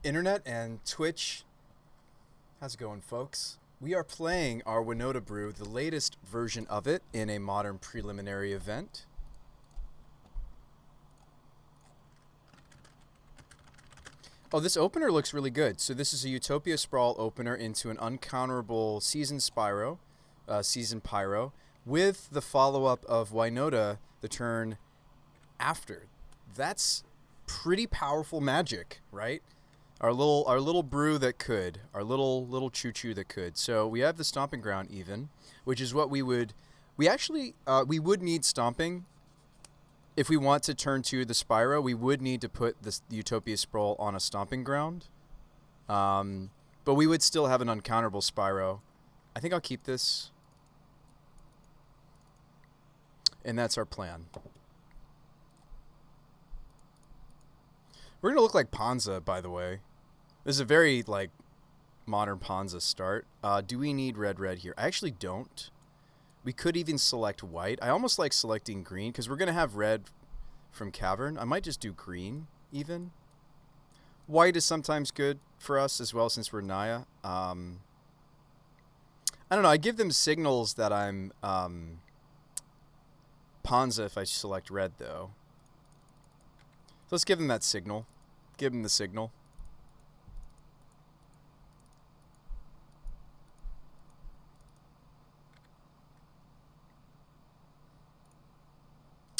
Internet and Twitch. How's it going, folks? We are playing our Winota Brew, the latest version of it, in a modern preliminary event. Oh, this opener looks really good. So this is a Utopia Sprawl opener into an uncounterable Season Season Pyro, with the follow-up of Winota the turn after. That's pretty powerful magic, right? Our little brew that could, our little choo choo that could. So we have the stomping ground even, which is what we would need stomping. If we want to turn to the Spyro, we would need to put the Utopia Sprawl on a stomping ground. But we would still have an uncounterable Spyro. I think I'll keep this. And that's our plan. We're going to look like Panza, by the way. This is a very, modern Panza start. Do we need red here? I actually don't. We could even select white. I almost like selecting green, because we're going to have red from Cavern. I might just do green, even. White is sometimes good for us as well, since we're Naya. I don't know. I give them signals that I'm Panza if I select red, though. So let's give them that signal. Give them the signal.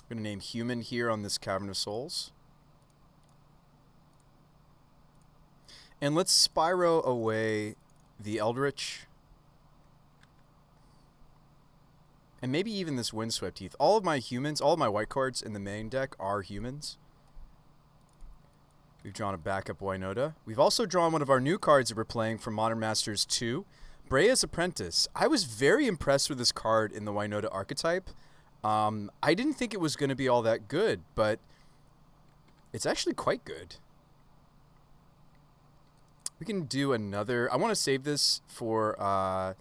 I'm going to name human here on this Cavern of Souls. And let's Spyro away the Eldritch. And maybe even this Windswept Heath. All of my humans, all of my white cards in the main deck are humans. We've drawn a backup Winota. We've also drawn one of our new cards that we're playing from Modern Masters 2, Brea's Apprentice. I was very impressed with this card in the Winota archetype. I didn't think it was going to be all that good, but it's actually quite good. We can do another. I want to save this for, I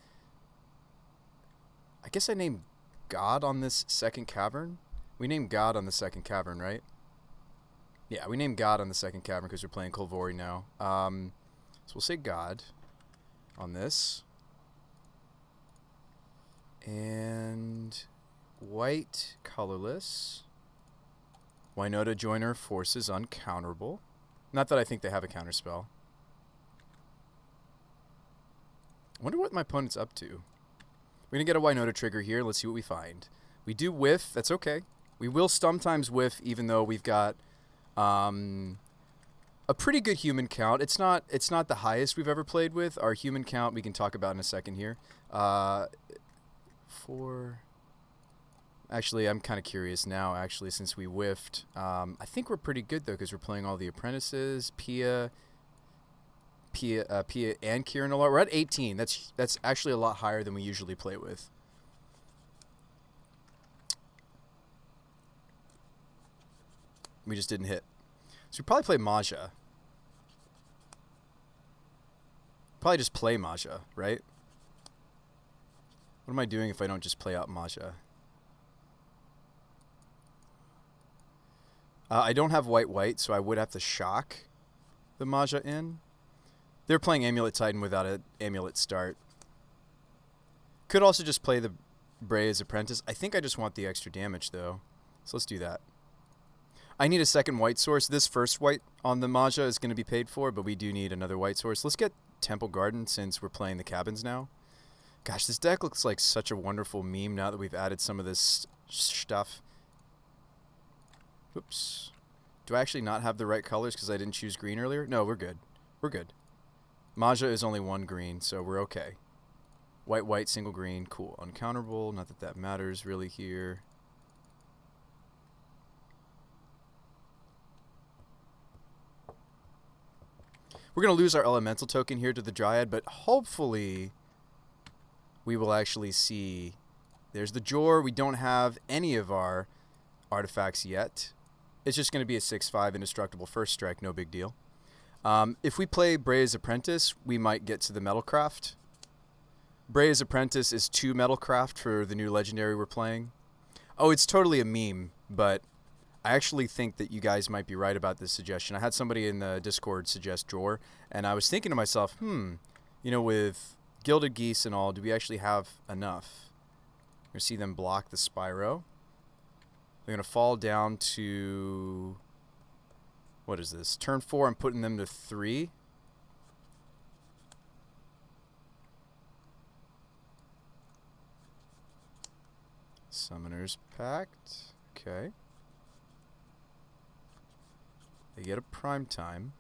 guess I named God on this second Cavern. We named God on the second Cavern, right? Yeah, we named God on the second Cavern because we're playing Kolvori now. So we'll say God on this. And white, colorless. Winota Joiner forces uncounterable. Not that I think they have a counterspell. I wonder what my opponent's up to. We're going to get a Winota trigger here. Let's see what we find. We do whiff. That's okay. We will sometimes whiff even though we've got a pretty good human count. It's not the highest we've ever played with. Our human count we can talk about in a second here. Actually, I'm kind of curious now, actually, since we whiffed. I think we're pretty good, though, because we're playing all the apprentices, Pia, and Kieran a lot. We're at 18. That's actually a lot higher than we usually play with. We just didn't hit. So we probably play Maja. Probably just play Maja, right? What am I doing if I don't just play out Maja? I don't have white, so I would have to shock the Maja in. They're playing Amulet Titan without an Amulet start. Could also just play the Brea's Apprentice. I think I just want the extra damage, though. So let's do that. I need a second white source. This first white on the Maja is going to be paid for, but we do need another white source. Let's get Temple Garden since we're playing the cabins now. Gosh, this deck looks like such a wonderful meme now that we've added some of this stuff. Oops. Do I actually not have the right colors because I didn't choose green earlier? No, we're good. We're good. Maja is only one green, so we're okay. White, single green. Cool. Uncounterable. Not that that matters really here. We're going to lose our elemental token here to the Dryad, but hopefully we will actually see. There's the Jor. We don't have any of our artifacts yet. It's just going to be a 6/5 indestructible first strike. No big deal. If we play Brea's Apprentice, we might get to the Metalcraft. Brea's Apprentice is 2 Metalcraft for the new legendary we're playing. Oh, it's totally a meme, but I actually think that you guys might be right about this suggestion. I had somebody in the Discord suggest Jor, and I was thinking to myself, with Gilded Geese and all, do we actually have enough? You're going to see them block the Spyro. They're going to fall down to... What is this? Turn 4, I'm putting them to 3. Summoner's Pact. Okay. They get a prime time.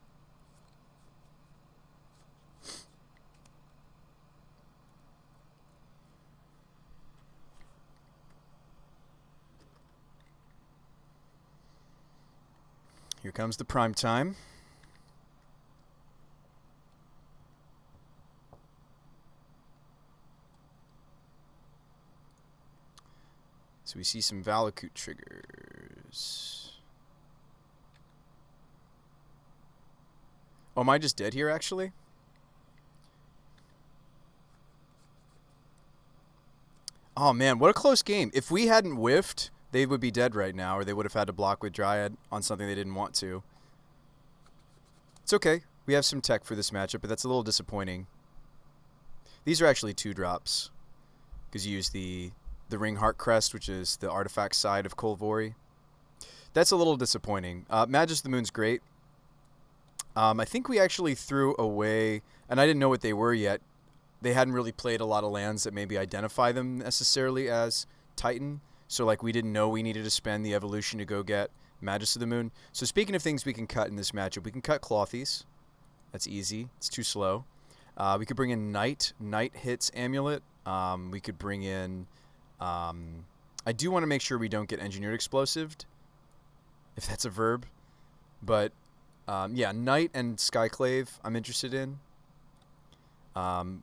Here comes the prime time. So we see some Valakut triggers. Oh, am I just dead here, actually? Oh, man, what a close game. If we hadn't whiffed, they would be dead right now, or they would have had to block with Dryad on something they didn't want to. It's okay. We have some tech for this matchup, but that's a little disappointing. These are actually 2-drops, because you use the Ring Heart Crest, which is the artifact side of Kolvori. That's a little disappointing. Magus of the Moon's great. I think we actually threw away, and I didn't know what they were yet. They hadn't really played a lot of lands that maybe identify them necessarily as Titan. So, like, we didn't know we needed to spend the evolution to go get Magus of the Moon. So, speaking of things we can cut in this matchup, we can cut Clothies. That's easy. It's too slow. We could bring in Knight. Knight hits Amulet. We could bring in... I do want to make sure we don't get Engineered Explosived, if that's a verb. But, yeah, Knight and Skyclave I'm interested in.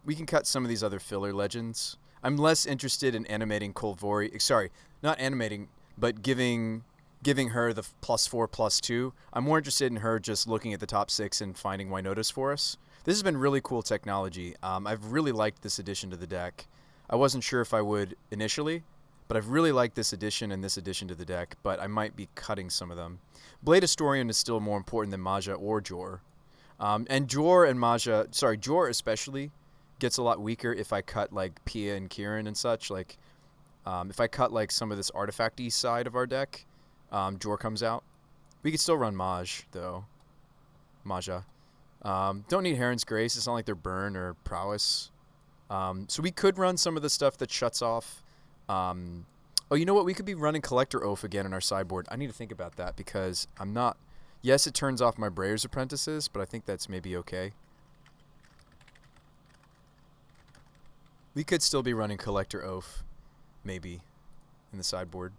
We can cut some of these other filler legends. I'm less interested in animating Kolvori. Sorry, not animating, but giving her the +4/+2. I'm more interested in her just looking at the top 6 and finding Winotas for us. This has been really cool technology. I've really liked this addition to the deck. I wasn't sure if I would initially, but I've really liked this addition and this addition to the deck, but I might be cutting some of them. Blade Historian is still more important than Maja or Jor. And Jor and Maja, sorry, Jor especially, gets a lot weaker if I cut, like, Pia and Kieran and such. Like, if I cut, like, some of this artifact-y side of our deck, Jor comes out. We could still run Maj, though. Maja. Don't need Heron's Grace. It's not like they're burn or prowess. So we could run some of the stuff that shuts off. Oh, you know what? We could be running Collector Oath again in our sideboard. I need to think about that because I'm not... Yes, it turns off my Brayer's Apprentices, but I think that's maybe okay. We could still be running Collector Oath, maybe, in the sideboard.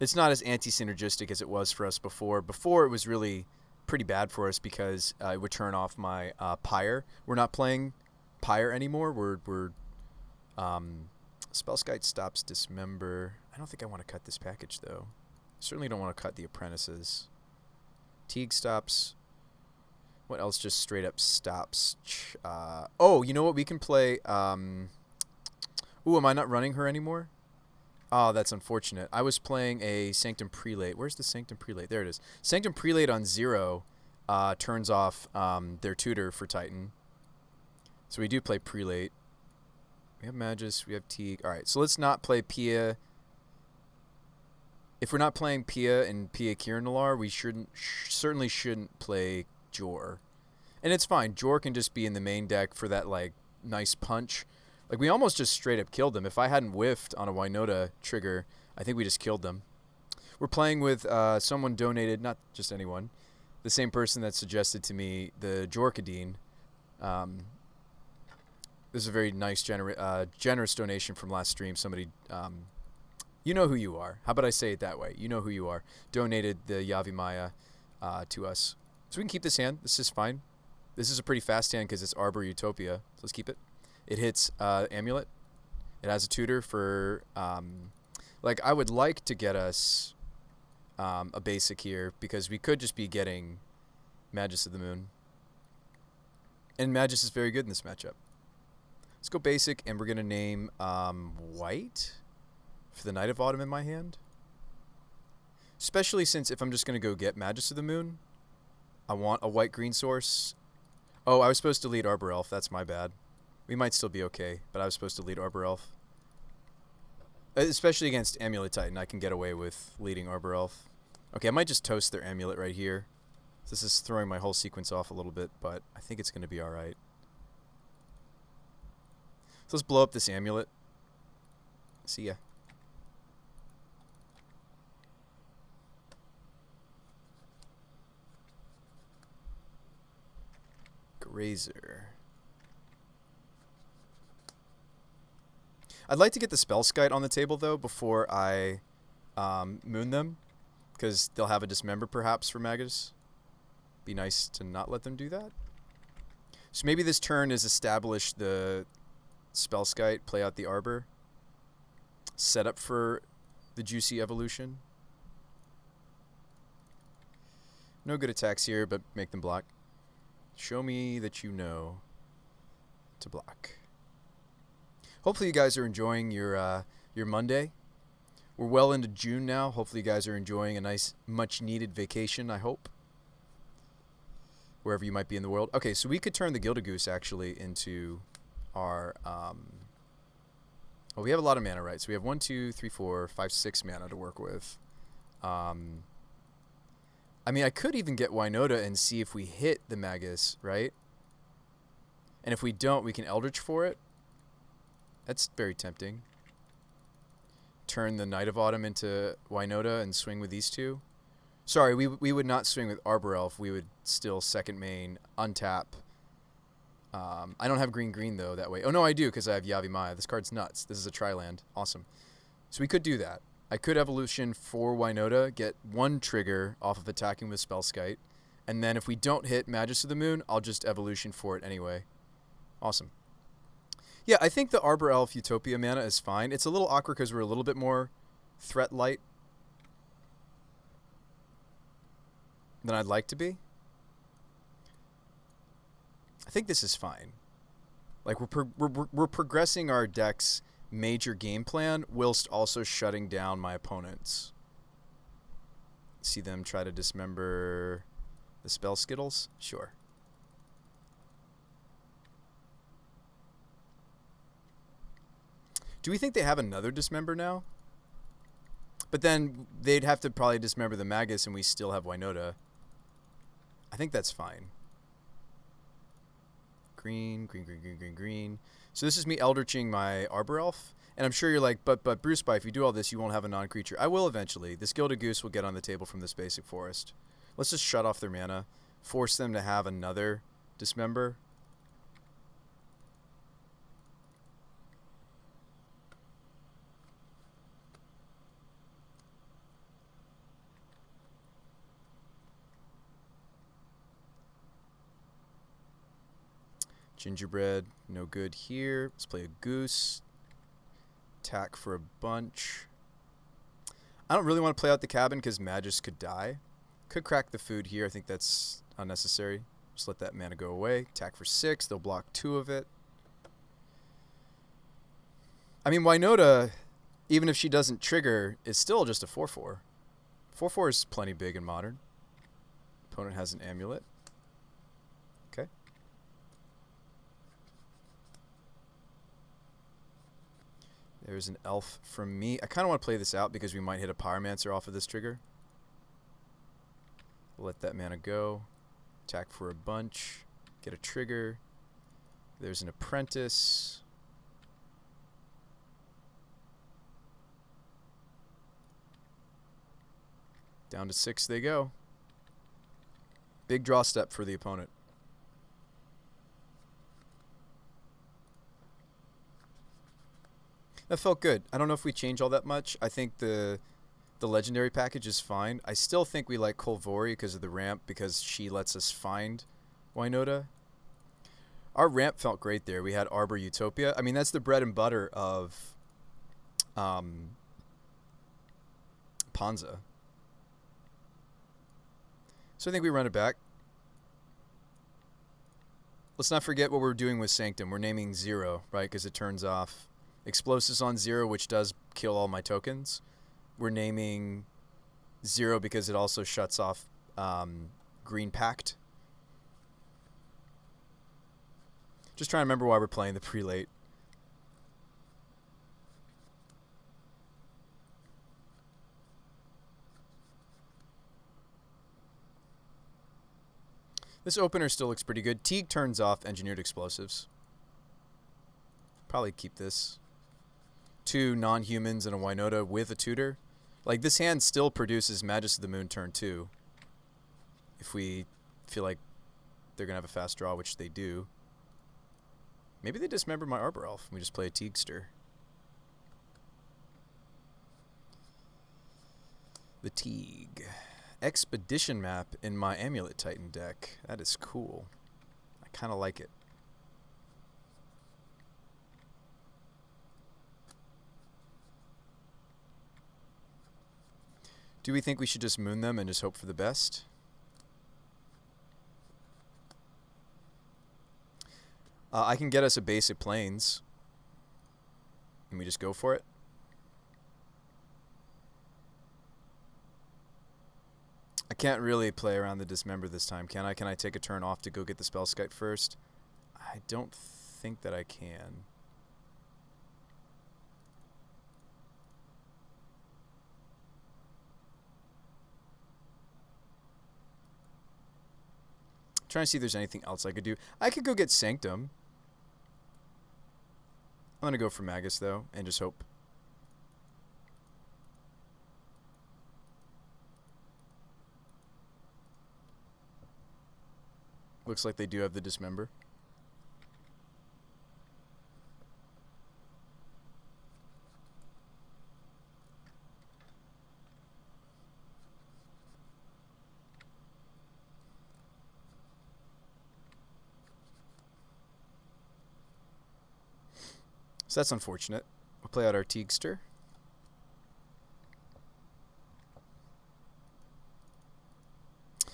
It's not as anti-synergistic as it was for us before. Before, it was really pretty bad for us because it would turn off my Pyre. We're not playing Pyre anymore. We're Spellskite stops Dismember. I don't think I want to cut this package, though. Certainly don't want to cut the Apprentices. Teague stops. What else just straight up stops? Oh, you know what? We can play... Ooh, am I not running her anymore? Oh, that's unfortunate. I was playing a Sanctum Prelate. Where's the Sanctum Prelate? There it is. Sanctum Prelate on 0 turns off their tutor for Titan. So we do play Prelate. We have Magus. We have Teague. All right, so let's not play Pia. If we're not playing Pia and Pia Kirinalar, we certainly shouldn't play Jor. And it's fine. Jor can just be in the main deck for that, like, nice punch. Like, we almost just straight up killed them. If I hadn't whiffed on a Winota trigger, I think we just killed them. We're playing with someone donated, not just anyone, the same person that suggested to me the Jorkadine. This is a very nice, generous donation from last stream. Somebody, you know who you are. How about I say it that way? You know who you are. Donated the Yavimaya to us. So we can keep this hand. This is fine. This is a pretty fast hand because it's Arbor Utopia. So let's keep it. It hits Amulet. It has a tutor for... like, I would like to get us a basic here because we could just be getting Magus of the Moon. And Magus is very good in this matchup. Let's go basic, and we're going to name White for the Knight of Autumn in my hand. Especially since if I'm just going to go get Magus of the Moon, I want a white-green source. Oh, I was supposed to lead Arbor Elf. That's my bad. We might still be okay, but I was supposed to lead Arbor Elf. Especially against Amulet Titan, I can get away with leading Arbor Elf. Okay, I might just toast their Amulet right here. This is throwing my whole sequence off a little bit, but I think it's going to be alright. So let's blow up this Amulet. See ya. Grazer. I'd like to get the Spellskite on the table, though, before I moon them, because they'll have a Dismember, perhaps, for Magus. Be nice to not let them do that. So maybe this turn is establish the Spellskite, play out the Arbor, set up for the Juicy Evolution. No good attacks here, but make them block. Show me that you know to block. Hopefully you guys are enjoying your Monday. We're well into June now. Hopefully you guys are enjoying a nice, much-needed vacation, I hope. Wherever you might be in the world. Okay, so we could turn the Gilded Goose, actually, into our... well, we have a lot of mana, right? So we have 1, 2, 3, 4, 5, 6 mana to work with. I mean, I could even get Winota and see if we hit the Magus, right? And if we don't, we can Eldritch for it. That's very tempting. Turn the Knight of Autumn into Winota and swing with these two. Sorry, we would not swing with Arbor Elf. We would still second main, untap. I don't have green, though, that way. Oh, no, I do, because I have Yavimaya. This card's nuts. This is a tri-land. Awesome. So we could do that. I could Evolution for Winota, get 1 trigger off of attacking with Spellskite, and then if we don't hit Magus of the Moon, I'll just Evolution for it anyway. Awesome. Yeah, I think the Arbor Elf Utopia mana is fine. It's a little awkward because we're a little bit more threat light than I'd like to be. I think this is fine. Like we're progressing our deck's major game plan whilst also shutting down my opponents. See them try to dismember the Spell Skittles? Sure. Do we think they have another Dismember now? But then they'd have to probably Dismember the Magus and we still have Winota. I think that's fine. Green. So this is me Eldritching my Arbor Elf. And I'm sure you're like, but Bruce, if you do all this, you won't have a non-creature. I will eventually. This Gilded Goose will get on the table from this basic forest. Let's just shut off their mana. Force them to have another Dismember. Gingerbread, no good here. Let's play a Goose. Attack for a bunch. I don't really want to play out the cabin because Magus could die. Could crack the food here. I think that's unnecessary. Just let that mana go away. Attack for 6. They'll block 2 of it. I mean, Winota, even if she doesn't trigger, is still just a 4/4. 4/4 is plenty big in Modern. Opponent has an Amulet. Okay. There's an elf from me. I kind of want to play this out because we might hit a Pyromancer off of this trigger. Let that mana go. Attack for a bunch. Get a trigger. There's an Apprentice. Down to 6 they go. Big draw step for the opponent. That felt good. I don't know if we change all that much. I think the legendary package is fine. I still think we like Kolvori because of the ramp, because she lets us find Winota. Our ramp felt great there. We had Arbor Utopia. I mean, that's the bread and butter of Panza. So I think we run it back. Let's not forget what we're doing with Sanctum. We're naming 0, right? Because it turns off Explosives on 0, which does kill all my tokens. We're naming 0 because it also shuts off Green Pact. Just trying to remember why we're playing the prelate. This opener still looks pretty good. Teague turns off Engineered Explosives. Probably keep this. 2 non-humans and a Winota with a tutor. Like, this hand still produces Magus of the Moon turn 2. If we feel like they're going to have a fast draw, which they do. Maybe they dismember my Arbor Elf and we just play a Teagster. The Teague. Expedition map in my Amulet Titan deck. That is cool. I kind of like it. Do we think we should just moon them and just hope for the best? I can get us a basic plains. And we just go for it. I can't really play around the dismember this time, can I? Can I take a turn off to go get the Spellskite first? I don't think that I can. I'm trying to see if there's anything else I could do. I could go get Sanctum. I'm going to go for Magus, though, and just hope. Looks like they do have the dismember. So that's unfortunate. We'll play out our Teagster.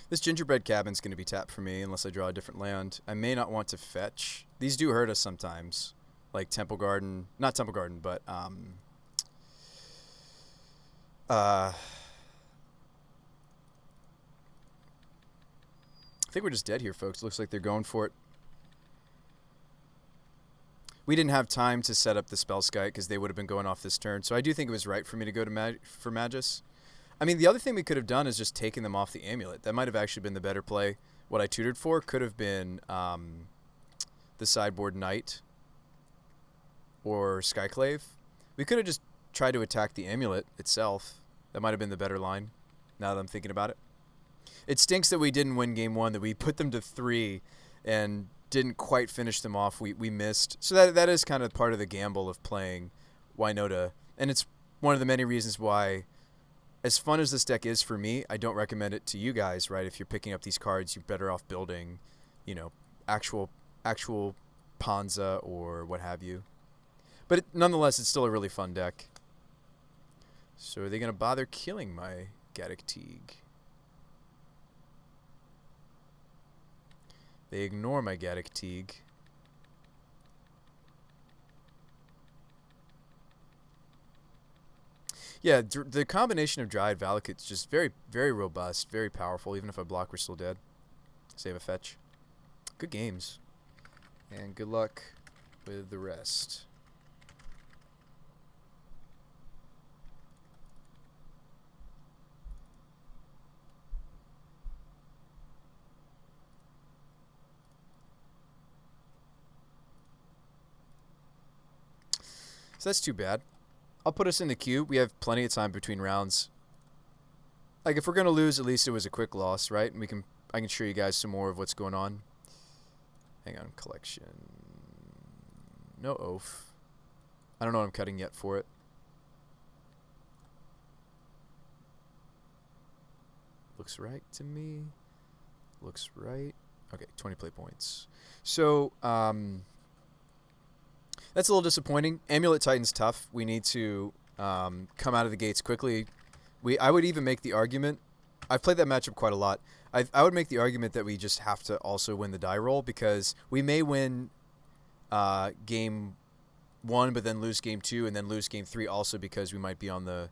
This Gingerbread Cabin's going to be tapped for me unless I draw a different land. I may not want to fetch. These do hurt us sometimes. Like Temple Garden. Not Temple Garden, but I think we're just dead here, folks. Looks like they're going for it. We didn't have time to set up the Spellskite because they would have been going off this turn. So I do think it was right for me to go to for Magus. I mean, the other thing we could have done is just taken them off the Amulet. That might have actually been the better play. What I tutored for could have been the sideboard Knight or Skyclave. We could have just tried to attack the Amulet itself. That might have been the better line, now that I'm thinking about it. It stinks that we didn't win game 1, that we put them to 3 and didn't quite finish them off. We missed. So that is kind of part of the gamble of playing Winota. And it's one of the many reasons why, as fun as this deck is for me, I don't recommend it to you guys, right? If you're picking up these cards, you're better off building, you know, actual Panza or what have you. But nonetheless, it's still a really fun deck. So are they going to bother killing my Gaddock Teague? They ignore my Gaddock Teague. Yeah, the combination of Dryad Valakut's just very, very robust, very powerful. Even if I block, we're still dead. Save a fetch. Good games. And good luck with the rest. So that's too bad. I'll put us in the queue. We have plenty of time between rounds. Like, if we're going to lose, at least it was a quick loss, right? And I can show you guys some more of what's going on. Hang on, collection. No oaf. I don't know what I'm cutting yet for it. Looks right to me. Looks right. Okay, 20 play points. So, that's a little disappointing. Amulet Titan's tough. We need to come out of the gates quickly. I would even make the argument. I've played that matchup quite a lot. I would make the argument that we just have to also win the die roll because we may win game 1 but then lose game 2 and then lose game 3 also because we might be on the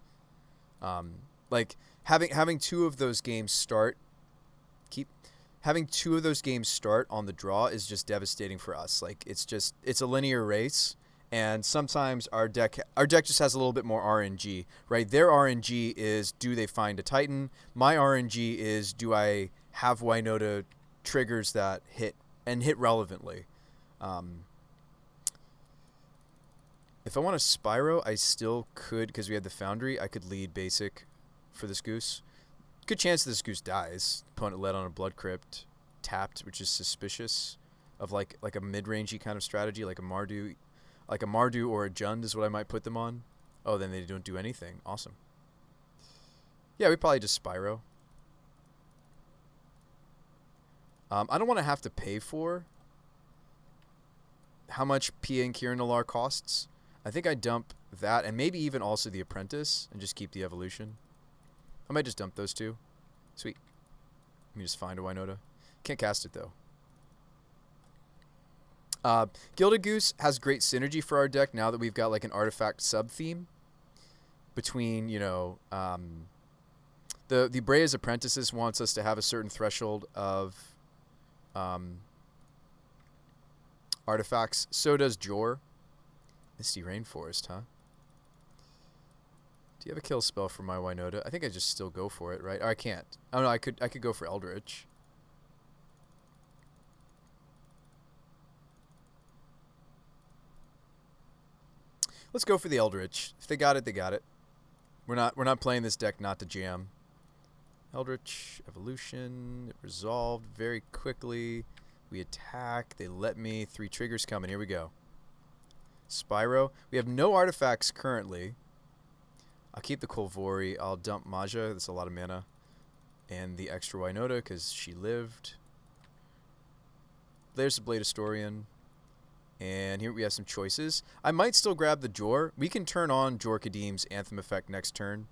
like having two of those games start keep having two of those games start on the draw is just devastating for us. Like it's a linear race, and sometimes our deck just has a little bit more RNG, right? Their RNG is, do they find a Titan? My RNG is, do I have Winota triggers that hit and hit relevantly? If I want a Spyro, I still could, because we had the Foundry. I could lead basic for this Goose. Good chance this Goose dies. Opponent led on a Blood Crypt, tapped, which is suspicious of like a mid-rangey kind of strategy, like a Mardu or a Jund is what I might put them on. Oh, then they don't do anything. Awesome. Yeah, we probably just Spyro. I don't want to have to pay for how much Pia and Kieran Nalaar costs. I think I dump that and maybe even also the Apprentice and just keep the Evolution. I might just dump those two. Sweet. Let me just find a Winota. Can't cast it though. Gilded Goose has great synergy for our deck now that we've got like an artifact sub-theme between, you know, the Brea's Apprentices wants us to have a certain threshold of artifacts. So does Jor. Misty Rainforest, huh? Do you have a kill spell for my Winota? I think I just still go for it, right? Or I can't. Oh no, I could go for Eldritch. Let's go for the Eldritch. If they got it, they got it. We're not playing this deck not to jam. Eldritch, Evolution, it resolved very quickly. We attack, they let me. 3 triggers coming. Here we go. Spyro. We have no artifacts currently. I'll keep the Kolvori. I'll dump Maja. That's a lot of mana. And the extra Winota because she lived. There's the Blade Historian. And here we have some choices. I might still grab the Jor. We can turn on Jor Kadim's Anthem effect next turn.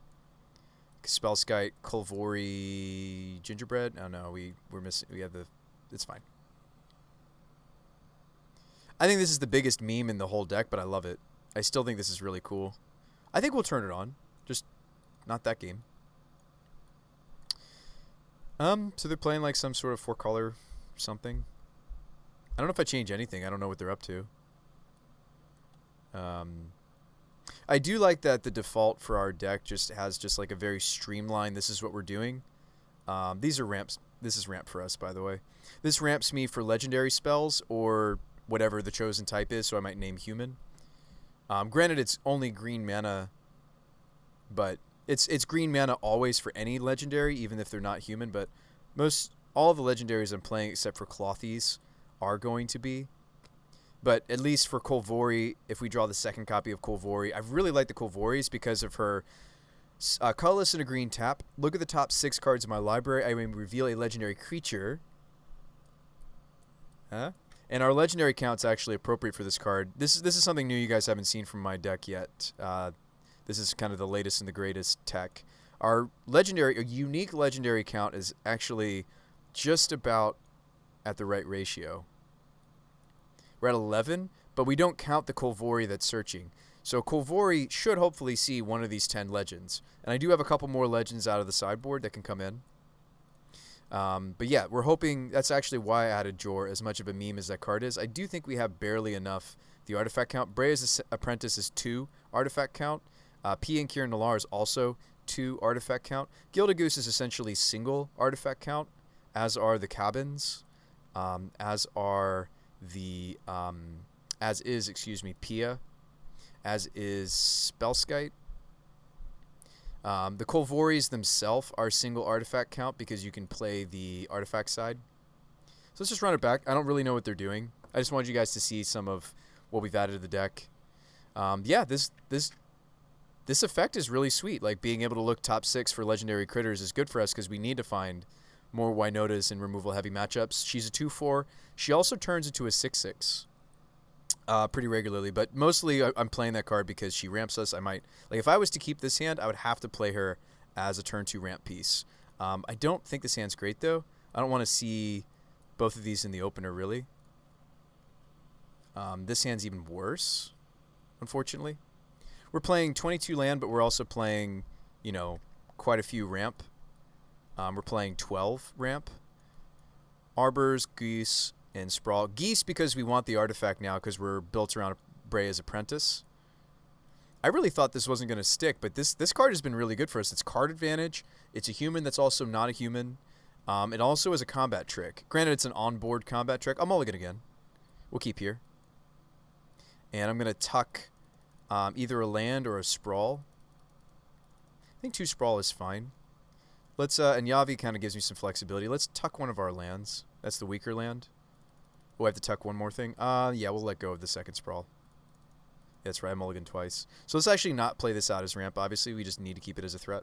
Spellskite, Kolvori, Gingerbread. Oh no, we're missing. We have the. It's fine. I think this is the biggest meme in the whole deck, but I love it. I still think this is really cool. I think we'll turn it on. Just not that game. So they're playing like some sort of 4-color something. I don't know if I change anything. I don't know what they're up to. I do like that the default for our deck just has just like a very streamlined, this is what we're doing. These are ramps. This is ramp for us, by the way. This ramps me for legendary spells or whatever the chosen type is, so I might name human. Granted, it's only green mana, but it's green mana always for any legendary, even if they're not human. But all of the legendaries I'm playing, except for Clothies, are going to be. But at least for Kolvori, if we draw the second copy of Kolvori, I really like the Kolvoris because of her colorless and a green tap. Look at the top 6 cards in my library. I mean, reveal a legendary creature. Huh? And our legendary count's actually appropriate for this card. This is something new you guys haven't seen from my deck yet. This is kind of the latest and the greatest tech. Our unique legendary count is actually just about at the right ratio. We're at 11, but we don't count the Kolvori that's searching. So Kolvori should hopefully see one of these 10 legends. And I do have a couple more legends out of the sideboard that can come in. But yeah, we're hoping, that's actually why I added Jor, as much of a meme as that card is. I do think we have barely enough the artifact count. Brea's Apprentice is 2 artifact count. P and Kieran Nalaar is also 2 artifact count. Gilded Goose is essentially single artifact count, as are the cabins, as is Pia, as is Spellskite. The Kolvoris themselves are single artifact count because you can play the artifact side. So let's just run it back. I don't really know what they're doing. I just wanted you guys to see some of what we've added to the deck. Yeah, this effect is really sweet. Like, being able to look top 6 for legendary critters is good for us because we need to find more Winotas in removal heavy matchups. She's a 2/4. She also turns into a 6/6 pretty regularly, but mostly I'm playing that card because she ramps us. I might, like, if I was to keep this hand, I would have to play her as a turn 2 ramp piece. I don't think this hand's great though. I don't want to see both of these in the opener really. This hand's even worse, unfortunately. We're playing 22 land, but we're also playing, you know, quite a few ramp We're playing 12 ramp. Arbors, Geese, and Sprawl. Geese because we want the artifact now because we're built around Breya's Apprentice. I really thought this wasn't going to stick, but this card has been really good for us. It's card advantage. It's a human that's also not a human. It also is a combat trick. Granted, it's an onboard combat trick. I'm mulligan again. We'll keep here. And I'm going to tuck either a land or a Sprawl. I think 2 Sprawl is fine. Let's and Yavi kind of gives me some flexibility. Let's tuck one of our lands. That's the weaker land. Oh, I have to tuck one more thing. Yeah, we'll let go of the second Sprawl. That's right, I mulligan twice. So let's actually not play this out as ramp. Obviously, we just need to keep it as a threat.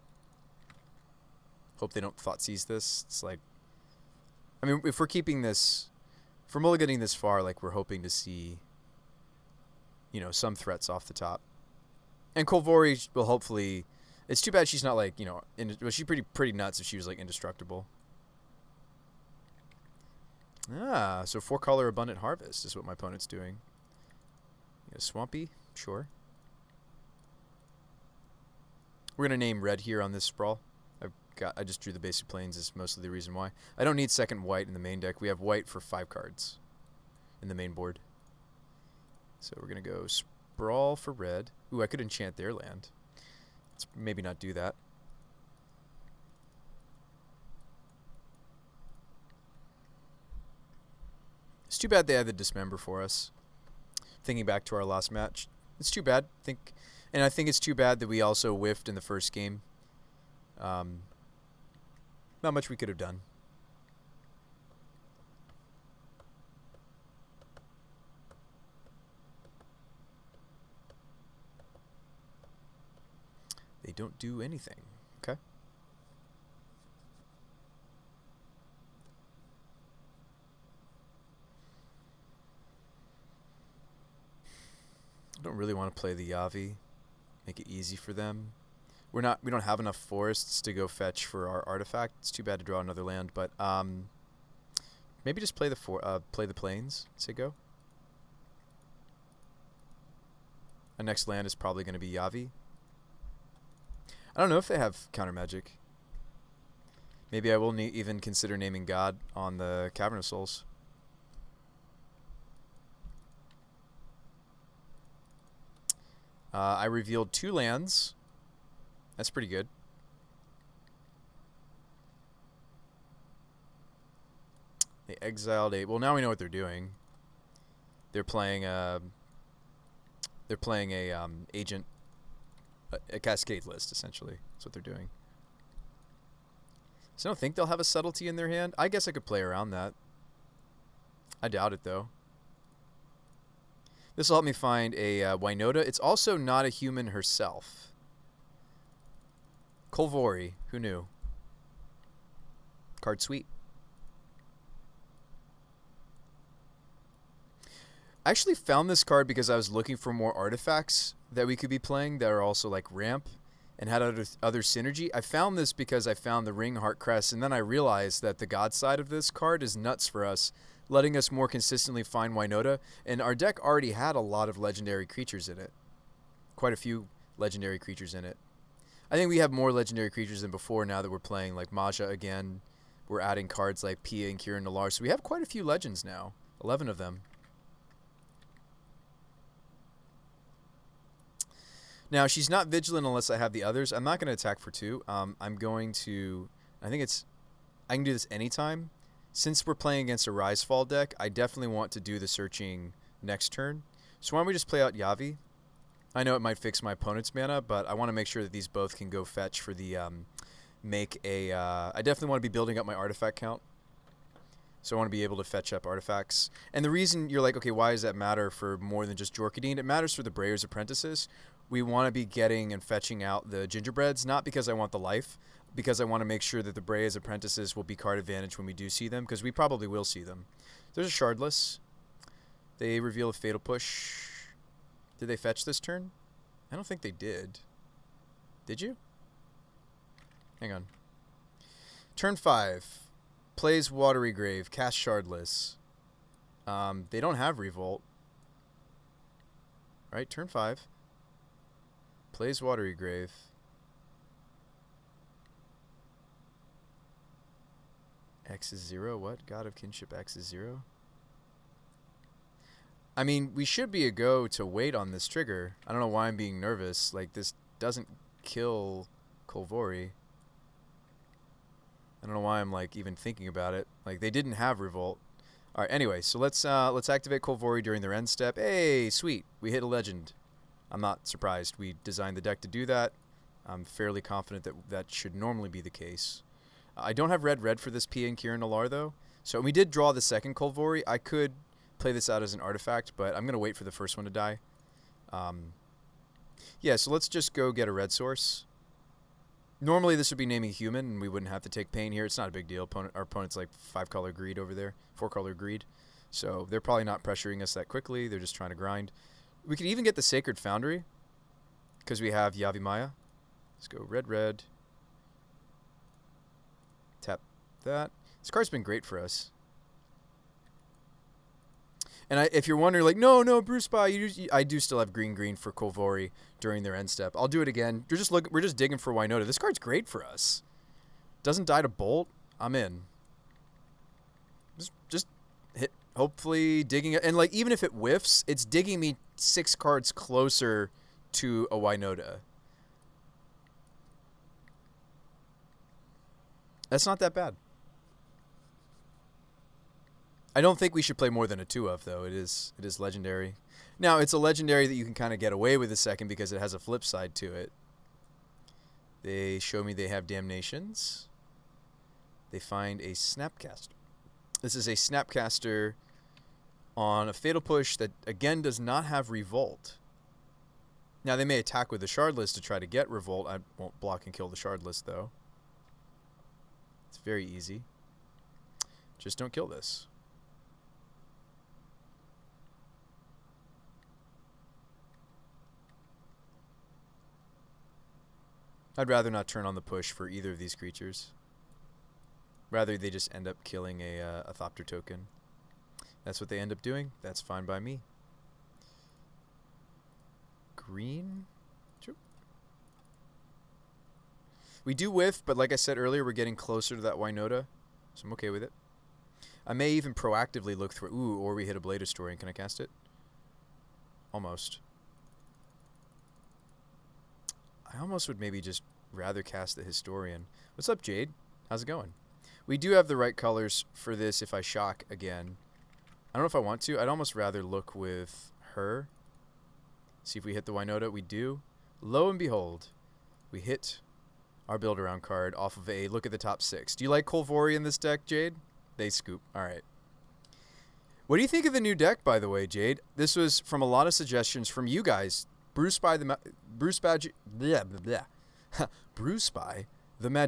Hope they don't thought seize this. It's like, I mean, if we're keeping this, if we're mulliganing this far, like we're hoping to see, you know, some threats off the top. And Kolvori will hopefully. It's too bad she's not like, you know, well, she's pretty nuts if she was like indestructible. So 4-color Abundant Harvest is what my opponent's doing. Yeah, Swampy, sure. We're gonna name red here on this Sprawl. I just drew the basic planes is mostly the reason why. I don't need second white in the main deck. We have white for 5 cards in the main board. So we're gonna go Sprawl for red. Ooh, I could enchant their land. Let's maybe not do that. It's too bad they had the Dismember for us. Thinking back to our last match, it's too bad. And I think it's too bad that we also whiffed in the first game. Not much we could have done. They don't do anything. Okay. I don't really want to play the Yavi. Make it easy for them. We don't have enough forests to go fetch for our artifact. It's too bad to draw another land, but maybe just play the plains. Say go. Our next land is probably going to be Yavi. I don't know if they have counter magic. Maybe I will even consider naming God on the Cavern of Souls. I revealed 2 lands. That's pretty good. They exiled a. Well, now we know what they're doing. They're playing a agent, a cascade list essentially. That's what they're doing. So I don't think they'll have a subtlety in their hand. I guess I could play around that. I doubt it though. This will help me find a Winota. It's also not a human herself. Kolvori, who knew? Card sweet. I actually found this card because I was looking for more artifacts that we could be playing that are also like ramp and had other synergy. I found this because I found the Ring Heart Crest, and then I realized that the God side of this card is nuts for us, letting us more consistently find Winota, and our deck already had a lot of legendary creatures in it. Quite a few legendary creatures in it. I think we have more legendary creatures than before now that we're playing like Maja again. We're adding cards like Pia and Kieran Nalar, so we have quite a few legends now. 11 of them. Now, she's not vigilant unless I have the others. I'm not going to attack for 2. I'm going to... I can do this anytime. Since we're playing against a Rise-Fall deck, I definitely want to do the searching next turn. So why don't we just play out Yavi? I know it might fix my opponent's mana, but I want to make sure that these both can go fetch for the... I definitely want to be building up my artifact count. So I want to be able to fetch up artifacts. And the reason you're like, okay, why does that matter for more than just Jorkadine? It matters for the Brayer's Apprentices. We want to be getting and fetching out the Gingerbreads, not because I want the life, because I want to make sure that the Brayer's Apprentices will be card advantage when we do see them, because we probably will see them. There's a Shardless. They reveal a Fatal Push. Did they fetch this turn? I don't think they did. Did you? Hang on. Turn 5. Plays Watery Grave. Cast Shardless. They don't have Revolt. Right, turn 5. Plays Watery Grave. X is 0. What? God of Kinship X is 0? I mean, we should be a go to wait on this trigger. I don't know why I'm being nervous. Like, this doesn't kill Kolvori. I don't know why I'm, like, even thinking about it. Like, they didn't have Revolt. All right, anyway, so let's activate Kolvori during their end step. Hey, sweet. We hit a legend. I'm not surprised. We designed the deck to do that. I'm fairly confident that that should normally be the case. I don't have red for this Pia and Kirin Alar, though. So we did draw the second Kolvori. I could play this out as an artifact, but I'm going to wait for the first one to die. Yeah, so let's just go get a red source. Normally this would be naming human, and we wouldn't have to take pain here. It's not a big deal. Our opponent's like 5-color greed over there, 4-color greed. So they're probably not pressuring us that quickly. They're just trying to grind. We could even get the Sacred Foundry because we have Yavimaya. Let's go red. Tap that. This card's been great for us. And if you're wondering, like, no, Bruce By, I do still have green for Kolvori during their end step. I'll do it again. We're just digging for Winota. This card's great for us. Doesn't die to Bolt. I'm in. Just hit. Hopefully digging it, and like even if it whiffs, it's digging me 6 cards closer to a Winota. That's not that bad. I don't think we should play more than a 2 of, though. It is legendary. Now, it's a legendary that you can kind of get away with a second because it has a flip side to it. They show me they have Damnations. They find a Snapcaster. This is a Snapcaster on a Fatal Push that, again, does not have Revolt. Now, they may attack with the Shardless to try to get Revolt. I won't block and kill the Shardless, though. It's very easy. Just don't kill this. I'd rather not turn on the push for either of these creatures. Rather, they just end up killing a Thopter token. That's what they end up doing. That's fine by me. Green? Sure. We do whiff, but like I said earlier, we're getting closer to that Winota, so I'm okay with it. I may even proactively look through... Ooh, or we hit a Blade Historian. Can I cast it? Almost. I almost would maybe just rather cast the Historian. What's up, Jade? How's it going? We do have the right colors for this if I shock again. I don't know if I want to. I'd almost rather look with her. See if we hit the Winota. We do. Lo and behold, we hit our build-around card off of a look at the top 6. Do you like Kolvori in this deck, Jade? They scoop. All right. What do you think of the new deck, by the way, Jade? This was from a lot of suggestions from you guys. Bruce By the Magic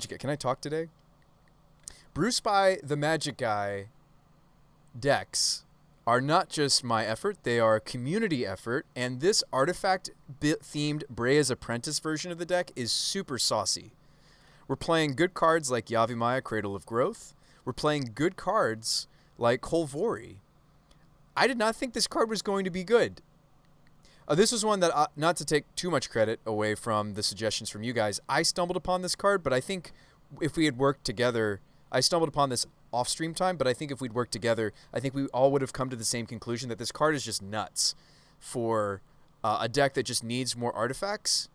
Guy. Can I talk today? Bruce By the Magic Guy decks are not just my effort, they are a community effort, and this artifact-themed Brea's Apprentice version of the deck is super saucy. We're playing good cards like Yavimaya, Cradle of Growth. We're playing good cards like Kolvori. I did not think this card was going to be good. This was one that, not to take too much credit away from the suggestions from you guys, I stumbled upon this card, but I think if we had worked together, I stumbled upon this off-stream time, but I think if we'd worked together, I think we all would have come to the same conclusion that this card is just nuts for a deck that just needs more artifacts.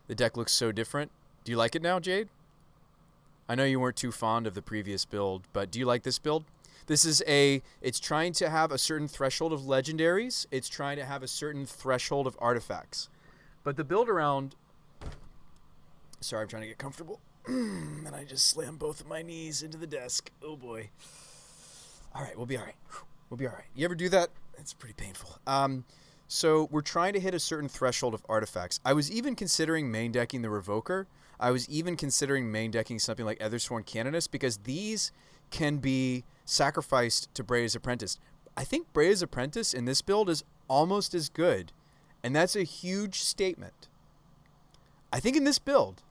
The deck looks so different. Do you like it now, Jade? I know you weren't too fond of the previous build, but do you like this build? It's trying to have a certain threshold of legendaries. It's trying to have a certain threshold of artifacts. But the build around... Sorry, I'm trying to get comfortable. And I just slammed both of my knees into the desk. Oh, boy. All right, we'll be all right. We'll be all right. You ever do that? It's pretty painful. So we're trying to hit a certain threshold of artifacts. I was even considering main decking the Revoker. I was even considering main decking something like Ethersworn Canonist because these can be sacrificed to Brea's Apprentice. I think Brea's Apprentice in this build is almost as good, and that's a huge statement. I think in this build,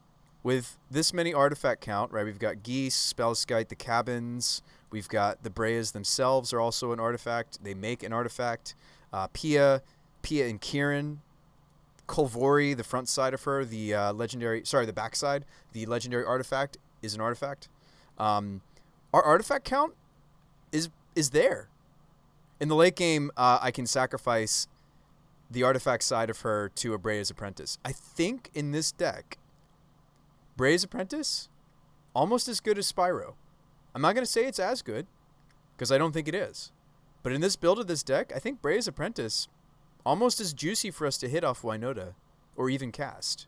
with this many artifact count, right, we've got Geese, Spellskite, the Cabins, we've got the Breas themselves are also an artifact. They make an artifact. Pia and Kirin, Kolvori, the front side of her, the back side, the legendary artifact is an artifact. Our artifact count is there. In the late game, I can sacrifice the artifact side of her to a Breya's Apprentice. I think in this deck, Breya's Apprentice, almost as good as Spyro. I'm not going to say it's as good, because I don't think it is. But in this build of this deck, I think Breya's Apprentice, almost as juicy for us to hit off Winota, or even cast.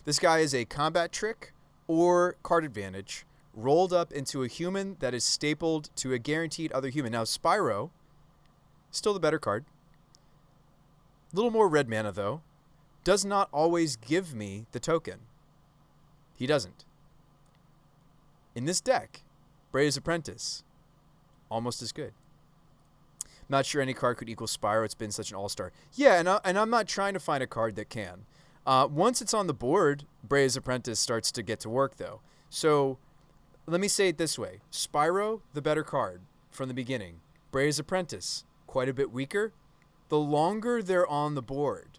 This guy is a combat trick or card advantage rolled up into a human that is stapled to a guaranteed other human. Now, Spyro, still the better card. A little more red mana, though. Does not always give me the token. He doesn't. In this deck, Breya's Apprentice, almost as good. Not sure any card could equal Spyro. It's been such an all-star. Yeah, and I'm not trying to find a card that can. Once it's on the board, Breya's Apprentice starts to get to work, though. So let me say it this way. Spyro, the better card from the beginning. Breya's Apprentice, quite a bit weaker. The longer they're on the board,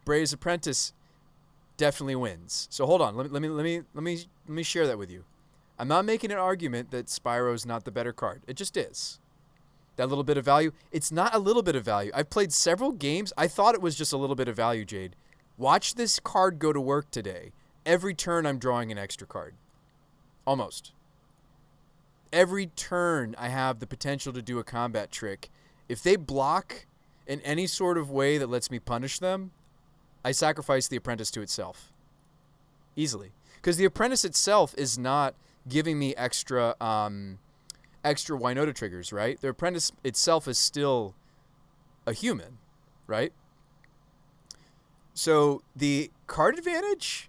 Breya's Apprentice definitely wins. So hold on. Let me share that with you. I'm not making an argument that Spyro's not the better card. It just is. That little bit of value. It's not a little bit of value. I've played several games. I thought it was just a little bit of value, Jade. Watch this card go to work today. Every turn I'm drawing an extra card. Almost. Every turn I have the potential to do a combat trick. If they block in any sort of way that lets me punish them, I sacrifice the Apprentice to itself. Easily. Because the Apprentice itself is not giving me extra Winota triggers, right? The Apprentice itself is still a human, right? So the card advantage,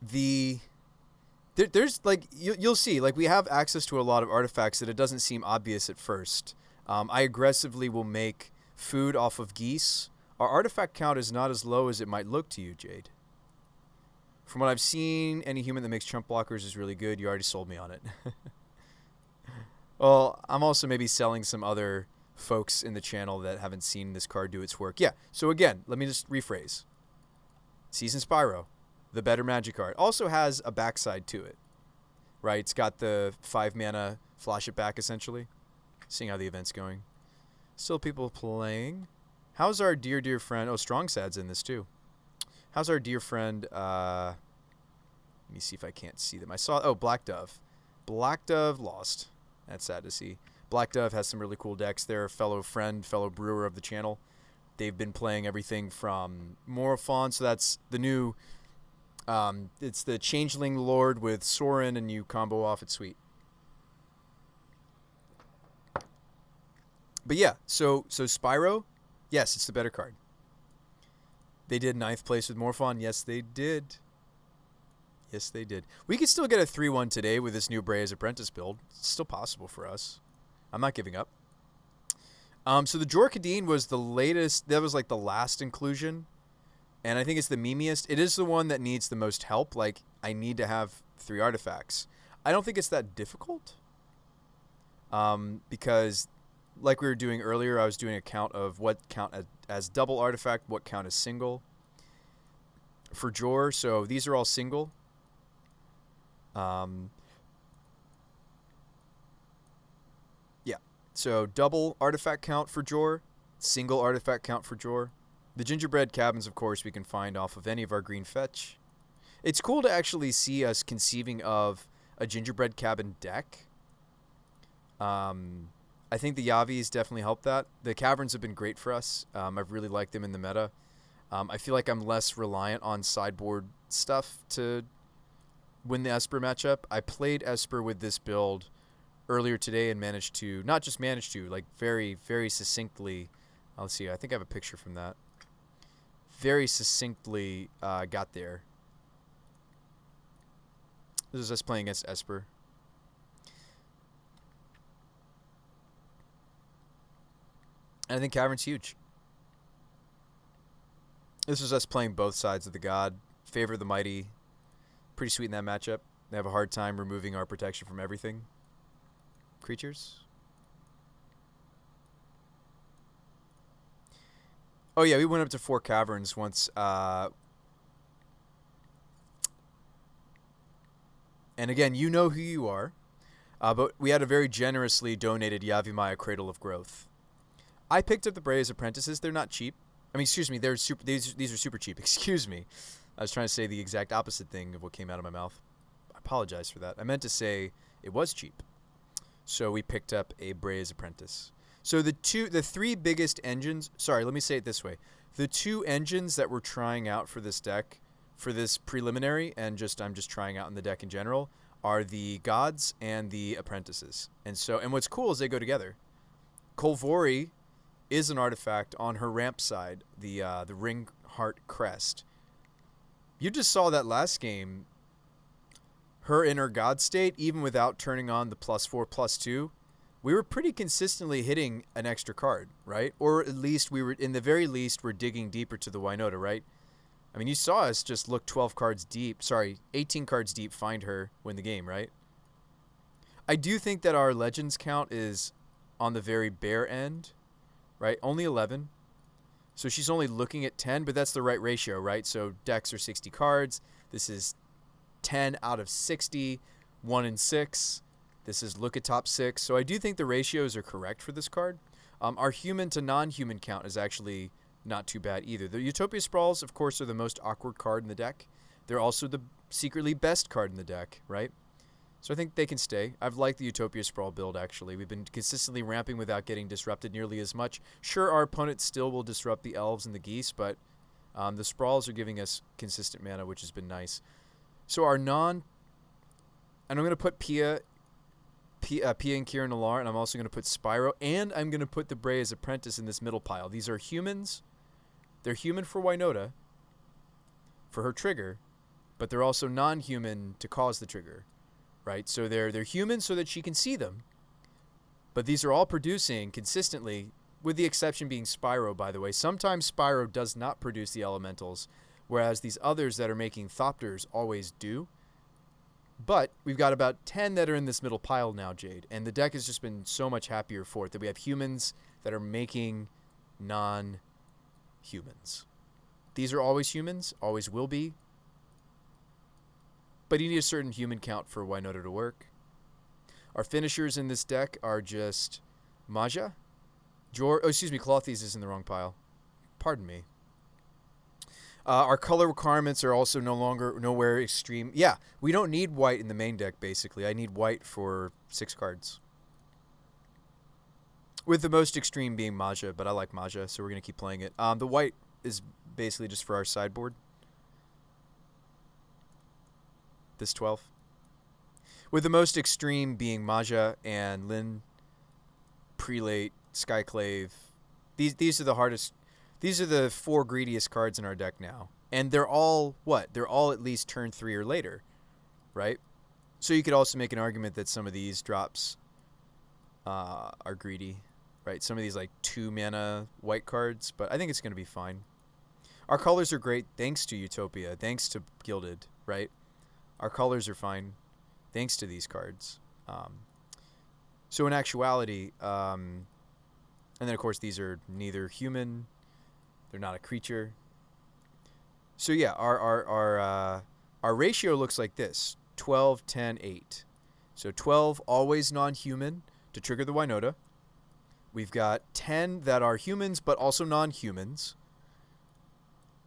there's like, you'll see, like we have access to a lot of artifacts that it doesn't seem obvious at first. I aggressively will make food off of geese. Our artifact count is not as low as it might look to you, Jade. From what I've seen, any human that makes chump blockers is really good. You already sold me on it. Well, I'm also maybe selling some other folks in the channel that haven't seen this card do its work. Yeah, so again, let me just rephrase. Season Spyro, the better magic card, also has a backside to it, right? It's got the 5 mana flash it back, essentially. Seeing how the event's going. Still people playing. How's our dear friend... Oh, Strong Sad's in this, too. How's our dear friend... let me see if I can't see them. I saw... Oh, Black Dove. Black Dove lost. That's sad to see. Black Dove has some really cool decks. They're a fellow friend, fellow brewer of the channel. They've been playing everything from Morophon, so that's the new... it's the Changeling Lord with Sorin, and you combo off. It's sweet. But yeah, so Spyro, yes, it's the better card. They did 9th place with Morphon. Yes, they did. Yes, they did. We could still get a 3-1 today with this new Breya's Apprentice build. It's still possible for us. I'm not giving up. So the Jorkadine was the latest. That was like the last inclusion. And I think it's the memeiest. It is the one that needs the most help. Like, I need to have 3 artifacts. I don't think it's that difficult. Because... like we were doing earlier, I was doing a count of what count as double artifact, what count as single for Jor. So these are all single. Yeah. So double artifact count for Jor, single artifact count for Jor. The gingerbread cabins, of course, we can find off of any of our green fetch. It's cool to actually see us conceiving of a gingerbread cabin deck. I think the Yavis definitely helped that. The Caverns have been great for us. I've really liked them in the meta. I feel like I'm less reliant on sideboard stuff to win the Esper matchup. I played Esper with this build earlier today and managed to, not just managed to, like very, very succinctly, let's see, I think I have a picture from that. Very succinctly got there. This is us playing against Esper. And I think Cavern's huge. This is us playing both sides of the god. Favor the mighty. Pretty sweet in that matchup. They have a hard time removing our protection from everything. Creatures. Oh yeah, we went up to 4 caverns once. And And again, you know who you are, but we had a very generously donated Yavimaya Cradle of Growth. I picked up the Brea's Apprentices. They're not cheap. I mean, excuse me, they're super. These are super cheap. Excuse me. I was trying to say the exact opposite thing of what came out of my mouth. I apologize for that. I meant to say it was cheap. So we picked up a Brea's Apprentice. So the three biggest engines. Sorry, let me say it this way: the two engines that we're trying out for this deck, for this preliminary, and I'm just trying out in the deck in general, are the Gods and the Apprentices. And what's cool is they go together. Kolvori is an artifact on her ramp side, the Ring Heart Crest. You just saw that last game. Her in her God state, even without turning on the +4/+2, we were pretty consistently hitting an extra card, right? Or at least in the very least, we're digging deeper to the Winota, right? I mean, you saw us just look 18 cards deep, find her, win the game, right? I do think that our Legends count is on the very bare end, right? Only 11. So she's only looking at 10, but that's the right ratio, right? So decks are 60 cards. This is 10 out of 60, 1 in 6. This is look at top 6. So I do think the ratios are correct for this card. Our human to non-human count is actually not too bad either. The Utopia Sprawls, of course, are the most awkward card in the deck. They're also the secretly best card in the deck, right? So I think they can stay. I've liked the Utopia Sprawl build, actually. We've been consistently ramping without getting disrupted nearly as much. Sure, our opponent still will disrupt the Elves and the Geese, but the Sprawls are giving us consistent mana, which has been nice. So our and I'm going to put Pia and Kieran Nalar, and I'm also going to put Spyro, and I'm going to put the Brea's Apprentice in this middle pile. These are humans. They're human for Winota, for her trigger, but they're also non-human to cause the trigger, right? So they're human so that she can see them, but these are all producing consistently, with the exception being Spyro, by the way. Sometimes Spyro does not produce the elementals, whereas these others that are making Thopters always do. But we've got about 10 that are in this middle pile now, Jade, and the deck has just been so much happier for it that we have humans that are making non-humans. These are always humans, always will be, but you need a certain human count for Winota to work. Our finishers in this deck are just Maja, Clothies is in the wrong pile. Pardon me. Our color requirements are also nowhere extreme. Yeah, we don't need white in the main deck, basically. I need white for 6 cards. With the most extreme being Maja, but I like Maja, so we're going to keep playing it. The white is basically just for our sideboard. This 12. With the most extreme being Maja and Lin, Prelate, Skyclave. These are the hardest. These are the 4 greediest cards in our deck now. And they're all, what? They're all at least turn 3 or later, right? So you could also make an argument that some of these drops are greedy, right? Some of these like 2 mana white cards, but I think it's going to be fine. Our colors are great thanks to Utopia, thanks to Gilded, right? Our colors are fine thanks to these cards. So in actuality, and then of course these are neither human. They're not a creature. So yeah, our ratio looks like this: 12, 10, 8. So 12 always non-human to trigger the Winota. We've got 10 that are humans but also non-humans.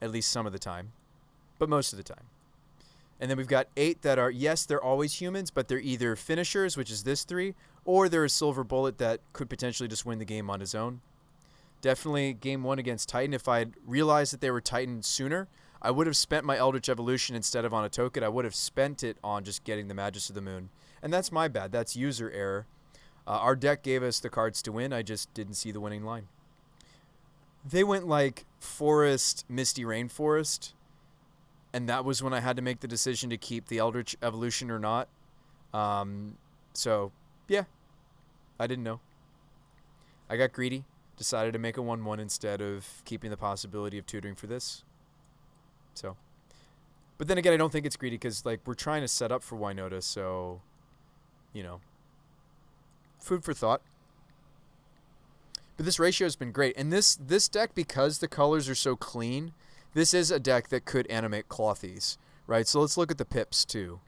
At least some of the time, but most of the time. And then we've got 8 that are, yes, they're always humans, but they're either finishers, which is this 3, or they're a silver bullet that could potentially just win the game on his own. Definitely game 1 against Titan. If I'd realized that they were Titan sooner, I would have spent my Eldritch Evolution instead of on a token. I would have spent it on just getting the Magus of the Moon. And that's my bad. That's user error. Our deck gave us the cards to win. I just didn't see the winning line. They went like Forest, Misty Rainforest. And that was when I had to make the decision to keep the Eldritch Evolution or not. So, yeah. I didn't know. I got greedy. Decided to make a 1/1 instead of keeping the possibility of tutoring for this. So, but then again, I don't think it's greedy because like we're trying to set up for Winota, so you know, food for thought. But this ratio has been great, and this deck, because the colors are so clean, this is a deck that could animate Clothies, right? So let's look at the pips too.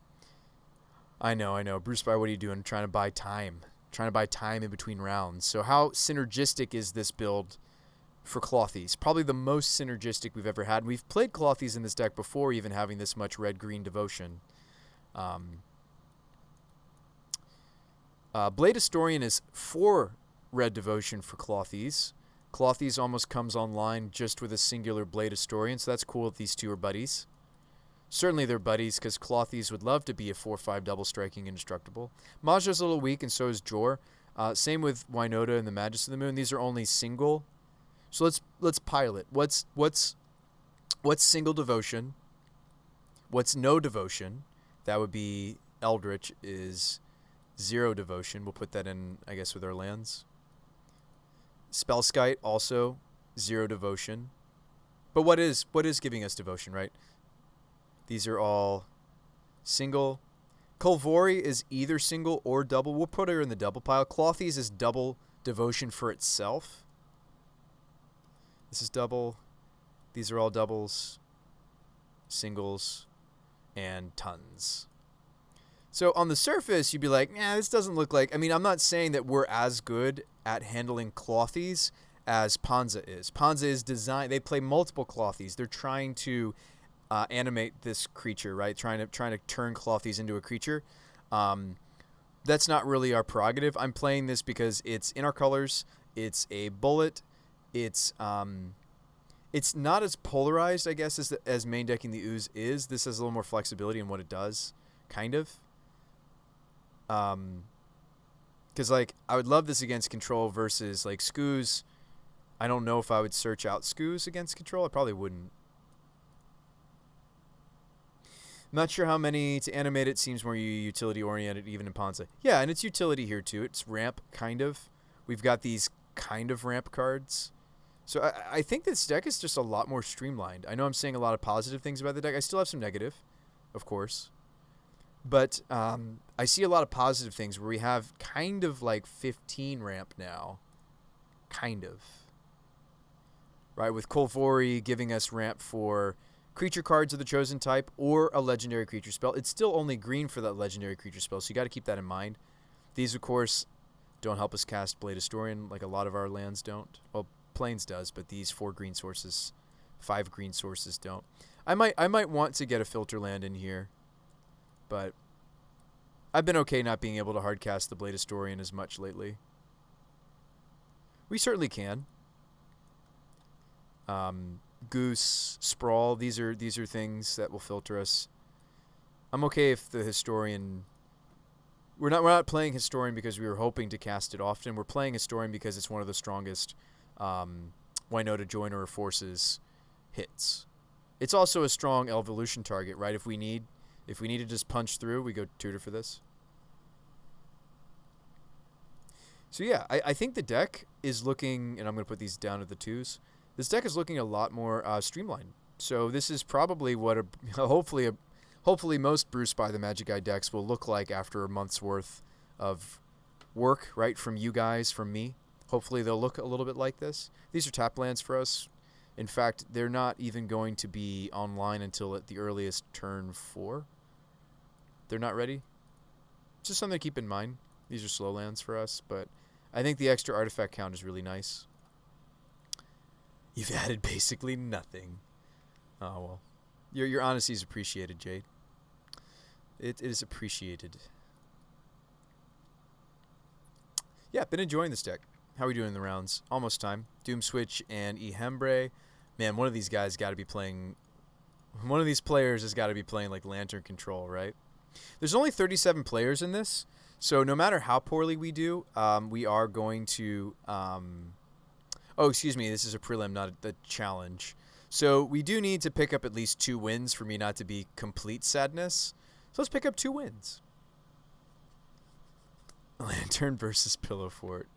I know, I know. Bruce By, what are you doing? Trying to buy time. Trying to buy time in between rounds. So how synergistic is this build for Clothies? Probably the most synergistic we've ever had. We've played Clothies in this deck before even having this much red-green devotion. Blade Historian is 4 red devotion for Clothies. Clothies almost comes online just with a singular Blade Historian, so that's cool if these two are buddies. Certainly they're buddies, because Clothies would love to be a 4/5 double striking indestructible. Maja's a little weak, and so is Jor. Same with Winota and the Magus of the Moon. These are only single. So let's pilot. What's single devotion? What's no devotion? That would be Eldritch is 0 devotion. We'll put that in, I guess, with our lands. Spellskite also 0 devotion. But what is giving us devotion, right? These are all single. Kolvori is either single or double. We'll put her in the double pile. Clothies is double devotion for itself. This is double. These are all doubles, singles, and tons. So on the surface, you'd be like, nah, this doesn't look like... I mean, I'm not saying that we're as good at handling Clothies as Panza is. Panza is designed... They play multiple Clothies. They're trying to animate this creature, right? Trying to turn Clothies into a creature. That's not really our prerogative. I'm playing this because it's in our colors. It's a bullet. It's not as polarized, I guess, as main decking the Ooze is. This has a little more flexibility in what it does, kind of. Because, like, I would love this against control versus, like, Skoos. I don't know if I would search out Skoos against control. I probably wouldn't. I'm not sure how many to animate it. Seems more utility-oriented, even in Panza. Yeah, and it's utility here, too. It's ramp, kind of. We've got these kind of ramp cards. So I think this deck is just a lot more streamlined. I know I'm saying a lot of positive things about the deck. I still have some negative, of course. But I see a lot of positive things where we have kind of like 15 ramp now. Kind of. Right, with Kolvori giving us ramp for creature cards of the chosen type or a legendary creature spell. It's still only green for that legendary creature spell, so you got to keep that in mind. These, of course, don't help us cast Blade Historian like a lot of our lands don't. Well, Plains does, but these 4 green sources, 5 green sources don't. I might want to get a filter land in here, but I've been okay not being able to hardcast the Blade Historian as much lately. We certainly can. Goose, Sprawl, these are things that will filter us. I'm okay if the Historian... We're not playing Historian because we were hoping to cast it often. We're playing Historian because it's one of the strongest Winota Joiner forces hits. It's also a strong evolution target, right? If we need to just punch through, we go Tutor for this. So yeah, I think the deck is looking, and I'm going to put these down at the 2s. This deck is looking a lot more streamlined. So this is probably what hopefully most Bruce by the Magic Guy decks will look like after a month's worth of work, right, from you guys, from me. Hopefully they'll look a little bit like this. These are tap lands for us. In fact, they're not even going to be online until at the earliest turn 4. They're not ready. Just something to keep in mind. These are slow lands for us, but I think the extra artifact count is really nice. You've added basically nothing. Oh, well. Your honesty is appreciated, Jade. It is appreciated. Yeah, been enjoying this deck. How are we doing in the rounds? Almost time. Doom Switch and Ihembre. Man, one of these guys got to be playing... One of these players has got to be playing like Lantern Control, right? There's only 37 players in this, so no matter how poorly we do, we are going to... Oh, excuse me, this is a prelim, not a challenge. So we do need to pick up at least 2 wins for me not to be complete sadness. So let's pick up 2 wins. Lantern versus Pillow Fort.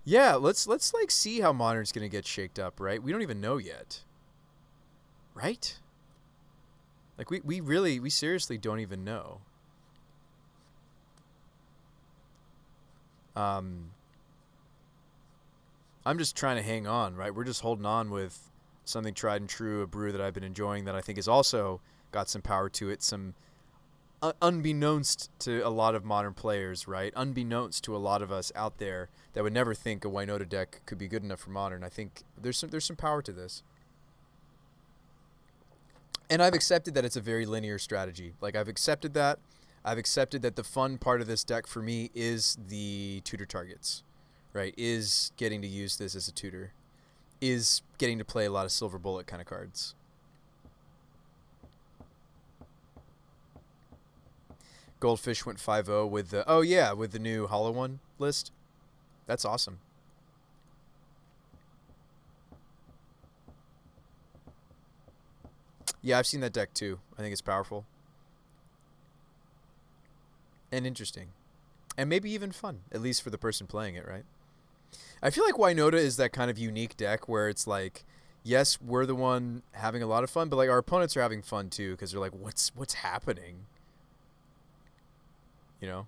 Yeah, let's like see how Modern's gonna get shaked up, right? We don't even know yet. Right? Like we seriously don't even know. I'm just trying to hang on, right? We're just holding on with something tried and true, a brew that I've been enjoying that I think is also got some power to it, some unbeknownst to a lot of modern players, right? Unbeknownst to a lot of us out there that would never think a Winota deck could be good enough for modern. I think there's some power to this. And I've accepted that it's a very linear strategy. Like, I've accepted that. I've accepted that the fun part of this deck for me is the tutor targets, right? Is getting to use this as a tutor. Is getting to play a lot of silver bullet kind of cards. Goldfish went 5-0 with the, oh yeah, with the new Hollow One list. That's awesome. Yeah, I've seen that deck too. I think it's powerful. And interesting. And maybe even fun, at least for the person playing it, right? I feel like Winota is that kind of unique deck where it's like, yes, we're the one having a lot of fun, but like our opponents are having fun too because they're like, what's happening? You know?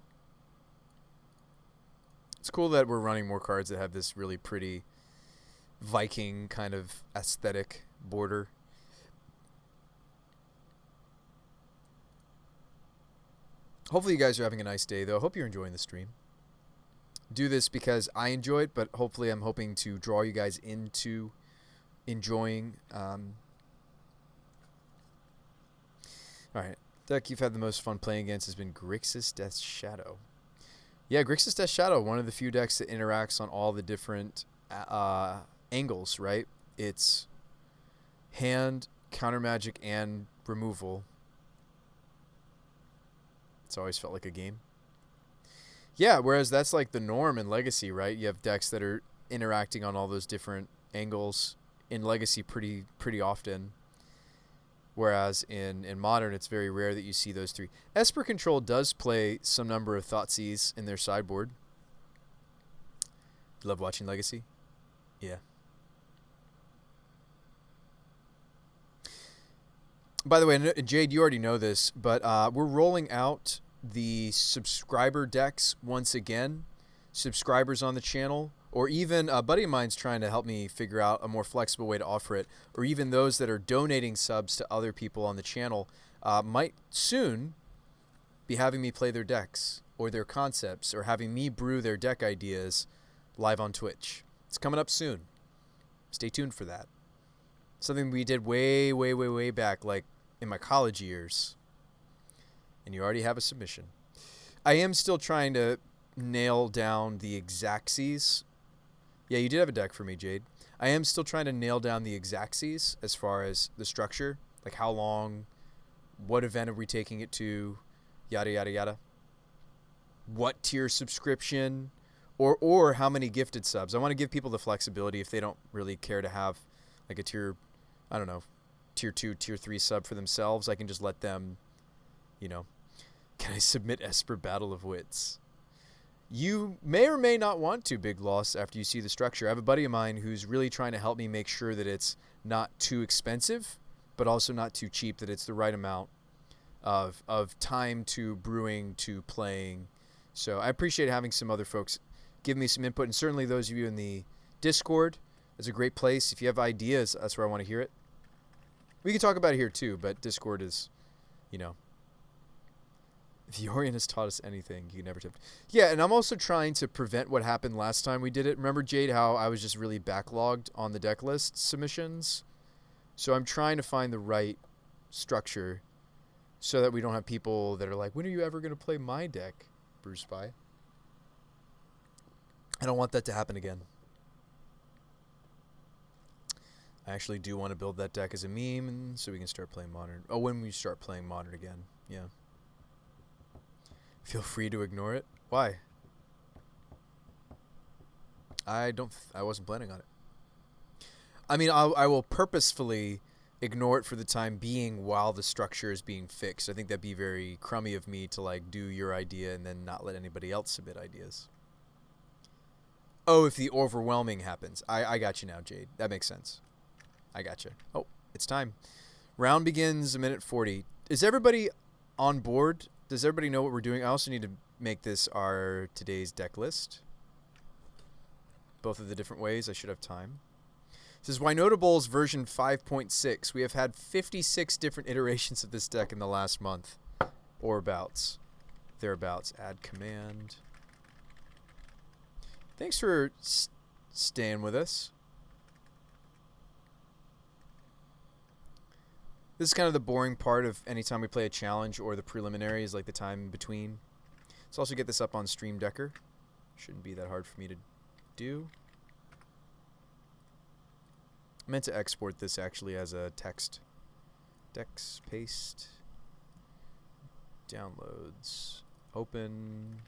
It's cool that we're running more cards that have this really pretty Viking kind of aesthetic border. Hopefully you guys are having a nice day, though. I hope you're enjoying the stream. Do this because I enjoy it, but hopefully I'm hoping to draw you guys into enjoying. All right. Deck you've had the most fun playing against has been Grixis Death's Shadow. Yeah, Grixis Death's Shadow, one of the few decks that interacts on all the different angles, right? It's hand, counter magic, and removal. It's always felt like a game. Yeah, whereas that's like the norm in Legacy, right? You have decks that are interacting on all those different angles in Legacy pretty often. Whereas in Modern, it's very rare that you see those three. Esper Control does play some number of Thoughtseize in their sideboard. You love watching Legacy? Yeah. By the way, Jade, you already know this, but we're rolling out the subscriber decks once again. Subscribers on the channel, or even a buddy of mine's trying to help me figure out a more flexible way to offer it, or even those that are donating subs to other people on the channel might soon be having me play their decks or their concepts or having me brew their deck ideas live on Twitch. It's coming up soon. Stay tuned for that. Something we did way back, like in my college years. And you already have a submission. I am still trying to nail down the Exacxes. Yeah, you did have a deck for me, Jade. I am still trying to nail down the Exacxes as far as the structure. Like how long, what event are we taking it to, yada, yada, yada. What tier subscription, or how many gifted subs. I want to give people the flexibility if they don't really care to have like a tier, I don't know, tier 2, tier 3 sub for themselves. I can just let them, you know, can I submit Esper Battle of Wits? You may or may not want to, Big Loss, after you see the structure. I have a buddy of mine who's really trying to help me make sure that it's not too expensive, but also not too cheap, that it's the right amount of time to brewing to playing. So I appreciate having some other folks give me some input, and certainly those of you in the Discord. It's a great place. If you have ideas, that's where I want to hear it. We can talk about it here too, but Discord is, you know, if the Orient has taught us anything, you can never tempt. Yeah, and I'm also trying to prevent what happened last time we did it. Remember, Jade, how I was just really backlogged on the deck list submissions? So I'm trying to find the right structure so that we don't have people that are like, when are you ever going to play my deck, Bruce Spy? I don't want that to happen again. I actually do want to build that deck as a meme so we can start playing Modern. Oh, when we start playing Modern again. Yeah. Feel free to ignore it. Why? I wasn't planning on it. I mean, I will purposefully ignore it for the time being while the structure is being fixed. I think that'd be very crummy of me to like do your idea and then not let anybody else submit ideas. Oh, if the overwhelming happens. I got you now, Jade. That makes sense. I got you. Oh, it's time. Round begins a minute 40. Is everybody on board? Does everybody know what we're doing? I also need to make this our today's deck list. Both of the different ways. I should have time. This is Winota Bowls version 5.6. We have had 56 different iterations of this deck in the last month. Or abouts. Thereabouts. Add command. Thanks for staying with us. This is kind of the boring part of any time we play a challenge or the preliminary is like the time in between. Let's also get this up on Stream Decker. Shouldn't be that hard for me to do. I meant to export this actually as a text. Dex, paste, downloads, open,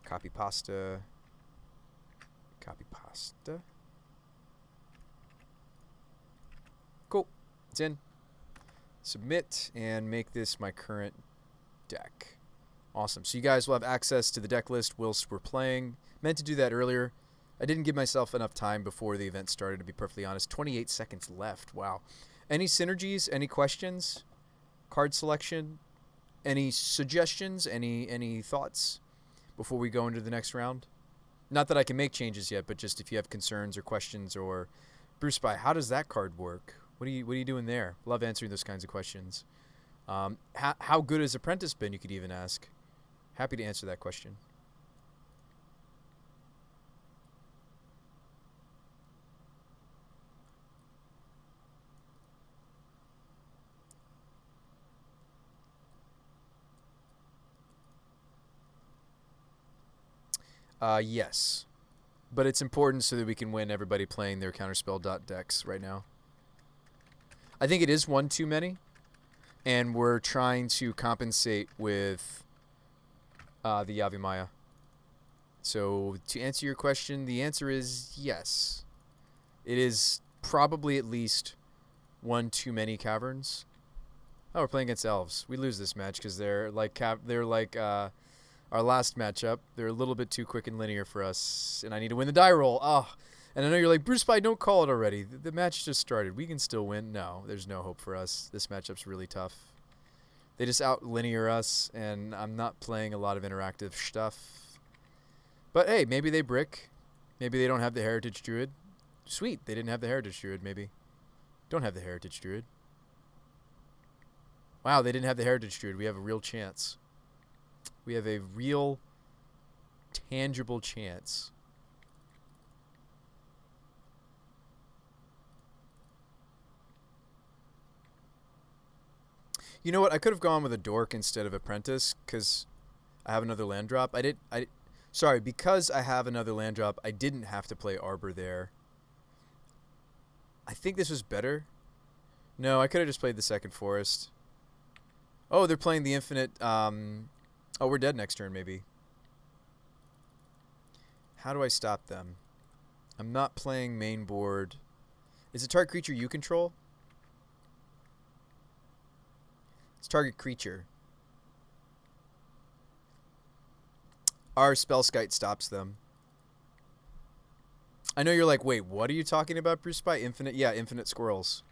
copy pasta, Cool, it's in. Submit and make this my current deck. Awesome. So you guys will have access to the deck list whilst we're playing. Meant to do that earlier. I didn't give myself enough time before the event started, to be perfectly honest. 28 seconds left. Wow. Any synergies? Any questions? Card selection? Any suggestions? Any thoughts before we go into the next round? Not that I can make changes yet, but just if you have concerns or questions or Bruce Spy, how does that card work? What are you doing there? Love answering those kinds of questions. How good has Apprentice been? You could even ask. Happy to answer that question. Yes. But it's important so that we can win everybody playing their counterspell decks right now. I think it is one too many. And we're trying to compensate with the Yavimaya. So to answer your question, the answer is yes. It is probably at least one too many caverns. Oh, we're playing against elves. We lose this match because they're like our last matchup. They're a little bit too quick and linear for us, and I need to win the die roll. Oh, and I know you're like, Bruce Spy, don't call it already. The match just started. We can still win. No, there's no hope for us. This matchup's really tough. They just out-linear us, and I'm not playing a lot of interactive stuff. But hey, maybe they brick. Maybe they don't have the Heritage Druid. Sweet, they didn't have the Heritage Druid, maybe. Don't have the Heritage Druid. Wow, they didn't have the Heritage Druid. We have a real chance. We have a real, tangible chance. You know what? I could have gone with a Dork instead of Apprentice because I have another land drop. Sorry, because I have another land drop, I didn't have to play Arbor there. I think this was better. No, I could have just played the second Forest. Oh, they're playing the Infinite. Oh, we're dead next turn, maybe. How do I stop them? I'm not playing main board. Is it target creature you control? It's target creature. Our Spellskite stops them. I know you're like, wait, what are you talking about, Bruce Spy? Infinite? Yeah, Infinite Squirrels.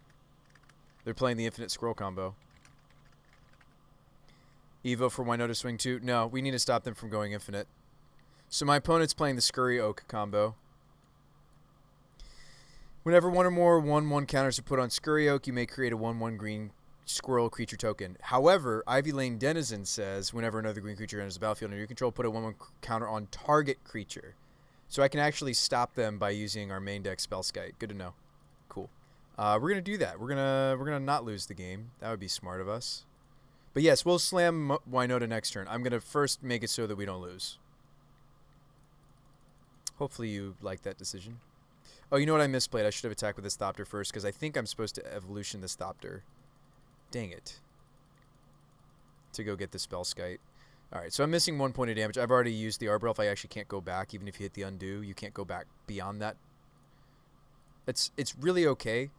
They're playing the Infinite Squirrel combo. Evo for Winota Swing 2. No, we need to stop them from going infinite. So my opponent's playing the Scurry Oak combo. Whenever one or more 1/1 counters are put on Scurry Oak, you may create a 1/1 green squirrel creature token. However, Ivy Lane Denizen says whenever another green creature enters the battlefield under your control, put a 1/1 counter on target creature. So I can actually stop them by using our main deck Spellskite. Good to know. Cool. We're gonna do that. We're gonna not lose the game. That would be smart of us. But yes, we'll slam Winota next turn. I'm gonna first make it so that we don't lose. Hopefully you like that decision. Oh, you know what I misplayed? I should have attacked with the Thopter first because I think I'm supposed to evolution the Thopter. Dang it. To go get the Spellskite. Alright, so I'm missing 1 point of damage. I've already used the Arbor Elf. I actually can't go back. Even if you hit the undo, you can't go back beyond that. It's really okay.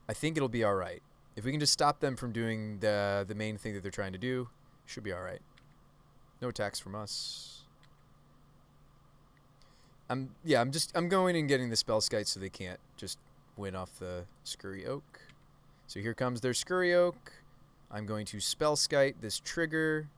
I think it'll be alright. If we can just stop them from doing the main thing that they're trying to do, should be alright. No attacks from us. I'm going and getting the Spellskite so they can't just win off the Scurry Oak. So here comes their Scurry Oak. I'm going to Spellskite this trigger.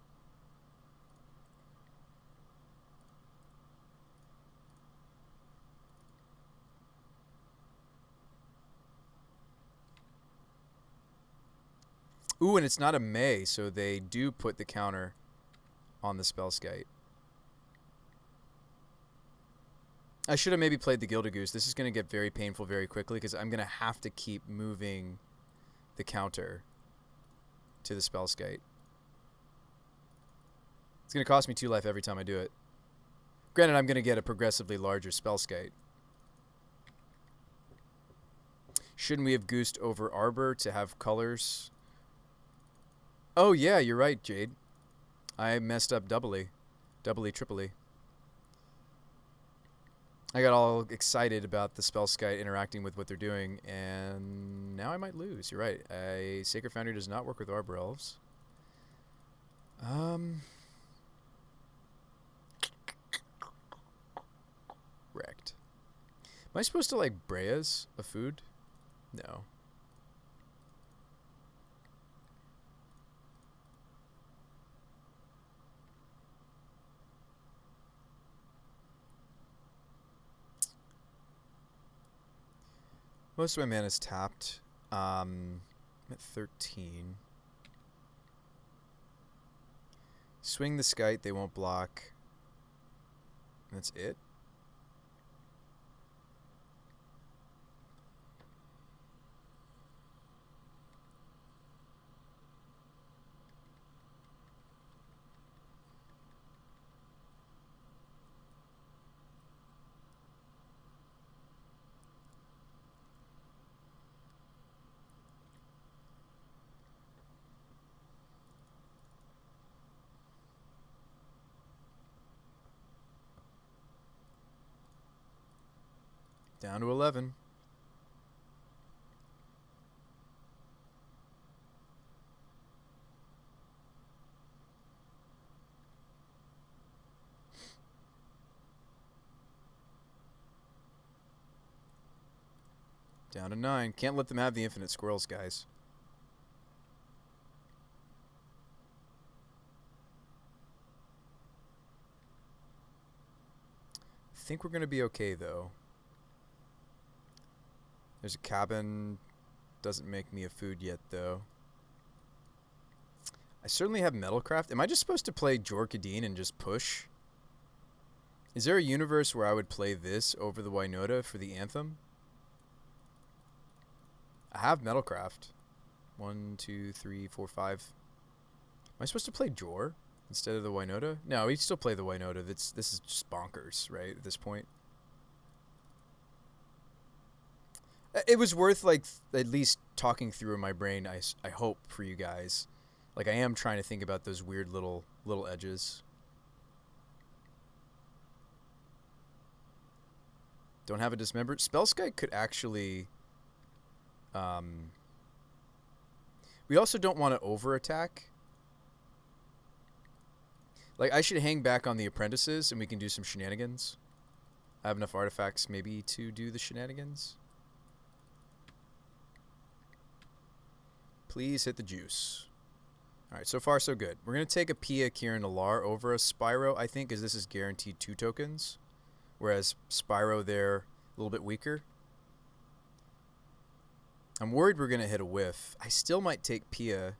Ooh, and it's not a May, so they do put the counter on the Spellskite. I should have maybe played the Gilded Goose. This is going to get very painful very quickly because I'm going to have to keep moving the counter to the Spellskite. It's going to cost me 2 life every time I do it. Granted, I'm going to get a progressively larger Spellskite. Shouldn't we have goosed over Arbor to have colors? Oh, yeah, you're right, Jade. I messed up doubly. Triply. I got all excited about the Spellskite interacting with what they're doing, and now I might lose. You're right. Sacred Foundry does not work with Arbor Elves. Wrecked. Am I supposed to, like, Brea's a food? No. Most of my mana is tapped. I'm at 13. Swing the Skite, they won't block. That's it. Down to 11. Down to 9. Can't let them have the infinite squirrels, guys. I think we're going to be okay, though. There's a cabin. Doesn't make me a food yet, though. I certainly have Metalcraft. Am I just supposed to play Jorkadine and just push? Is there a universe where I would play this over the Winota for the Anthem? I have Metalcraft. 1, 2, 3, 4, 5. Am I supposed to play Jor instead of the Winota? No, we still play the Winota. This is just bonkers, right, at this point. It was worth, like, at least talking through in my brain, I hope, for you guys. Like, I am trying to think about those weird little edges. Don't have a Dismembered. Spellskite could actually... we also don't want to over-attack. Like, I should hang back on the Apprentices, and we can do some shenanigans. I have enough artifacts, maybe, to do the shenanigans. Please hit the juice. Alright, so far so good. We're going to take a Pia, Kieran, Alar over a Spyro, I think, because this is guaranteed 2 tokens. Whereas Spyro there, a little bit weaker. I'm worried we're going to hit a whiff. I still might take Pia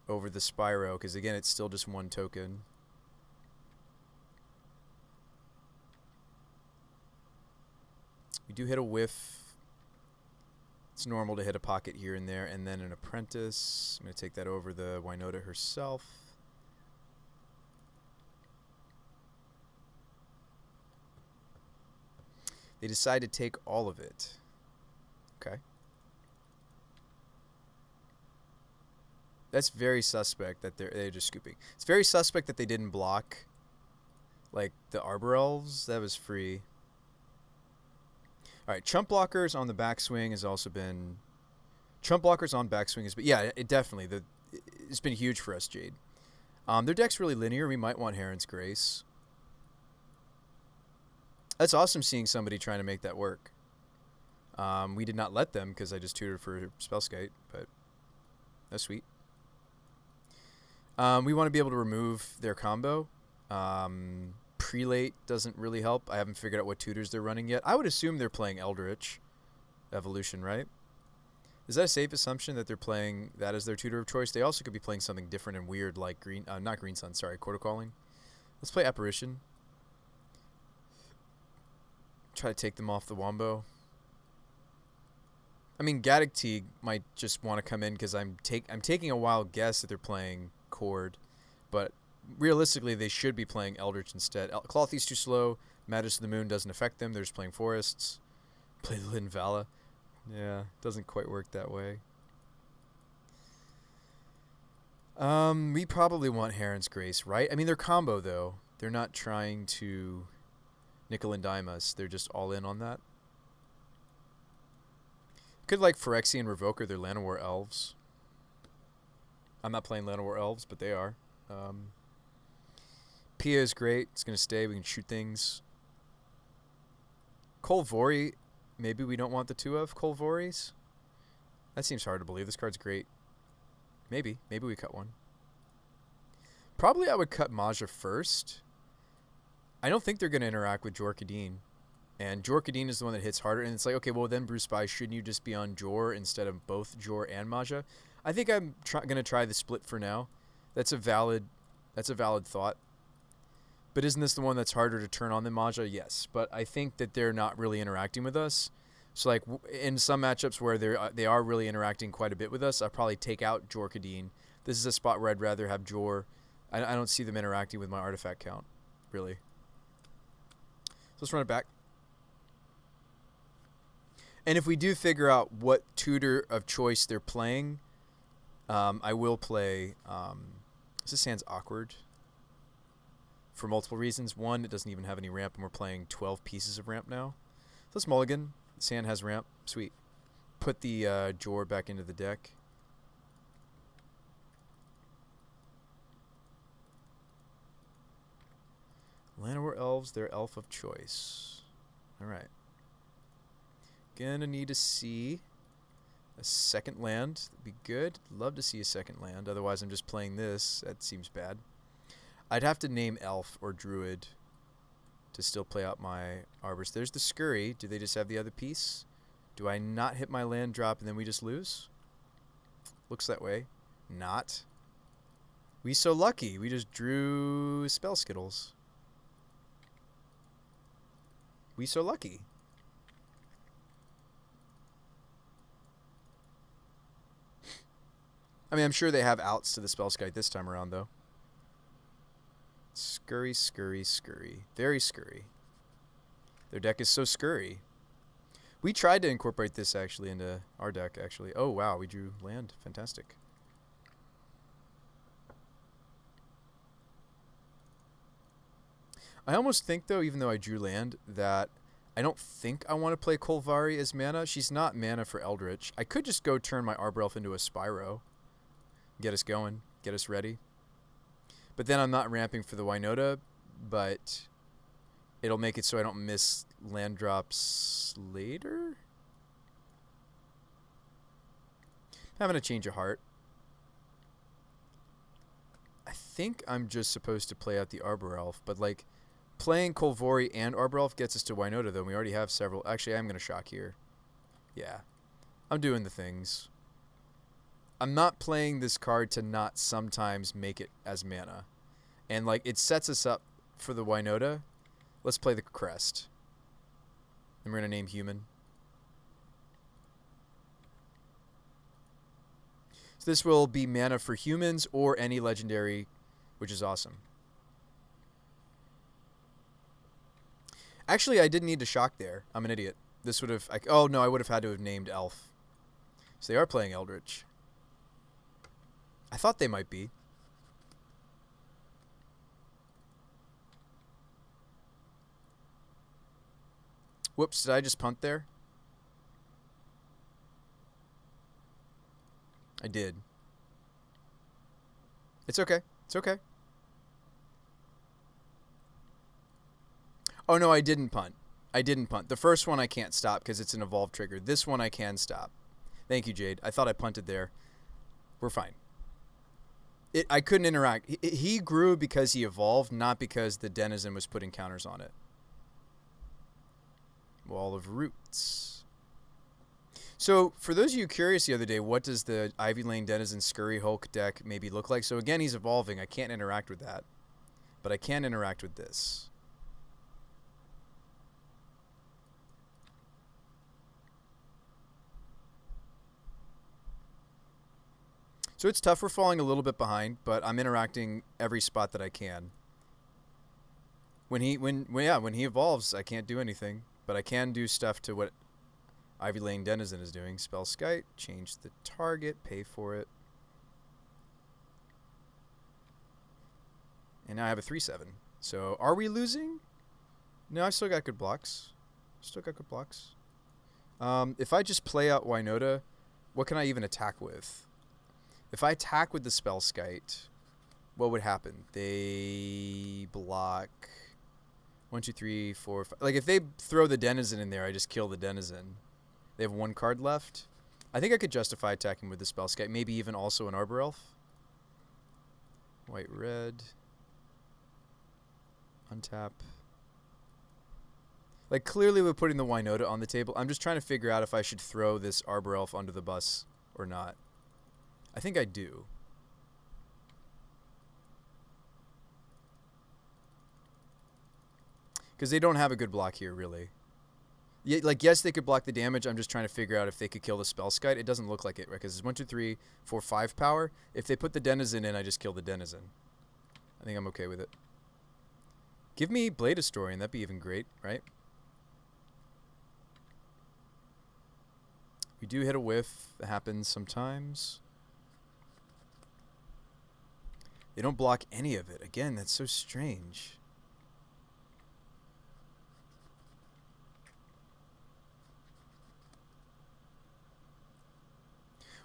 over the Spyro, because again, it's still just 1 token. We do hit a whiff. It's normal to hit a pocket here and there, and then an Apprentice. I'm going to take that over the Winota herself. They decide to take all of it. Okay. That's very suspect that they're just scooping. It's very suspect that they didn't block, like, the Arbor Elves. That was free. All right, Chump Blockers on the backswing has also been... Chump Blockers on backswing has been... Yeah, it definitely. It's been huge for us, Jade. Their deck's really linear. We might want Heron's Grace. That's awesome seeing somebody trying to make that work. We did not let them because I just tutored for Spellskite, but that's sweet. We want to be able to remove their combo. Prelate doesn't really help. I haven't figured out what tutors they're running yet. I would assume they're playing Eldritch Evolution, right? Is that a safe assumption that they're playing that as their tutor of choice? They also could be playing something different and weird like not Green Sun, sorry, Quarter Calling. Let's play Apparition. Try to take them off the Wombo. I mean, Gaddock Teague might just want to come in because I'm taking a wild guess that they're playing Cord, but realistically they should be playing Eldritch instead. Clothy's too slow. Madness of the Moon doesn't affect them. They're just playing Forests. Play Linvala. Yeah, doesn't quite work that way. We probably want Heron's Grace, right? I mean, they're combo though. They're not trying to nickel and dime us. They're just all in on that. Could like Phyrexian Revoker, they're Llanowar Elves. I'm not playing Llanowar Elves, but they are. Pia is great. It's going to stay. We can shoot things. Kolvori, maybe we don't want the two of Kolvoris. That seems hard to believe. This card's great. Maybe. Maybe we cut one. Probably I would cut Maja first. I don't think they're going to interact with Jor-Kadeen. And Jor-Kadeen is the one that hits harder. And it's like, okay, well then, Bruce Spy, shouldn't you just be on Jor instead of both Jor and Maja? I think I'm going to try the split for now. That's a valid thought. But isn't this the one that's harder to turn on than Maja? Yes. But I think that they're not really interacting with us. So like in some matchups where they are really interacting quite a bit with us, I'll probably take out Jor-Kadeen. This is a spot where I'd rather have Jor. I don't see them interacting with my artifact count, really. So let's run it back. And if we do figure out what tutor of choice they're playing, I will play... this hand's awkward for multiple reasons. One, it doesn't even have any ramp, and we're playing 12 pieces of ramp now. So let's mulligan. This hand has ramp. Sweet. Put the Jor back into the deck. Llanowar Elves, their elf of choice. Alright. Gonna need to see a second land. That'd be good. Love to see a second land. Otherwise, I'm just playing this. That seems bad. I'd have to name elf or druid to still play out my arbors. There's the Scurry. Do they just have the other piece? Do I not hit my land drop and then we just lose? Looks that way. Not. We so lucky. We just drew Spell Skittles. We so lucky. I mean, I'm sure they have outs to the Spellskite this time around, though. Scurry, scurry, scurry. Very scurry. Their deck is so scurry. We tried to incorporate this, actually, into our deck, actually. Oh, wow, we drew land. Fantastic. I almost think, though, even though I drew land, that I don't think I want to play Kolvari as mana. She's not mana for Eldritch. I could just go turn my Arbor Elf into a Spyro. Get us going. Get us ready. But then I'm not ramping for the Winota, but it'll make it so I don't miss land drops later? Having a change of heart. I think I'm just supposed to play out the Arbor Elf, but like playing Kolvori and Arbor Elf gets us to Winota, though. We already have several. Actually, I'm going to shock here. Yeah. I'm doing the things. I'm not playing this card to not sometimes make it as mana. And, like, it sets us up for the Winota. Let's play the Crest. And we're going to name Human. So this will be mana for humans or any legendary, which is awesome. Actually, I didn't need to shock there. I'm an idiot. This would have... oh, no, I would have had to have named Elf. So they are playing Eldritch. I thought they might be. Whoops, did I just punt there? I did. It's okay. It's okay. Oh, no, I didn't punt. I didn't punt. The first one I can't stop because it's an evolve trigger. This one I can stop. Thank you, Jade. I thought I punted there. We're fine. I couldn't interact. He grew because he evolved, not because the Denizen was putting counters on it. Wall of Roots. So, for those of you curious the other day, what does the Ivy Lane Denizen Scurry Hulk deck maybe look like? So, again, he's evolving. I can't interact with that. But I can interact with this. So, it's tough. We're falling a little bit behind, but I'm interacting every spot that I can. When he evolves, I can't do anything. But I can do stuff to what Ivy Lane Denizen is doing. Spell Skite, change the target, pay for it. And now I have a 3/7. So are we losing? No, I've still got good blocks. If I just play out Winota, what can I even attack with? If I attack with the Spell Skite, what would happen? They block 1, 2, 3, 4, 5. Like if they throw the Denizen in there, I just kill the Denizen. They have one card left. I think I could justify attacking with the Spell Skite. Maybe even also an Arbor Elf. White, red. Untap. Like clearly we're putting the Winota on the table. I'm just trying to figure out if I should throw this Arbor Elf under the bus or not. I think I do. Because they don't have a good block here, really. Yeah, like, yes, they could block the damage. I'm just trying to figure out if they could kill the Spell Skite. It doesn't look like it, right? Because it's 1, 2, 3, 4, 5 power. If they put the Denizen in, I just kill the Denizen. I think I'm okay with it. Give me Blade Historian. That'd be even great, right? We do hit a whiff. That happens sometimes. They don't block any of it. Again, that's so strange.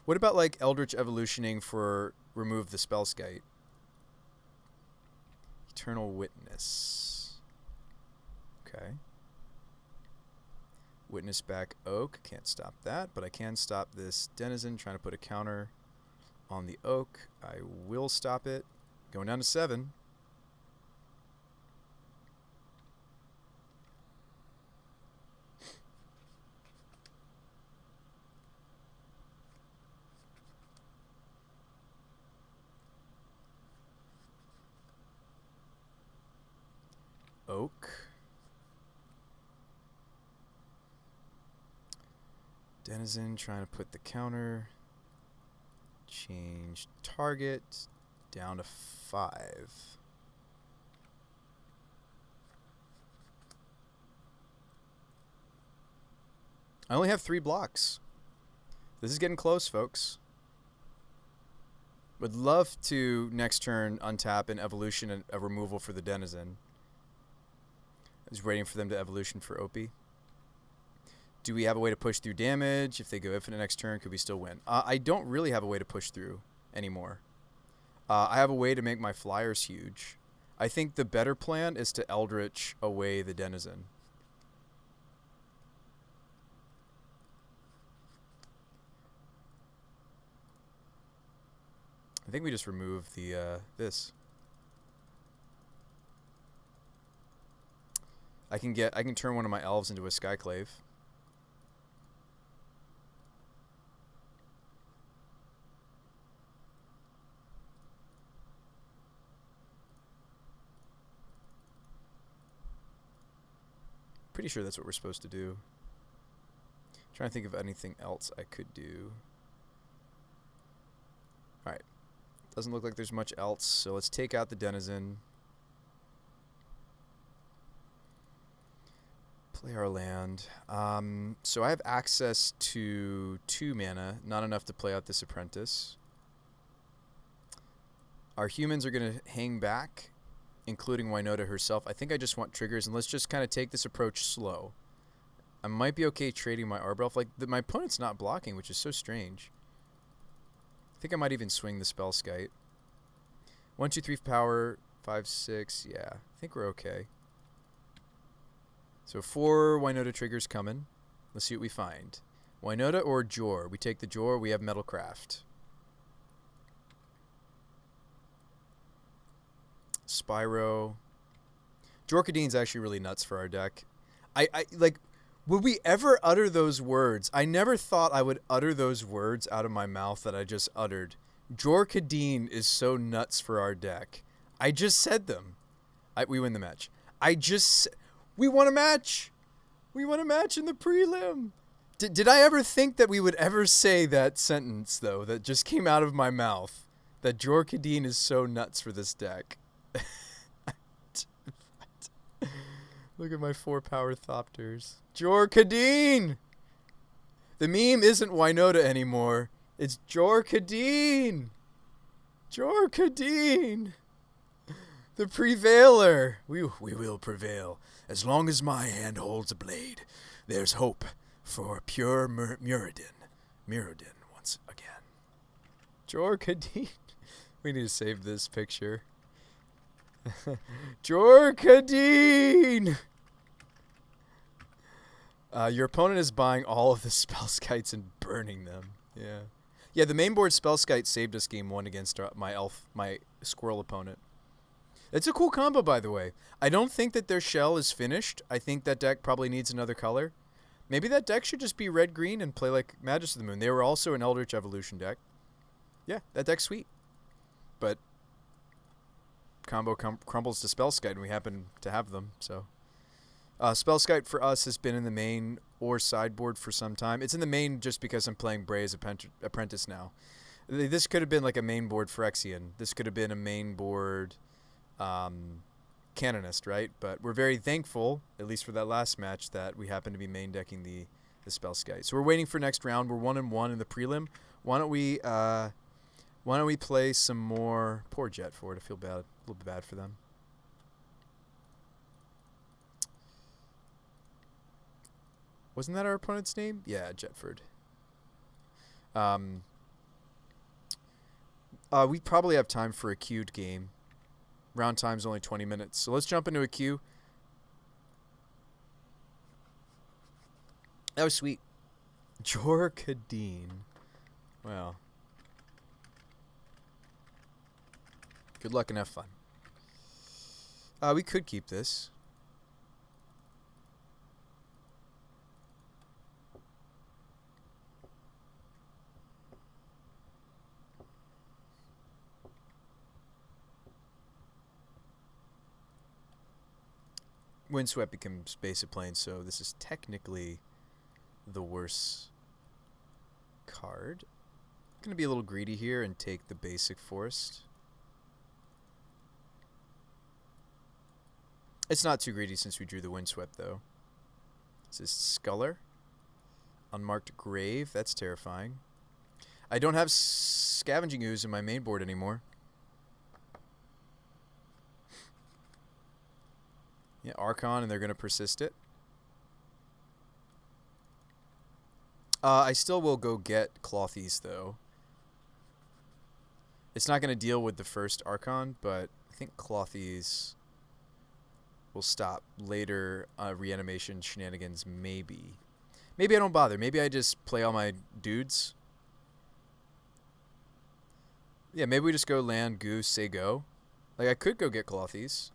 What about like Eldritch Evolutioning for remove the Spell Skite? Eternal Witness. Okay. Witness back Oak. Can't stop that, but I can stop this Denizen trying to put a counter on the Oak. I will stop it. Going down to 7. Oak. Denizen trying to put the counter. Change target down to 5. I only have 3 blocks. This is getting close, folks. Would love to next turn untap an evolution and a removal for the Denizen. I was waiting for them to evolution for Opie. Do we have a way to push through damage? If they go infinite next turn, could we still win? I don't really have a way to push through anymore. I have a way to make my flyers huge. I think the better plan is to Eldritch away the Denizen. I think we just remove the this. I can turn one of my elves into a Skyclave. Pretty sure that's what we're supposed to do. Trying to think of anything else I could do. Alright. Doesn't look like there's much else, so let's take out the Denizen. Play our land. So I have access to 2 mana, not enough to play out this Apprentice. Our humans are going to hang back, including Winota herself. I think I just want triggers, and let's just kind of take this approach slow. I might be okay trading my Arbor Elf. Like, my opponent's not blocking, which is so strange. I think I might even swing the Spell Skite. 1, 2, 3 power, 5, 6. Yeah, I think we're okay. So 4 Winota triggers coming. Let's see what we find. Winota or Jor? We take the Jor. We have Metalcraft. Spyro. Jorkadine's actually really nuts for our deck. I like Would we ever utter those words? I never thought I would utter those words out of my mouth that I just uttered. Jorkadeen is so nuts for our deck. I just said them. We win the match. We won a match. We won a match in the prelim. Did I ever think that we would ever say that sentence, though, that just came out of my mouth? That Jorkadeen is so nuts for this deck. Look at my 4-power Thopters. Jorkadeen! The meme isn't Winota anymore. It's Jorkadeen! Jorkadeen! The prevailer! We will prevail. As long as my hand holds a blade, there's hope for pure Muradin. Muradin once again. Jorkadeen. We need to save this picture. Jorkadeen! Your opponent is buying all of the Spellskites and burning them. Yeah. Yeah, the main board Spellskite saved us game 1 against my squirrel opponent. It's a cool combo, by the way. I don't think that their shell is finished. I think that deck probably needs another color. Maybe that deck should just be red-green and play like Magus of the Moon. They were also an Eldritch Evolution deck. Yeah, that deck's sweet. But combo crumbles to Spellskite, and we happen to have them, so... Spellskite for us has been in the main or sideboard for some time. It's in the main just because I'm playing Bray's Apprentice now. This could have been like a main board Phyrexian. This could have been a main board Canonist, right? But we're very thankful, at least for that last match, that we happen to be main decking the Spellskite. So we're waiting for next round. We're 1-1 in the prelim. Why don't we play some more? Poor Jet for it. I feel bad, a little bit bad for them. Wasn't that our opponent's name? Yeah, Jetford. We probably have time for a queued game. Round time's only 20 minutes. So let's jump into a queue. That was sweet. Jorkadeen. Well. Good luck and have fun. We could keep this. Windswept becomes basic plane, so this is technically the worst card. I'm going to be a little greedy here and take the basic forest. It's not too greedy since we drew the Windswept, though. This is Sculler. Unmarked Grave. That's terrifying. I don't have Scavenging Ooze in my main board anymore. Yeah, Archon, and they're going to persist it. I still will go get Clothies, though. It's not going to deal with the first Archon, but I think Clothies will stop later reanimation shenanigans, maybe. Maybe I don't bother. Maybe I just play all my dudes. Yeah, maybe we just go land, goose, say go. Like, I could go get Clothies.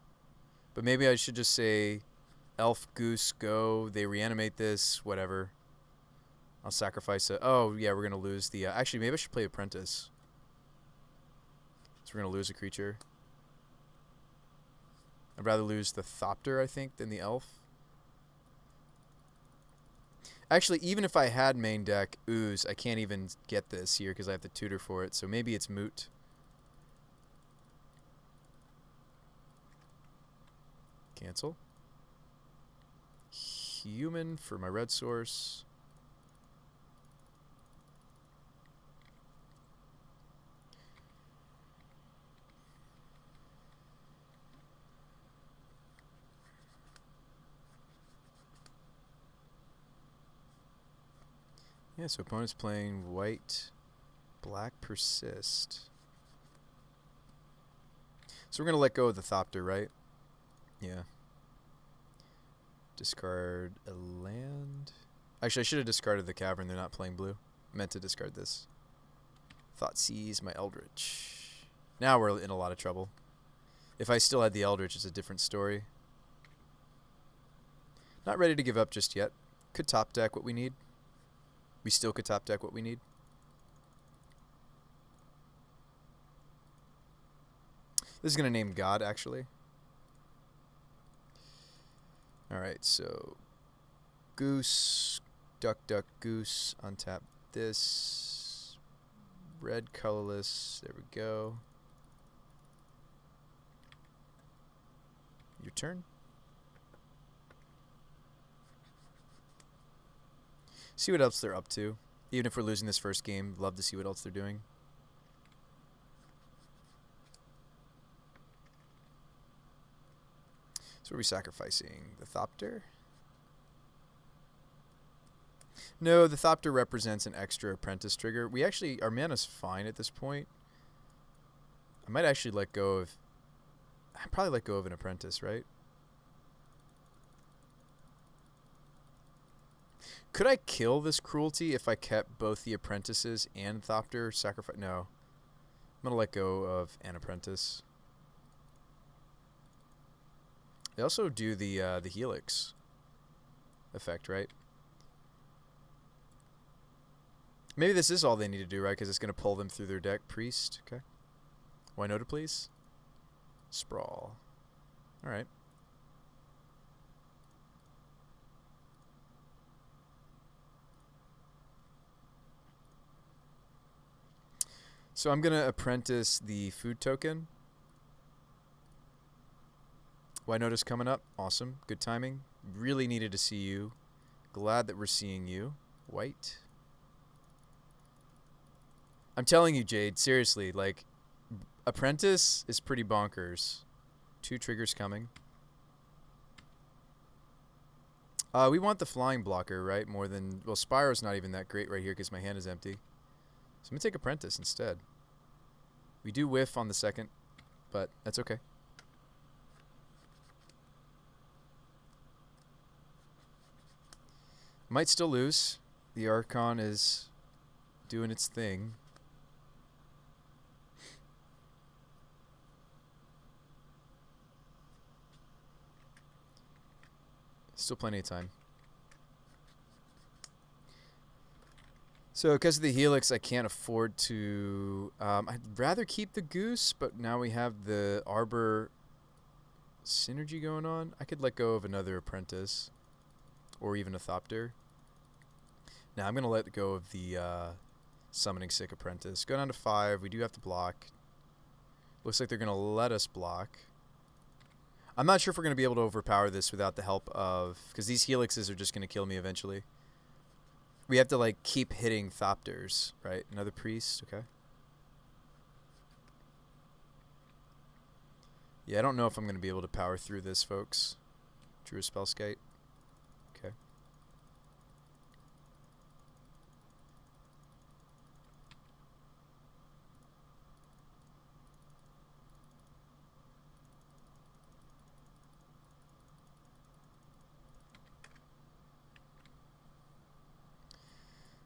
But maybe I should just say elf, goose, go. They reanimate this, whatever. I'll sacrifice it. Oh, yeah, we're going to lose the... actually, maybe I should play Apprentice. So we're going to lose a creature. I'd rather lose the Thopter, I think, than the elf. Actually, even if I had main deck Ooze, I can't even get this here because I have to tutor for it. So maybe it's moot. Cancel. Human for my red source. Yeah, so opponent's playing white, black, persist. So we're going to let go of the Thopter, right? Yeah. Discard a land. Actually, I should have discarded the Cavern. They're not playing blue. I meant to discard this. Thoughtseize my Eldritch. Now we're in a lot of trouble. If I still had the Eldritch, it's a different story. Not ready to give up just yet. Could top deck what we need. We still could top deck what we need. This is going to name God, actually. Alright, so goose, duck, duck, goose, untap this. Red, colorless, there we go. Your turn. See what else they're up to. Even if we're losing this first game, love to see what else they're doing. So are we sacrificing the Thopter? No, the Thopter represents an extra apprentice trigger. We actually, our mana's fine at this point. I might actually let go of, I'd probably let go of an apprentice, right? Could I kill this cruelty if I kept both the apprentices and Thopter sacrifice? No. I'm going to let go of an apprentice. They also do the Helix effect, right? Maybe this is all they need to do, right? Because it's going to pull them through their deck. Priest, okay. Winota, please. Sprawl. All right. So I'm going to apprentice the food token. Winota's coming up. Awesome. Good timing. Really needed to see you. Glad that we're seeing you. White. I'm telling you, Jade, seriously, like, apprentice is pretty bonkers. 2 triggers coming. We want the flying blocker, right? More than, well, Spyro's not even that great right here because my hand is empty. So I'm going to take apprentice instead. We do whiff on the second, but that's okay. Might still lose. The Archon is doing its thing. Still plenty of time. So because of the Helix, I can't afford to... I'd rather keep the Goose, but now we have the Arbor synergy going on. I could let go of another Apprentice. Or even a Thopter. Now I'm going to let go of the Summoning Sick Apprentice. Go down to 5. We do have to block. Looks like they're going to let us block. I'm not sure if we're going to be able to overpower this without the help of... Because these Helixes are just going to kill me eventually. We have to, like, keep hitting Thopters, right? Another Priest, okay. Yeah, I don't know if I'm going to be able to power through this, folks. Drew a Spellskite. Okay.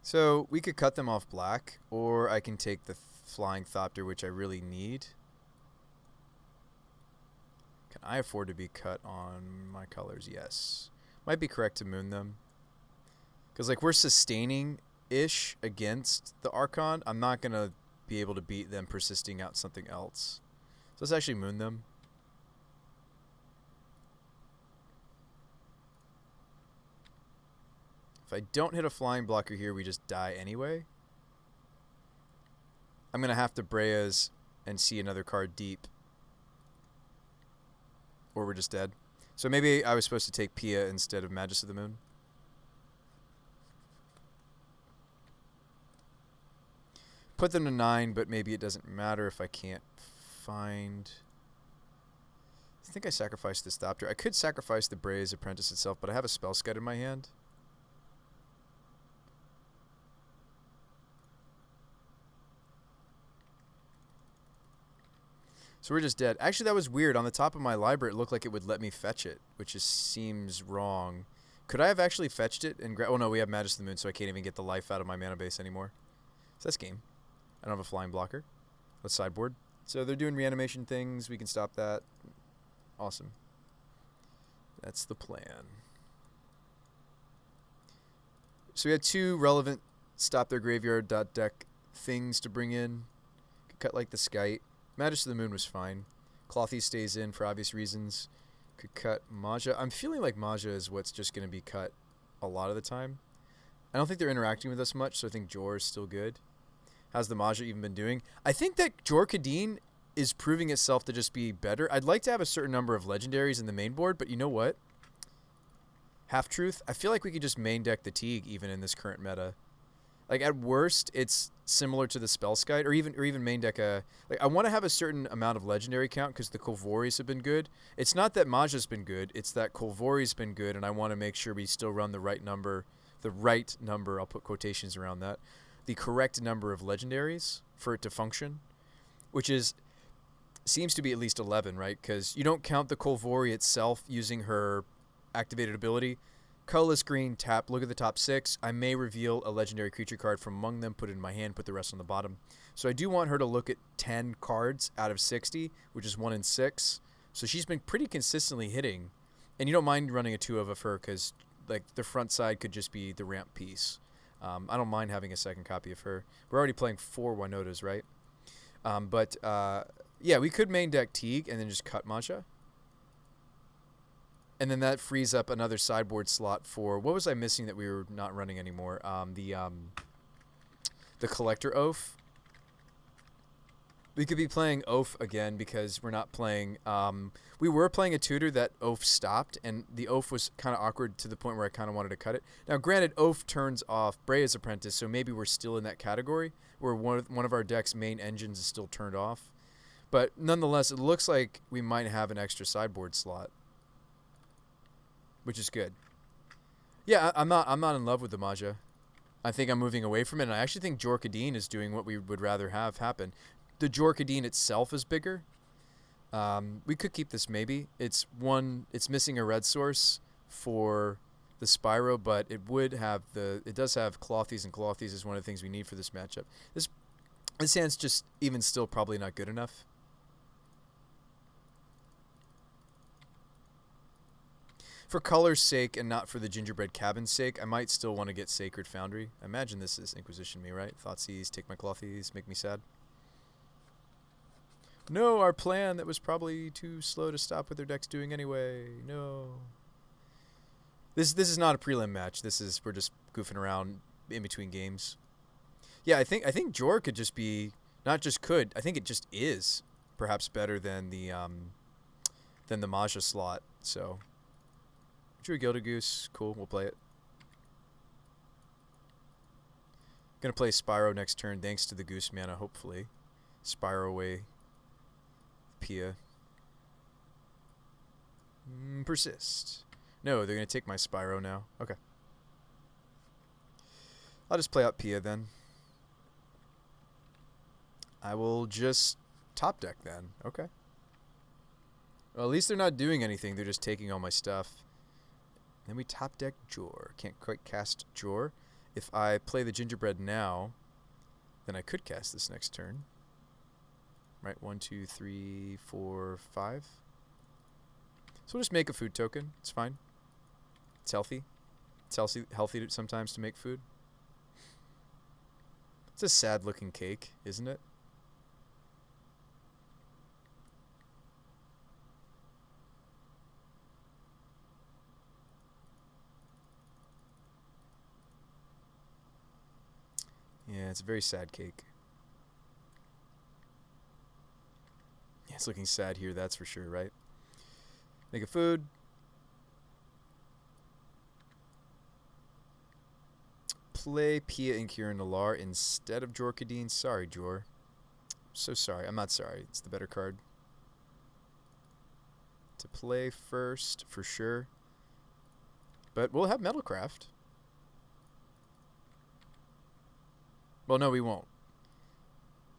So we could cut them off black, or I can take the Flying Thopter, which I really need. Can I afford to be cut on my colors? Yes. Might be correct to moon them. Because, like, we're sustaining-ish against the Archon. I'm not going to be able to beat them persisting out something else. So let's actually moon them. If I don't hit a flying blocker here, we just die anyway. I'm going to have to Brea's and see another card deep. Or we're just dead. So maybe I was supposed to take Pia instead of Magus of the Moon. Put them to 9, but maybe it doesn't matter if I can't find... I think I sacrificed this Thopter. I could sacrifice the Brea's Apprentice itself, but I have a Spellskite in my hand. So we're just dead. Actually, that was weird. On the top of my library, it looked like it would let me fetch it, which just seems wrong. Could I have actually fetched it and oh no, we have Magus of the Moon, so I can't even get the life out of my mana base anymore. So that's game. I don't have a flying blocker. Let's sideboard. So they're doing reanimation things. We can stop that. Awesome. That's the plan. So we had 2 relevant stop their graveyard dot deck things to bring in. Could cut like the Skite. Majesty of the Moon was fine. Clothy stays in for obvious reasons. Could cut Maja. I'm feeling like Maja is what's just going to be cut a lot of the time. I don't think they're interacting with us much, so I think Jor is still good. How's the Maja even been doing? I think that Jor Kadeen is proving itself to just be better. I'd like to have a certain number of legendaries in the main board, but you know what? Half truth, I feel like we could just main deck the Teague even in this current meta. Like at worst, it's similar to the Spellskite, or even main deck a. Like I want to have a certain amount of legendary count because the Kolvoris have been good. It's not that Maja's been good; it's that Kolvori's been good, and I want to make sure we still run the right number. The right number. I'll put quotations around that. The correct number of legendaries for it to function, which seems to be at least 11, right? Because you don't count the Kolvori itself using her activated ability. Colorless green, tap, look at the top 6. I may reveal a legendary creature card from among them, put it in my hand, put the rest on the bottom. So I do want her to look at 10 cards out of 60, which is 1 in 6. So she's been pretty consistently hitting. And you don't mind running a 2 of her because like the front side could just be the ramp piece. I don't mind having a second copy of her. We're already playing 4 Winotas, right? Yeah, we could main deck Teague and then just cut Maja. And then that frees up another sideboard slot for... What was I missing that we were not running anymore? The Collector Oath. We could be playing Oath again because we're not playing... we were playing a tutor that Oath stopped, and the Oath was kind of awkward to the point where I kind of wanted to cut it. Now, granted, Oath turns off Brea's Apprentice, so maybe we're still in that category where one of our deck's main engines is still turned off. But nonetheless, it looks like we might have an extra sideboard slot, which is good. Yeah, I'm not in love with the Maja. I think I'm moving away from it, and I actually think Jor Kadeen is doing what we would rather have happen. The Jor Kadeen itself is bigger. We could keep this maybe. It's missing a red source for the Spyro, but it does have Clothies, and Clothies is one of the things we need for this matchup. This hand's just even still probably not good enough. For color's sake and not for the gingerbread cabin's sake, I might still want to get Sacred Foundry. I imagine this is Inquisition me, right? Thoughtseize, take my Clothies, make me sad. No, our plan that was probably too slow to stop what their deck's doing anyway. No. This is not a prelim match. We're just goofing around in between games. Yeah, I think Jor could just be, not just could, I think it just is perhaps better than the Maja slot. So Drew Gilded Goose, cool, we'll play it. Gonna play Spyro next turn thanks to the Goose mana, hopefully. Spyro away Pia. Persist. No, they're gonna take my Spyro now. Okay. I'll just play out Pia then. I will just top deck then. Okay. Well, at least they're not doing anything. They're just taking all my stuff. Then we top deck Jor. Can't quite cast Jor. If I play the Gingerbread now, then I could cast this next turn. Right, 1, 2, 3, 4, 5. So we'll just make a food token. It's fine. It's healthy. It's healthy sometimes to make food. It's a sad-looking cake, isn't it? Yeah, it's a very sad cake. Yeah, it's looking sad here, that's for sure, right? Make a food. Play Pia and Kieran Nalar instead of Jor Kadeen. Sorry, Jor. So sorry. I'm not sorry. It's the better card. To play first, for sure. But we'll have Metalcraft. Well, no, we won't.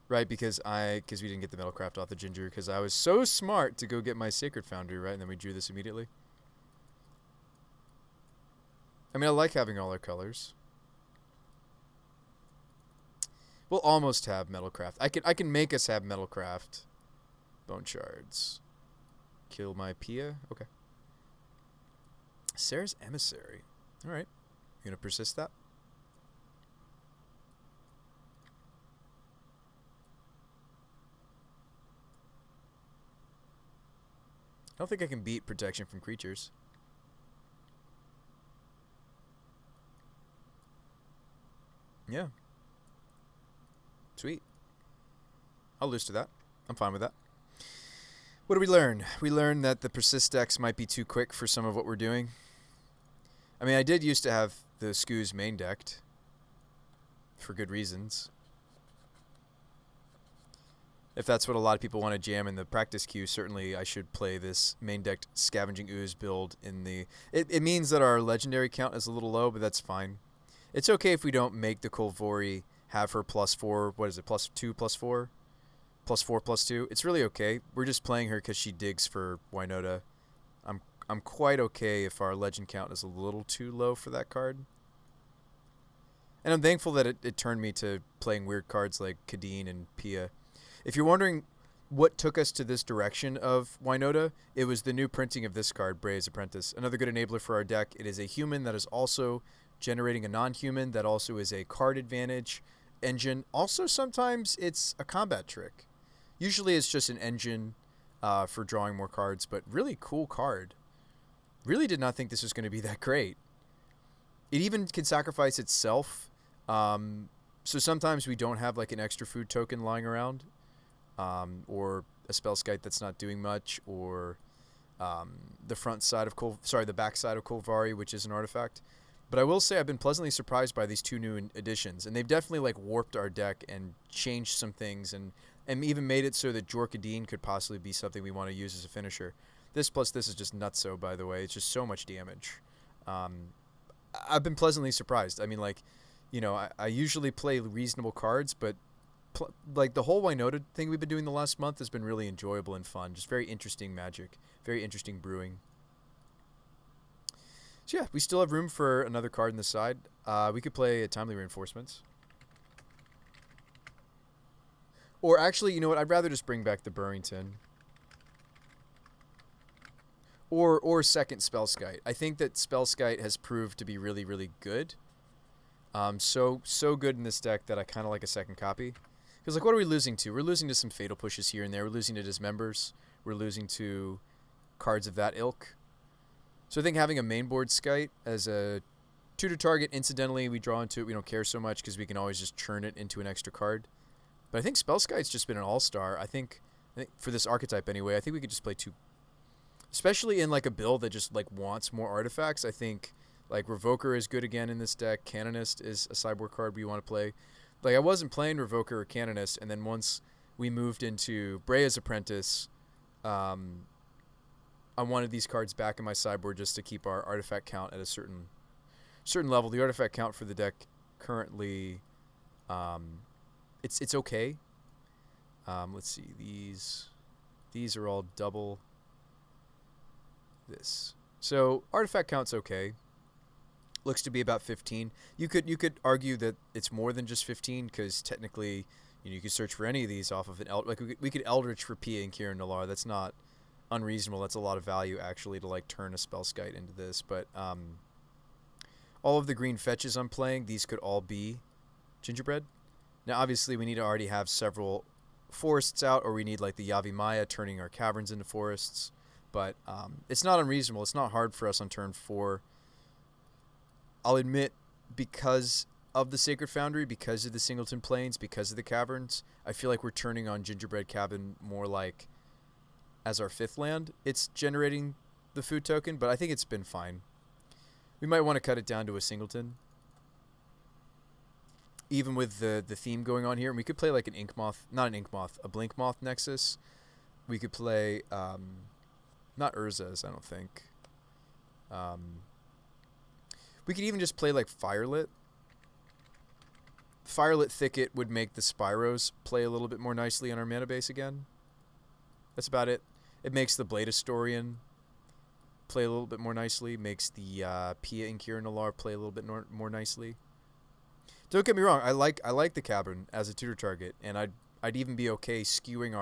Right, because we didn't get the Metalcraft off the Ginger, because I was so smart to go get my Sacred Foundry, right? And then we drew this immediately. I mean, I like having all our colors. We'll almost have Metalcraft. I can make us have Metalcraft. Bone Shards. Kill my Pia? Okay. Sarah's Emissary. Alright. You gonna persist that? I don't think I can beat protection from creatures. Yeah. Sweet. I'll lose to that. I'm fine with that. What do we learn? We learned that the persist decks might be too quick for some of what we're doing. I mean, I did used to have the Skoos main decked for good reasons. If that's what a lot of people want to jam in the practice queue, certainly I should play this main decked Scavenging Ooze build in the... It means that our legendary count is a little low, but that's fine. It's okay if we don't make the Kolvori have her +4, what is it, +2, +4? +4, +2. It's really okay. We're just playing her because she digs for Winota. I'm quite okay if our legend count is a little too low for that card. And I'm thankful that it turned me to playing weird cards like Kadeen and Pia. If you're wondering what took us to this direction of Winota, it was the new printing of this card, Breya's Apprentice. Another good enabler for our deck. It is a human that is also generating a non-human that also is a card advantage engine. Also, sometimes it's a combat trick. Usually it's just an engine for drawing more cards, but really cool card. Really did not think this was going to be that great. It even can sacrifice itself. So sometimes we don't have like an extra food token lying around, or a Spellskite that's not doing much, or the back side of Kolvari, which is an artifact. But I will say I've been pleasantly surprised by these two new additions, and they've definitely like warped our deck and changed some things, and even made it so that Jorkadeen could possibly be something we want to use as a finisher. This plus this is just nutso, by the way. It's just so much damage. I've been pleasantly surprised. I mean, like, you know, I usually play reasonable cards, but like the whole Winota thing we've been doing the last month has been really enjoyable and fun. Just very interesting magic, very interesting brewing. So yeah, we still have room for another card on the side. We could play a Timely Reinforcements. Or actually, you know what? I'd rather just bring back the Burrington. Or second Spellskite. I think that Spellskite has proved to be really, really good. So good in this deck that I kind of like a second copy. Because, like, what are we losing to? We're losing to some fatal pushes here and there. We're losing to Dismembers. We're losing to cards of that ilk. So I think having a mainboard Skite as a tutor target, incidentally, we draw into it. We don't care so much because we can always just churn it into an extra card. But I think Spellskite's just been an all-star. I think for this archetype anyway, I think we could just play two. Especially in like a build that just like wants more artifacts. I think like Revoker is good again in this deck. Canonist is a sideboard card we want to play. Like I wasn't playing Revoker or Canonist, and then once we moved into Breya's Apprentice, I wanted these cards back in my sideboard just to keep our artifact count at a certain level. The artifact count for the deck currently, it's okay. Let's see, these are all double this. So artifact count's okay. Looks to be about 15. You could argue that it's more than just 15 because technically, you know, you could search for any of these off of an we could Eldritch for Pia and Kieran Nalaar. That's not unreasonable. That's a lot of value actually to like turn a Spellskite into this. But all of the green fetches I'm playing, these could all be Gingerbread. Now obviously we need to already have several forests out, or we need like the Yavi Maya turning our caverns into forests. But it's not unreasonable. It's not hard for us on turn 4. I'll admit, because of the Sacred Foundry, because of the Singleton Plains, because of the caverns, I feel like we're turning on Gingerbread Cabin more like as our 5th land. It's generating the food token, but I think it's been fine. We might want to cut it down to a Singleton. Even with the theme going on here, and we could play like an a Blinkmoth Nexus. We could play... not Urza's, I don't think. We could even just play like Firelit. Firelit Thicket would make the Spyros play a little bit more nicely on our mana base again. That's about it. It makes the Blade Historian play a little bit more nicely. Makes the Pia and Kieran Nalaar play a little bit more nicely. Don't get me wrong. I like the Cavern as a tutor target, and I'd even be okay skewing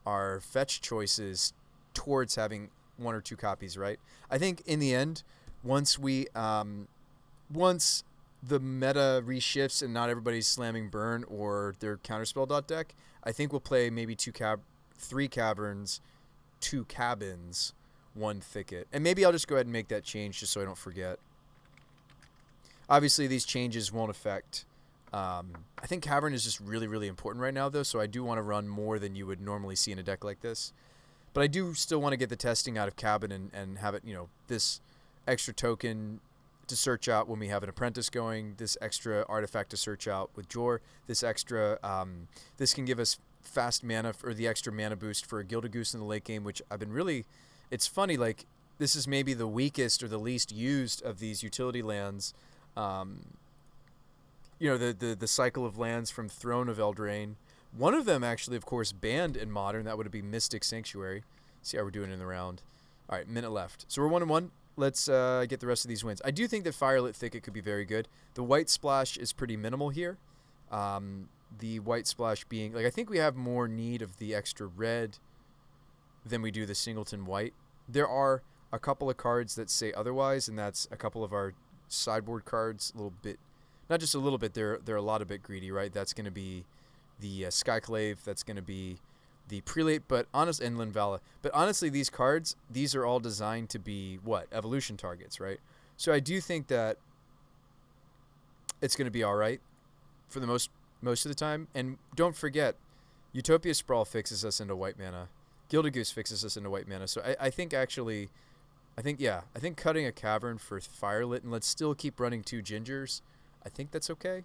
our fetch choices towards having 1 or 2 copies, right? I think in the end, once the meta reshifts and not everybody's slamming Burn or their Counterspell deck, I think we'll play maybe 3 Caverns, 2 cabins, 1 thicket. And maybe I'll just go ahead and make that change just so I don't forget. Obviously, these changes won't affect... I think Cavern is just really, really important right now, though, so I do want to run more than you would normally see in a deck like this. But I do still want to get the testing out of Cabin and have it, this extra token to search out when we have an Apprentice going, this extra artifact to search out with Jor, this extra... this can give us fast mana, or the extra mana boost for a Gilded Goose in the late game, which I've been really... It's funny, like, this is maybe the weakest or the least used of these utility lands. The cycle of lands from Throne of Eldraine. One of them actually, of course, banned in Modern. That would be Mystic Sanctuary. See how we're doing in the round. All right, minute left. So we're 1-1. Let's get the rest of these wins. I do think that Firelit Thicket could be very good. The white splash is pretty minimal here. The white splash being... I think we have more need of the extra red than we do the singleton white. There are a couple of cards that say otherwise, and that's a couple of our sideboard cards a little bit... Not just a little bit, they're a lot a bit greedy, right? That's going to be the Skyclave, that's going to be the Prelate, and Linvala. But honestly, these cards, these are all designed to be, evolution targets, right? So I do think that it's going to be all right for the most of the time. And don't forget, Utopia Sprawl fixes us into white mana. Gilded Goose fixes us into white mana. So I think cutting a Cavern for Firelit, and let's still keep running 2 Gingers. I think that's okay.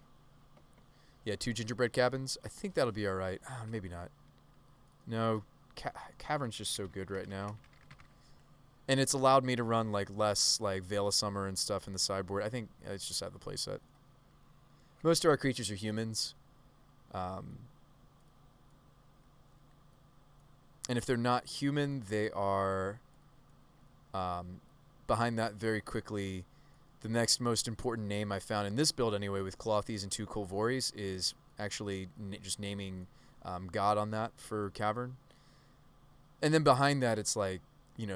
Yeah, 2 Gingerbread Cabins. I think that'll be all right. Maybe not. No, Cavern's just so good right now. And it's allowed me to run less Veil of Summer and stuff in the sideboard. I think it's just out of the playset. Most of our creatures are humans. And if they're not human, they are behind that very quickly. The next most important name I found in this build anyway with Clothies and 2 Kolvoris is actually just naming God on that for Cavern. And then behind that, it's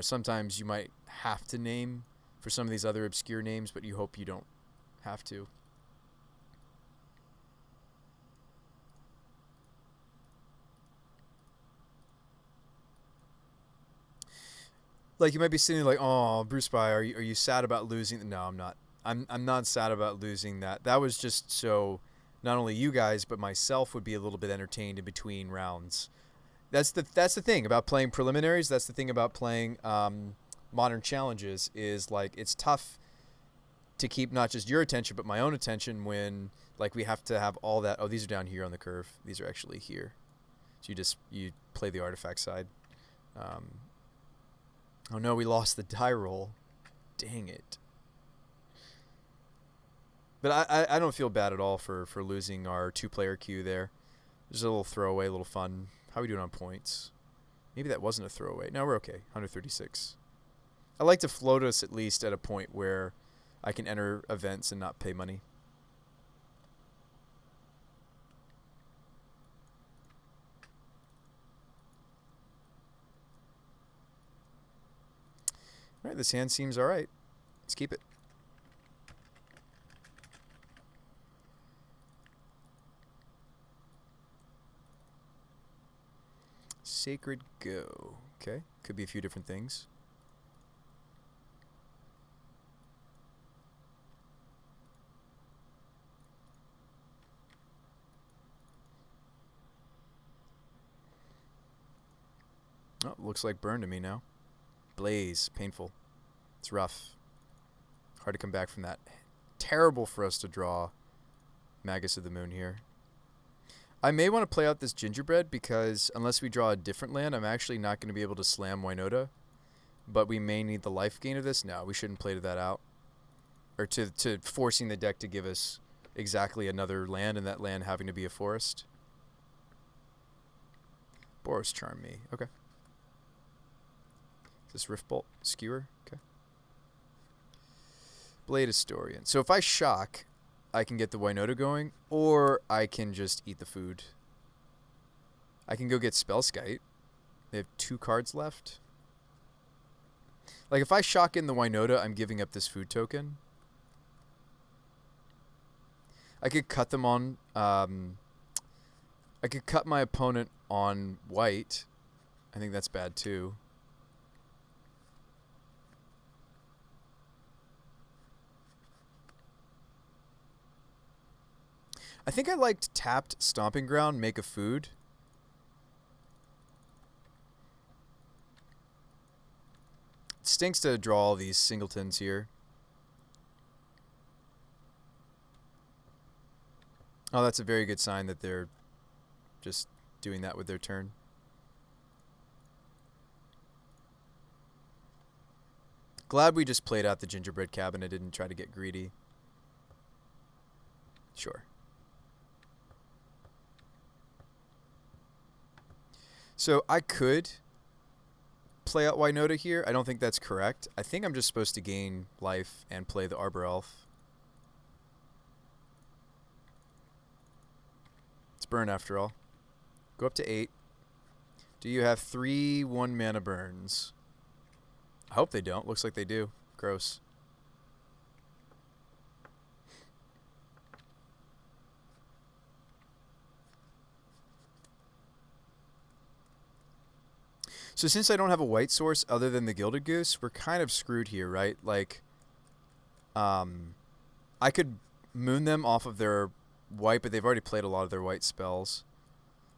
sometimes you might have to name for some of these other obscure names, but you hope you don't have to. You might be sitting there oh, Bruce By, are you sad about losing? No, I'm not. I'm not sad about losing that. That was just so not only you guys, but myself would be a little bit entertained in between rounds. That's the thing about playing preliminaries. That's the thing about playing modern challenges is it's tough to keep not just your attention, but my own attention when we have to have all that. Oh, these are down here on the curve. These are actually here. So you play the artifact side. Oh no, we lost the die roll. Dang it. But I don't feel bad at all for losing our 2-player queue there. Just a little throwaway, a little fun. How are we doing on points? Maybe that wasn't a throwaway. No, we're okay. 136. I like to float us at least at a point where I can enter events and not pay money. All right, this hand seems all right. Let's keep it. Sacred Go. Okay, could be a few different things. Oh, looks like burn to me now. Blaze, painful. It's rough. Hard to come back from that. Terrible for us to draw Magus of the Moon here. I may want to play out this Gingerbread because unless we draw a different land, I'm actually not going to be able to slam Winota. But we may need the life gain of this. No, we shouldn't play that out. Or to forcing the deck to give us exactly another land and that land having to be a forest. Boros Charm me. Okay. Is this Rift Bolt? Skewer? Okay. Blade Historian. So if I shock, I can get the Winota going, or I can just eat the food. I can go get Spellskite. They have 2 cards left. If I shock in the Winota, I'm giving up this food token. I could cut them on... I could cut my opponent on white. I think that's bad too. I think I liked tapped Stomping Ground, make a food. It stinks to draw all these singletons here. Oh, that's a very good sign that they're just doing that with their turn. Glad we just played out the gingerbread cabin. I didn't try to get greedy. Sure. So I could play out Winota here. I don't think that's correct. I think I'm just supposed to gain life and play the Arbor Elf. It's burn after all. Go up to 8. Do you have 3 1-mana burns? I hope they don't. Looks like they do. Gross. So since I don't have a white source other than the Gilded Goose, we're kind of screwed here, right? Like, I could moon them off of their white, but they've already played a lot of their white spells.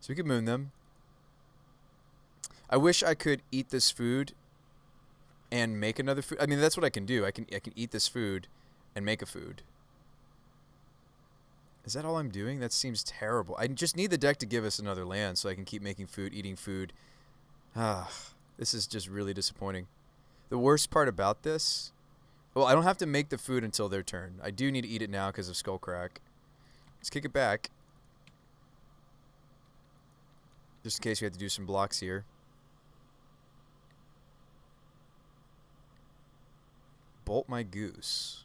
So we could moon them. I wish I could eat this food and make another food. I mean, that's what I can do. I can eat this food and make a food. Is that all I'm doing? That seems terrible. I just need the deck to give us another land so I can keep making food, eating food. This is just really disappointing. The worst part about this, well, I don't have to make the food until their turn. I do need to eat it now because of Skullcrack. Let's kick it back. Just in case we have to do some blocks here. Bolt my goose.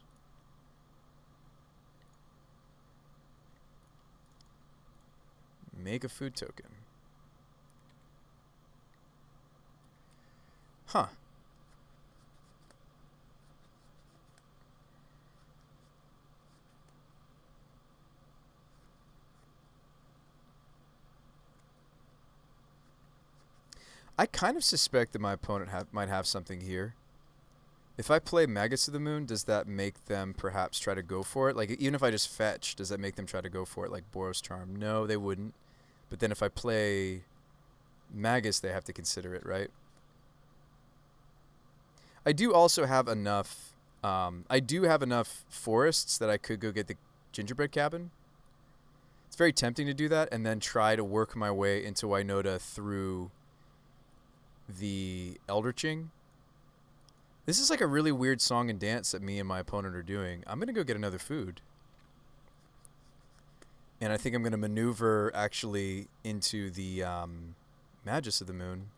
Make a food token. Huh. I kind of suspect that my opponent might have something here. If I play Magus of the Moon, does that make them perhaps try to go for it? Like, even if I just fetch, does that make them try to go for it like Boros Charm? No, they wouldn't. But then if I play Magus, they have to consider it, right? I do also have enough. I do have enough forests that I could go get the gingerbread cabin. It's very tempting to do that and then try to work my way into Winota through the Eldritching. This is like a really weird song and dance that me and my opponent are doing. I'm going to go get another food. And I think I'm going to maneuver actually into the Magus of the Moon.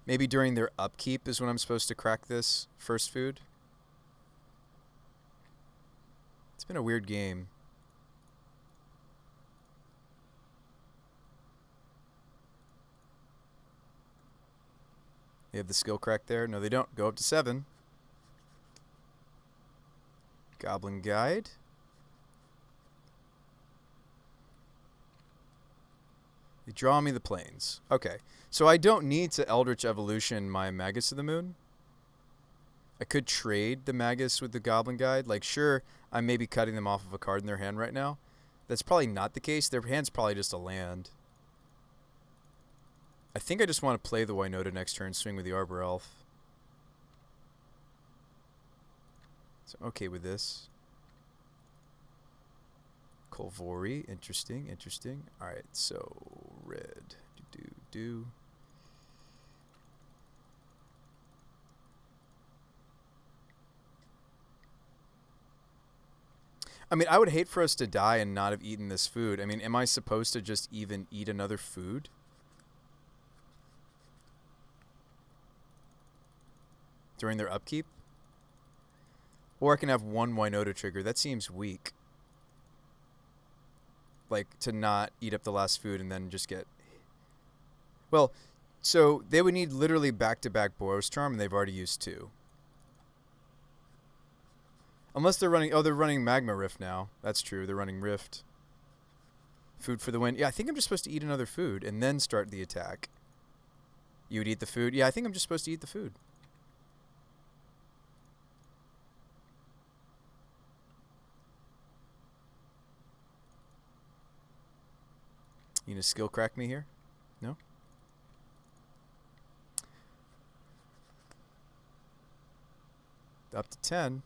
Maybe during their upkeep is when I'm supposed to crack this first food. It's been a weird game. They have the skill crack there. No, they don't. Go up to 7. Goblin Guide. They draw me the plains. Okay. So I don't need to Eldritch Evolution my Magus of the Moon. I could trade the Magus with the Goblin Guide. Like, sure, I may be cutting them off of a card in their hand right now. That's probably not the case. Their hand's probably just a land. I think I just want to play the Winota next turn, swing with the Arbor Elf. So I'm okay with this. Kolvori, interesting, interesting. Alright, so red. Do. I mean, I would hate for us to die and not have eaten this food. I mean, am I supposed to just even eat another food? During their upkeep? Or I can have one Winota trigger. That seems weak. Like, to not eat up the last food and then just get... Well, so they would need literally back-to-back Boros Charm, and they've already used 2. Unless they're running... Oh, they're running Magma Rift now. That's true. They're running Rift. Food for the win. Yeah, I think I'm just supposed to eat another food and then start the attack. You would eat the food? Yeah, I think I'm just supposed to eat the food. You gonna skill crack me here? No? Up to 10.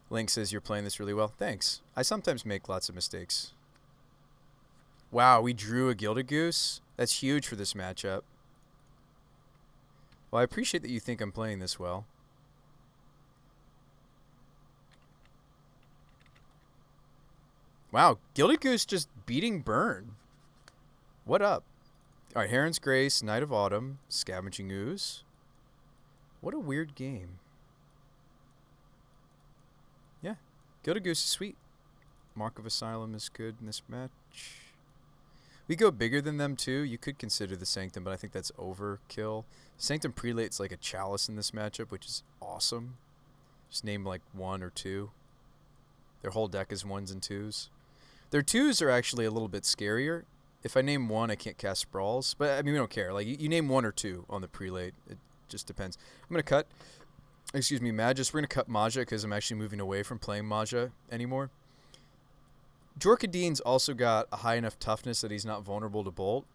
Link says you're playing this really well. Thanks. I sometimes make lots of mistakes. Wow, we drew a Gilded Goose? That's huge for this matchup. Well, I appreciate that you think I'm playing this well. Wow, Gilded Goose just beating Burn. What up? All right, Heron's Grace, Knight of Autumn, Scavenging Ooze. What a weird game. Yeah, Gilded Goose is sweet. Mark of Asylum is good in this match. We go bigger than them too. You could consider the Sanctum, but I think that's overkill. Sanctum Prelate's like a Chalice in this matchup, which is awesome. Just name like 1 or 2. Their whole deck is 1s and 2s. Their 2s are actually a little bit scarier. If I name 1, I can't cast Sprawls. But, I mean, we don't care. Like, you name 1 or 2 on the Prelate. It just depends. I'm going to cut, excuse me, Magus. We're going to cut Maja because I'm actually moving away from playing Maja anymore. Jorkadine's also got a high enough toughness that he's not vulnerable to Bolt.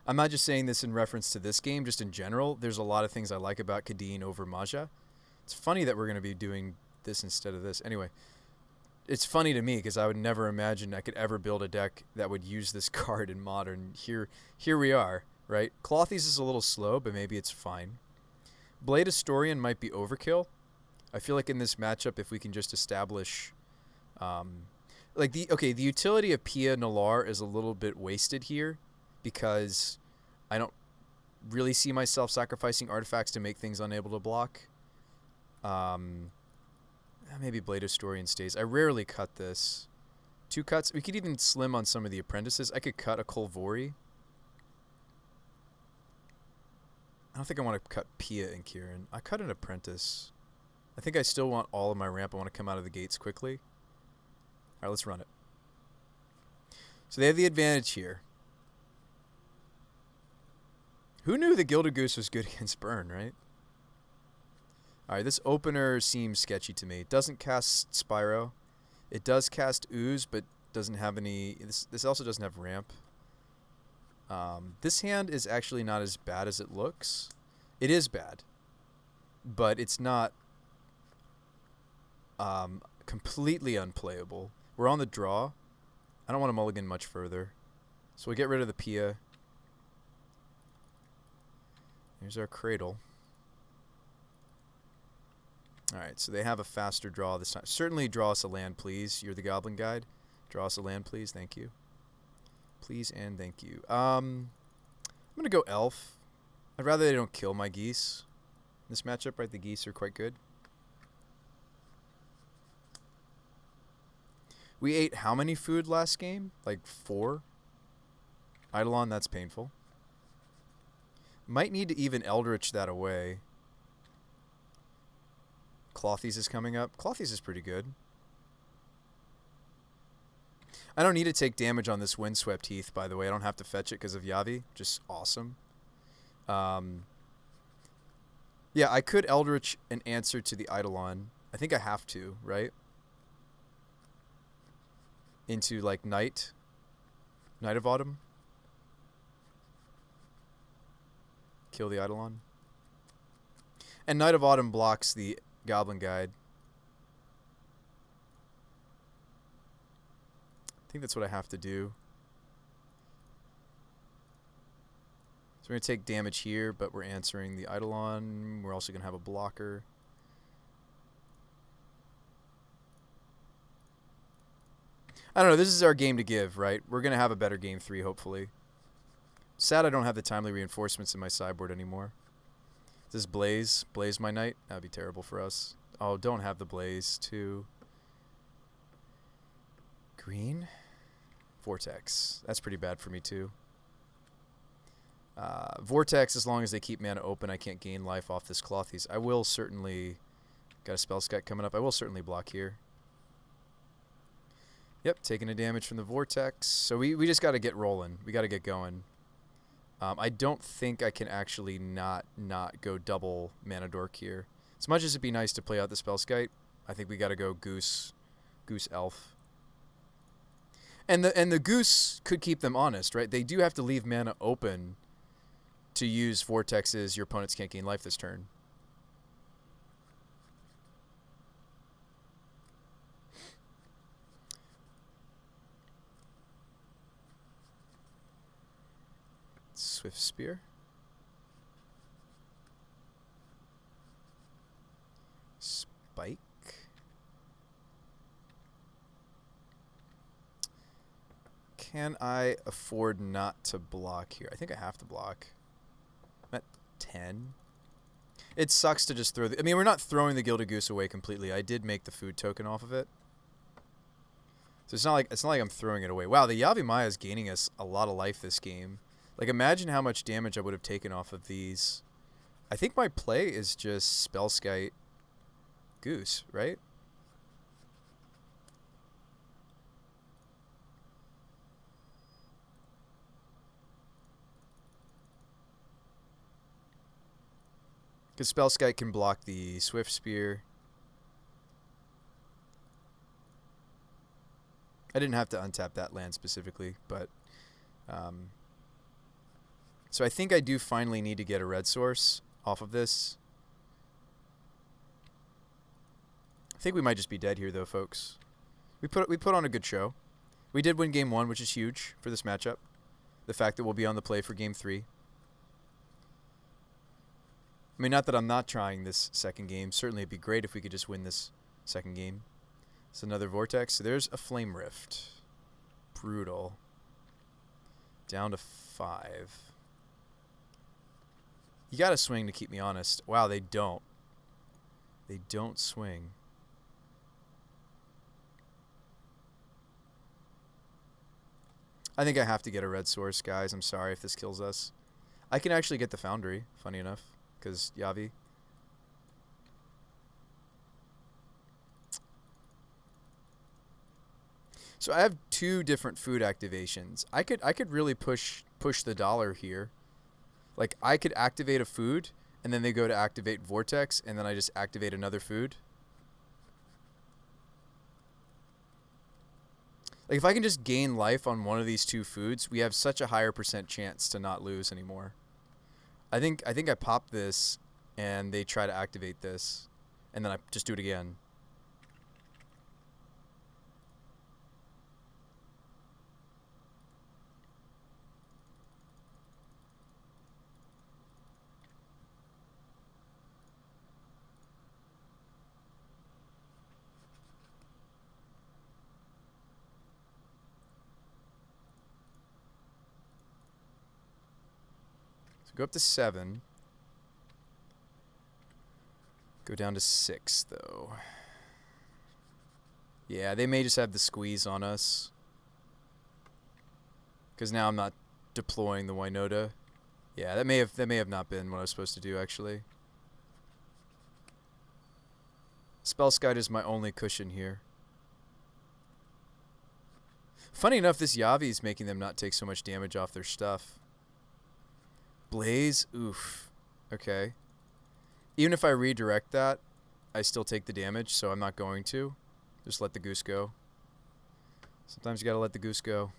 I'm not just saying this in reference to this game, just in general. There's a lot of things I like about Kadine over Maja. It's funny that we're going to be doing this instead of this. Anyway, it's funny to me because I would never imagine I could ever build a deck that would use this card in Modern. Here we are, right? Clothies is a little slow, but maybe it's fine. Blade Historian might be overkill. I feel like in this matchup, if we can just establish... the utility of Pia Nalar is a little bit wasted here because I don't really see myself sacrificing artifacts to make things unable to block. Maybe Blade Historian stays. I rarely cut this. 2 cuts. We could even slim on some of the apprentices. I could cut a Kolvori. I don't think I want to cut Pia and Kieran. I cut an apprentice. I think I still want all of my ramp. I want to come out of the gates quickly. All right, let's run it. So they have the advantage here. Who knew the Gilded Goose was good against Burn, right? All right, this opener seems sketchy to me. It doesn't cast Spyro. It does cast Ooze, but doesn't have any... This also doesn't have ramp. This hand is actually not as bad as it looks. It is bad, but it's not completely unplayable. We're on the draw. I don't want to mulligan much further. So we get rid of the Pia. Here's our Cradle. Alright, so they have a faster draw this time. Certainly draw us a land, please. You're the Goblin Guide. Draw us a land, please. Thank you. Please and thank you. I'm going to go Elf. I'd rather they don't kill my geese. In this matchup, right? The geese are quite good. We ate how many food last game? Like 4? Eidolon, that's painful. Might need to even Eldritch that away. Clothies is coming up. Clothies is pretty good. I don't need to take damage on this Windswept Heath, by the way. I don't have to fetch it because of Yavi. Just awesome. Yeah, I could Eldritch an answer to the Eidolon. I think I have to, right? Into, like, Knight of Autumn. Kill the Eidolon. And Knight of Autumn blocks the Goblin Guide. I think that's what I have to do. So we're going to take damage here, but we're answering the Eidolon. We're also going to have a blocker. I don't know. This is our game to give, right? We're going to have a better game 3, hopefully. Sad I don't have the timely reinforcements in my sideboard anymore. Is this Blaze? Blaze my Knight? That would be terrible for us. Oh, don't have the Blaze, too. Green? Vortex. That's pretty bad for me, too. Vortex, as long as they keep mana open, I can't gain life off this Clothies. I will certainly... Got a Spell Scat coming up. I will certainly block here. Yep, taking a damage from the Vortex. So we just got to get rolling. We got to get going. I don't think I can actually not go double Mana Dork here. As much as it'd be nice to play out the Spellskite, I think we got to go Goose Elf. And the Goose could keep them honest, right? They do have to leave mana open to use Vortexes. Your opponents can't gain life this turn. Swift Spear. Spike. Can I afford not to block here? I think I have to block. I'm at 10. It sucks to just throw the... I mean, we're not throwing the Gilded Goose away completely. I did make the food token off of it. So it's not like I'm throwing it away. Wow, the Yavimaya is gaining us a lot of life this game. Like, imagine how much damage I would have taken off of these. I think my play is just Spellskite Goose, right? Because Spellskite can block the Swift Spear. I didn't have to untap that land specifically, but... so I think I do finally need to get a red source off of this. I think we might just be dead here, though, folks. We put on a good show. We did win game 1, which is huge for this matchup. The fact that we'll be on the play for game 3. I mean, not that I'm not trying this second game. Certainly it'd be great if we could just win this second game. It's another Vortex. So there's a Flame Rift. Brutal. Down to 5. You gotta swing to keep me honest. Wow, they don't. They don't swing. I think I have to get a red source, guys. I'm sorry if this kills us. I can actually get the Foundry, funny enough, because Yavi. So I have 2 different food activations. I could really push the dollar here. Like, I could activate a food, and then they go to activate Vortex, and then I just activate another food. Like, if I can just gain life on one of these 2 foods, we have such a higher % chance to not lose anymore. I think I pop this, and they try to activate this, and then I just do it again. Go up to 7. Go down to 6, though. Yeah, they may just have the squeeze on us. Because now I'm not deploying the Winota. Yeah, that may have not been what I was supposed to do, actually. Spellskite is my only cushion here. Funny enough, this Yavi is making them not take so much damage off their stuff. Blaze? Oof. Okay. Even if I redirect that, I still take the damage, so I'm not going to. Just let the goose go. Sometimes you gotta let the goose go.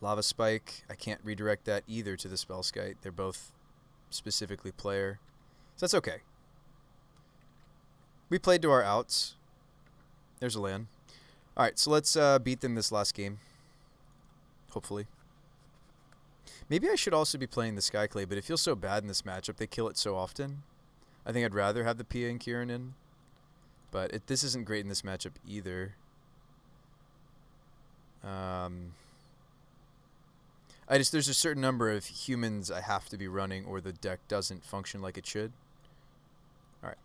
Lava Spike. I can't redirect that either to the Spellskite. They're both specifically player. So that's okay. We played to our outs. There's a land. Alright, so let's beat them this last game. Hopefully. Maybe I should also be playing the Skyclay, but it feels so bad in this matchup. They kill it so often. I think I'd rather have the Pia and Kieran in. But this isn't great in this matchup either. There's a certain number of humans I have to be running or the deck doesn't function like it should. Alright.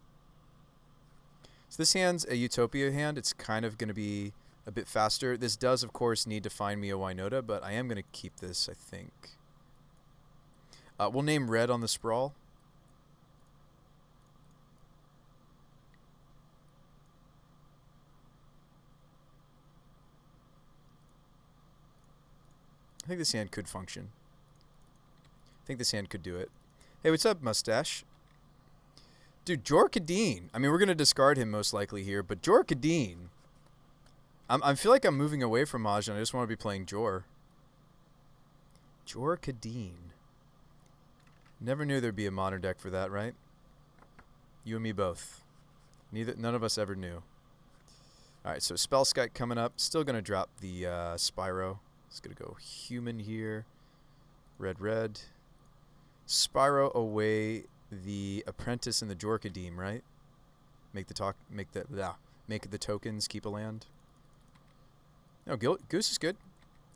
So this hand's a Utopia hand. It's kind of going to be a bit faster. This does, of course, need to find me a Winota, but I am going to keep this, I think. We'll name red on the sprawl. I think this hand could function. I think this hand could do it. Hey, what's up, Mustache? Dude, Jorkadeen. I mean, we're going to discard him most likely here, but Jorkadeen. I feel like I'm moving away from Mahjong. I just want to be playing Jor. Jorkadeen. Never knew there'd be a modern deck for that, right? You and me both. None of us ever knew. Alright, so Spellskite coming up. Still going to drop the Spyro. It's going to go human here. Red, red. Spyro away the Apprentice and the Jorkadeem, right? Make the tokens, keep a land. No, Goose is good.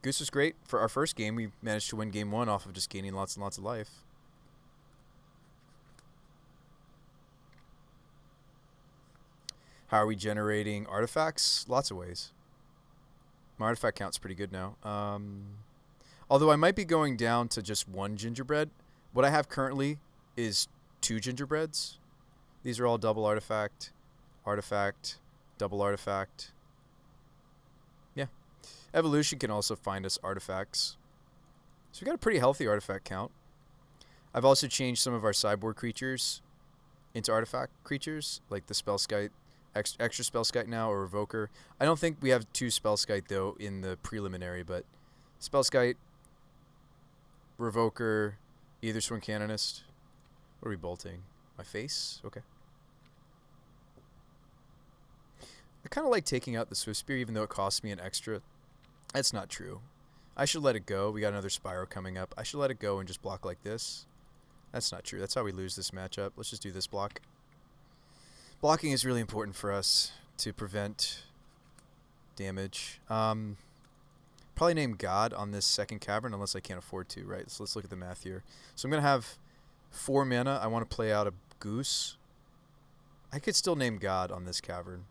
Goose was great. For our first game, we managed to win game 1 off of just gaining lots and lots of life. How are we generating artifacts? Lots of ways. My artifact count's pretty good now. Although I might be going down to just 1 gingerbread. What I have currently is 2 gingerbreads. These are all double artifact, artifact, double artifact. Yeah. Evolution can also find us artifacts. So we got a pretty healthy artifact count. I've also changed some of our sideboard creatures into artifact creatures, like the Spellskite. Extra Spellskite now, or Revoker. I don't think we have 2 Spellskite, though, in the preliminary, but Spellskite, Revoker, either Swing Canonist. What are we bolting? My face? Okay. I kind of like taking out the Swift Spear, even though it costs me an extra. That's not true. I should let it go. We got another Spyro coming up. I should let it go and just block like this. That's not true. That's how we lose this matchup. Let's just do this block. Blocking is really important for us to prevent damage. Probably name God on this second cavern unless I can't afford to, right? So let's look at the math here. So I'm going to have 4 mana. I want to play out a Goose. I could still name God on this cavern.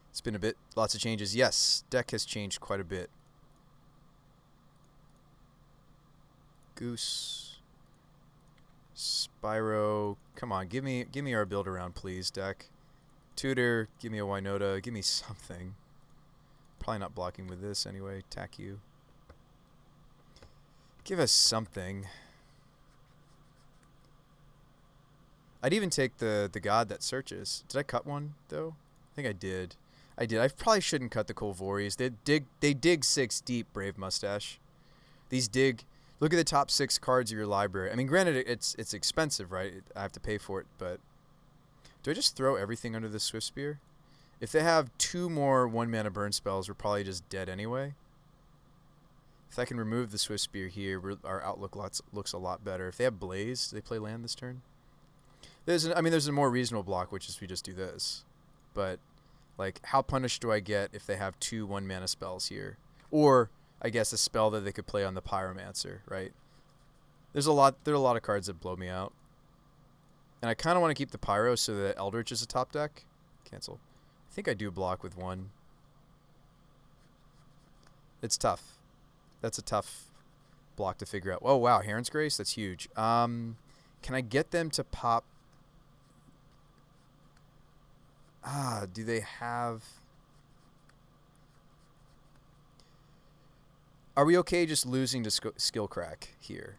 It's been a bit, lots of changes. Yes, deck has changed quite a bit. Goose. Spyro, come on, give me our build around, please, deck. Tutor, give me a Winota, give me something. Probably not blocking with this anyway. Attack you. Give us something. I'd even take the God that searches. Did I cut one though? I think I did. I probably shouldn't cut the Kolvoris. They dig 6 deep, Brave Mustache. These dig. Look at the top 6 cards of your library. I mean, granted, it's expensive, right? I have to pay for it, but do I just throw everything under the Swift Spear? If they have 2 more 1-mana burn spells, we're probably just dead anyway. If I can remove the Swift Spear here, our outlook looks a lot better. If they have Blaze, do they play land this turn? There's a more reasonable block, which is we just do this. But, like, how punished do I get if they have 2 1-mana spells here? Or I guess a spell that they could play on the Pyromancer, right? There are a lot of cards that blow me out. And I kind of want to keep the Pyro so that Eldritch is a top deck. Cancel. I think I do block with 1. It's tough. That's a tough block to figure out. Oh, wow, Heron's Grace? That's huge. Can I get them to pop? Do they have... Are we okay just losing to skill crack here?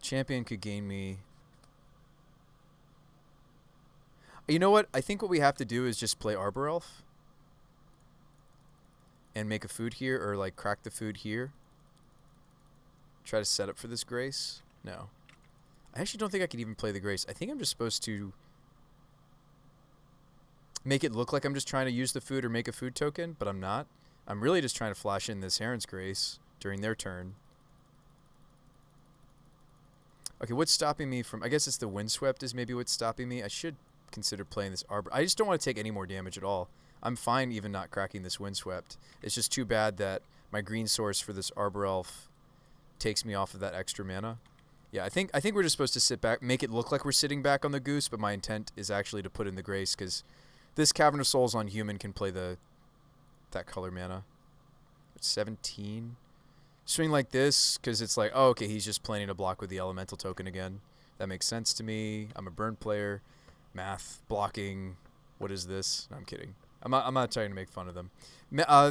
Champion could gain me. You know what? I think what we have to do is just play Arbor Elf. And make a food here, or like crack the food here. Try to set up for this Grace. No. I actually don't think I could even play the Grace. I think I'm just supposed to make it look like I'm just trying to use the food or make a food token, but I'm not. I'm really just trying to flash in this Heron's Grace during their turn. Okay, what's stopping me from... I guess it's the Windswept is maybe what's stopping me. I should consider playing this Arbor. I just don't want to take any more damage at all. I'm fine even not cracking this Windswept. It's just too bad that my green source for this Arbor Elf takes me off of that extra mana. Yeah, I think we're just supposed to sit back, make it look like we're sitting back on the Goose, but my intent is actually to put in the Grace, because this Cavern of Souls on human can play that color mana. It's 17. Swing like this, because it's like, oh, okay, he's just planning to block with the Elemental token again. That makes sense to me. I'm a burn player. Math, blocking. What is this? No, I'm kidding. I'm not trying to make fun of them.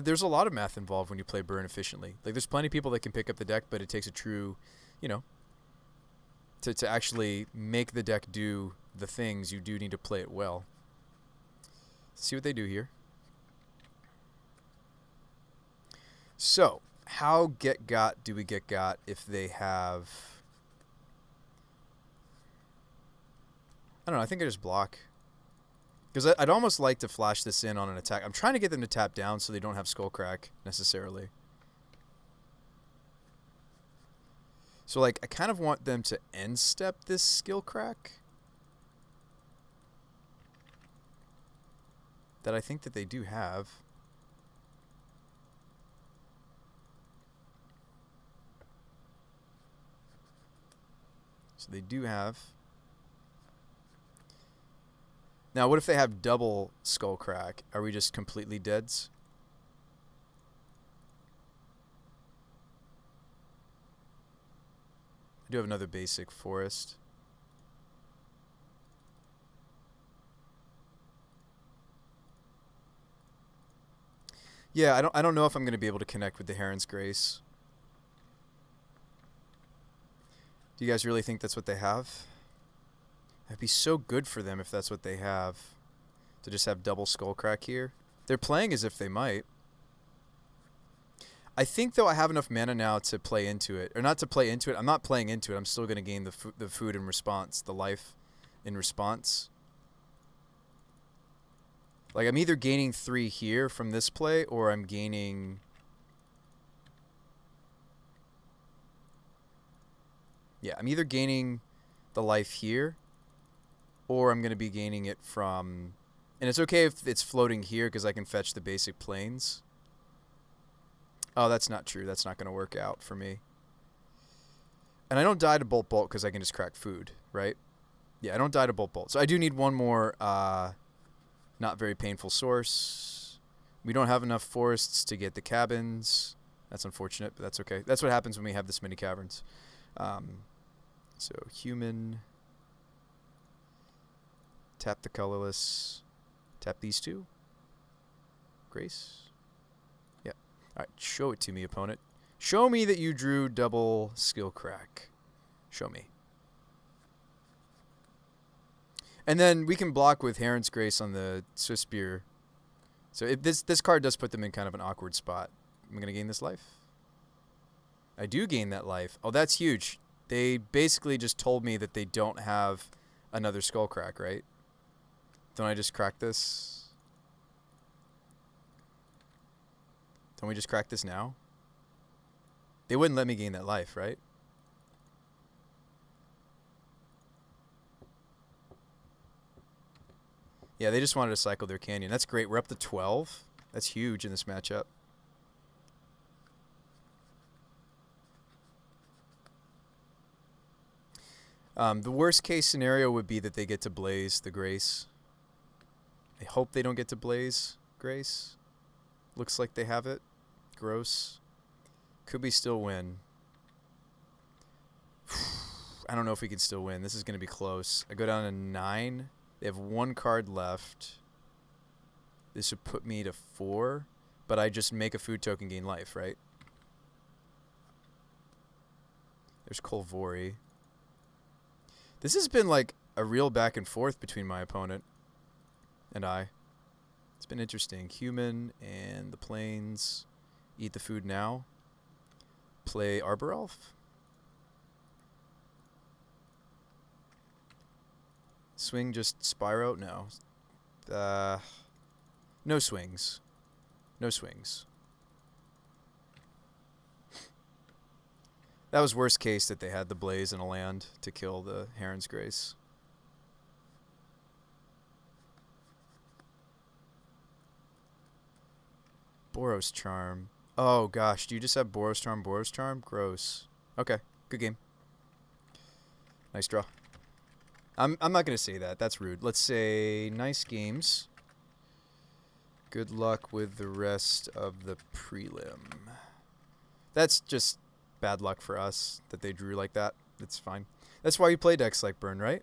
There's a lot of math involved when you play burn efficiently. Like, there's plenty of people that can pick up the deck, but it takes a true, you know, to actually make the deck do the things, you do need to play it well. Let's see what they do here. So, how do we get got if they have... I don't know, I think I just block. Because I'd almost like to flash this in on an attack. I'm trying to get them to tap down so they don't have Skullcrack, necessarily. So, like, I kind of want them to end step this Skillcrack. That I think that they do have. So they do have. Now, what if they have double Skullcrack? Are we just completely deads? I do have another basic forest. Yeah, I don't know if I'm going to be able to connect with the Heron's Grace. Do you guys really think that's what they have? It'd be so good for them if that's what they have. To just have double Skullcrack here. They're playing as if they might. I think, though, I have enough mana now to play into it. Or not to play into it. I'm not playing into it. I'm still going to gain the food in response. The life in response. Like, I'm either gaining 3 here from this play, or I'm gaining... Yeah, I'm either gaining the life here, or I'm going to be gaining it from... And it's okay if it's floating here, because I can fetch the basic planes. Oh, that's not true. That's not going to work out for me. And I don't die to Bolt because I can just crack food, right? Yeah, I don't die to Bolt. So I do need one more not very painful source. We don't have enough forests to get the cabins. That's unfortunate, but that's okay. That's what happens when we have this many caverns. So human. Tap the colorless. Tap these two. Grace. Yeah. All right, show it to me, opponent. Show me that you drew double Skillcrack. Show me. And then we can block with Heron's Grace on the Swift Spear. So if this card does put them in kind of an awkward spot. I'm going to gain this life. I do gain that life. Oh, that's huge. They basically just told me that they don't have another Skullcrack, right? Don't I just crack this? Don't we just crack this now? They wouldn't let me gain that life, right? Yeah, they just wanted to cycle their canyon. That's great. We're up to 12. That's huge in this matchup. The worst case scenario would be that they get to Blaze the Grace. I hope they don't get to Blaze Grace. Looks like they have it. Gross. Could we still win? I don't know if we can still win. This is going to be close. I go down to 9. They have 1 card left. This would put me to 4. But I just make a food token, gain life, right? There's Kolvori. This has been like a real back and forth between my opponent and I. It's been interesting. Human and the plains. Eat the food now. Play Arbor Elf. Swing just Spyro? No. No swings. No swings. That was worst case that they had the Blaze and a land to kill the Heron's Grace. Boros Charm. Oh gosh, do you just have Boros Charm, Boros Charm? Gross. Okay, good game. Nice draw. I'm not going to say that. That's rude. Let's say nice games. Good luck with the rest of the prelim. That's just bad luck for us that they drew like that. It's fine. That's why you play decks like Burn, right?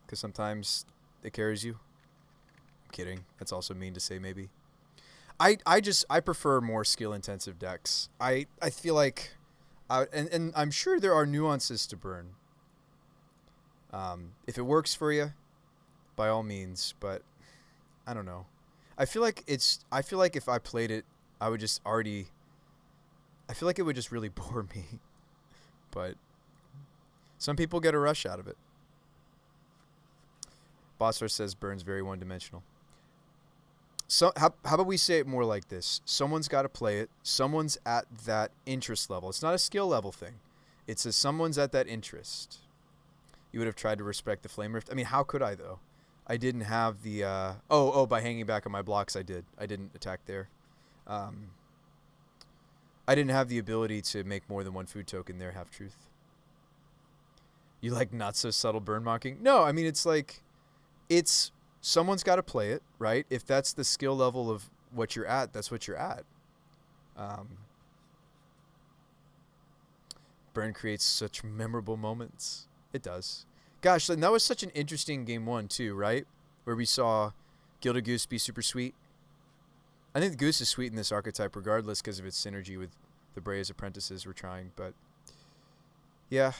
Because sometimes it carries you. I'm kidding. That's also mean to say, maybe. I prefer more skill intensive decks. I feel like, and I'm sure there are nuances to Burn. If it works for you, by all means. But I don't know. I feel like if I played it, I would just already. I feel like it would just really bore me. But some people get a rush out of it. Bossler says Burn's very one-dimensional. So how about we say it more like this? Someone's got to play it. Someone's at that interest level. It's not a skill level thing. It's a someone's at that interest. You would have tried to respect the Flame Rift. I mean, how could I, though? I didn't have the... by hanging back on my blocks, I did. I didn't attack there. I didn't have the ability to make more than one food token there, half-truth. You like not so subtle burn mocking? No, I mean, it's like... It's... Someone's got to play it, right? If that's the skill level of what you're at, that's what you're at. Burn creates such memorable moments. It does. Gosh, and that was such an interesting game one, too, right? Where we saw Gilded Goose be super sweet. I think the Goose is sweet in this archetype regardless because of its synergy with the Brea's apprentices we're trying, but yeah.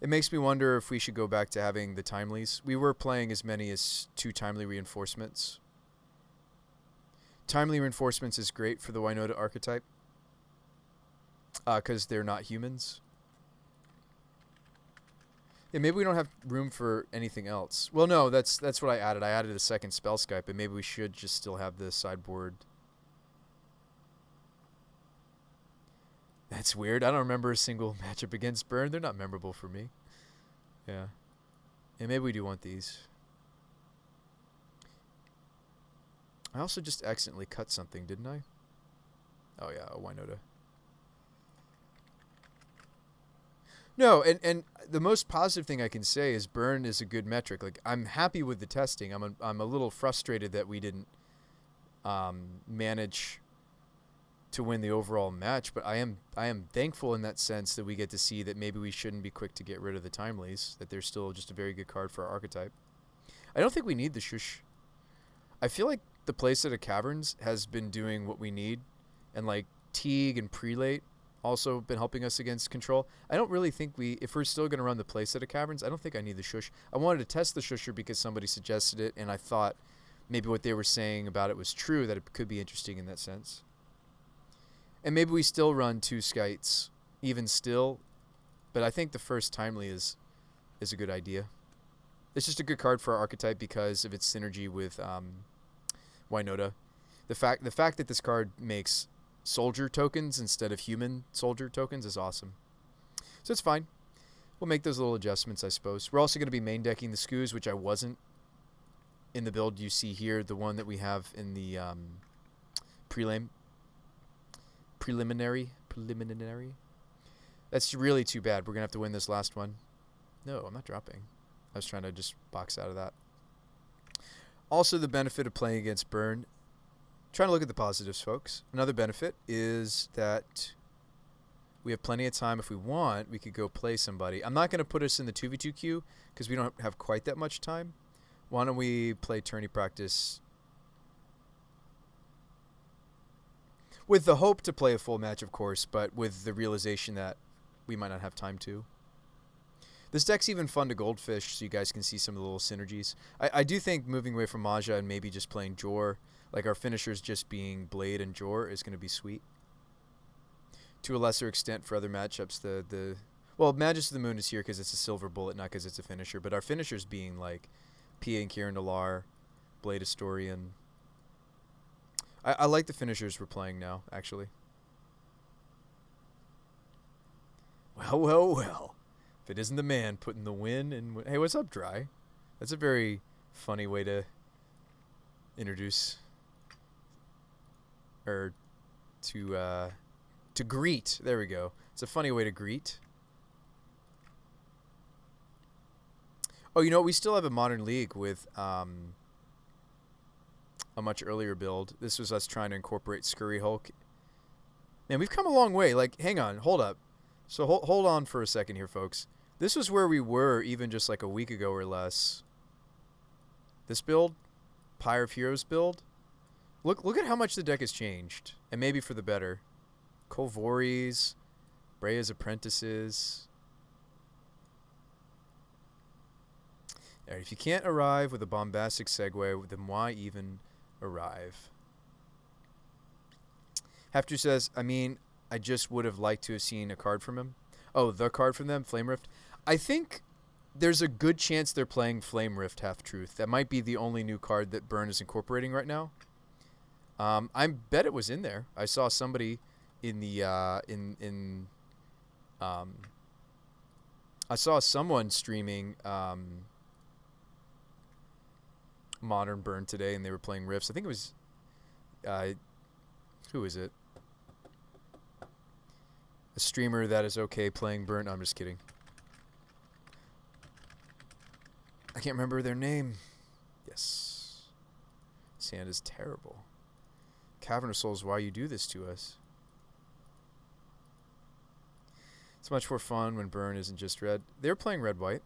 It makes me wonder if we should go back to having the timelies. We were playing as many as 2 timely reinforcements. Timely reinforcements is great for the Winota archetype because they're not humans. Yeah, maybe we don't have room for anything else. Well, no, that's what I added. I added a second spell Skype, but maybe we should just still have the sideboard. That's weird. I don't remember a single matchup against Burn. They're not memorable for me. Yeah. And maybe we do want these. I also just accidentally cut something, didn't I? Oh, yeah, a Winota. No, and the most positive thing I can say is Burn is a good metric. Like, I'm happy with the testing. I'm a little frustrated that we didn't manage to win the overall match, but I am thankful in that sense that we get to see that maybe we shouldn't be quick to get rid of the timelies, that they're still just a very good card for our archetype. I don't think we need the Shush. I feel like the playset of Caverns has been doing what we need, and like Teague and Prelate also been helping us against control. I don't really think if we're still going to run the playset of Caverns, I don't think I need the Shush. I wanted to test the Shusher because somebody suggested it, and I thought maybe what they were saying about it was true, that it could be interesting in that sense. And maybe we still run 2 Skites, even still. But I think the first timely is a good idea. It's just a good card for our archetype because of its synergy with Winota. The fact that this card makes soldier tokens instead of human soldier tokens is awesome. So it's fine. We'll make those little adjustments, I suppose. We're also going to be main decking the Skoos, which I wasn't in the build you see here, the one that we have in the Preliminary. That's really too bad. We're going to have to win this last one. No, I'm not dropping. I was trying to just box out of that. Also, the benefit of playing against Burn. Trying to look at the positives, folks. Another benefit is that we have plenty of time. If we want, we could go play somebody. I'm not going to put us in the 2v2 queue because we don't have quite that much time. Why don't we play tourney practice with the hope to play a full match, of course, but with the realization that we might not have time to. This deck's even fun to Goldfish, so you guys can see some of the little synergies. I do think moving away from Maja and maybe just playing Jor, like our finishers just being Blade and Jor, is going to be sweet. To a lesser extent for other matchups, well, Magus of the Moon is here because it's a silver bullet, not because it's a finisher, but our finishers being like Pia and Kieran Delar, Blade Historian. I like the finishers we're playing now, actually. Well. If it isn't the man putting the win in... Hey, what's up, Dry? That's a very funny way to introduce... Or to greet. There we go. It's a funny way to greet. Oh, you know what? We still have a Modern League with... a much earlier build. This was us trying to incorporate Scurry Hulk. Man, we've come a long way. Like, hang on, hold up. So hold on for a second here, folks. This was where we were even just like a week ago or less. This build, Pyre of Heroes build. Look at how much the deck has changed. And maybe for the better. Kolvoris, Breya's Apprentices. Alright, if you can't arrive with a bombastic segue, then why even arrive? Hefter says, I mean, I just would have liked to have seen a card from him. Oh, the card from them, Flame Rift. I think there's a good chance they're playing Flame Rift, Half-Truth. That might be the only new card that Burn is incorporating right now. I bet it was in there. I saw somebody in the I saw someone streaming Modern Burn today, and they were playing Rifts. I think it was who is it? A streamer that is okay playing Burn. No, I'm just kidding. I can't remember their name. Yes. Sand is terrible. Cavern of Souls, why you do this to us? It's much more fun when Burn isn't just red. They're playing red-white.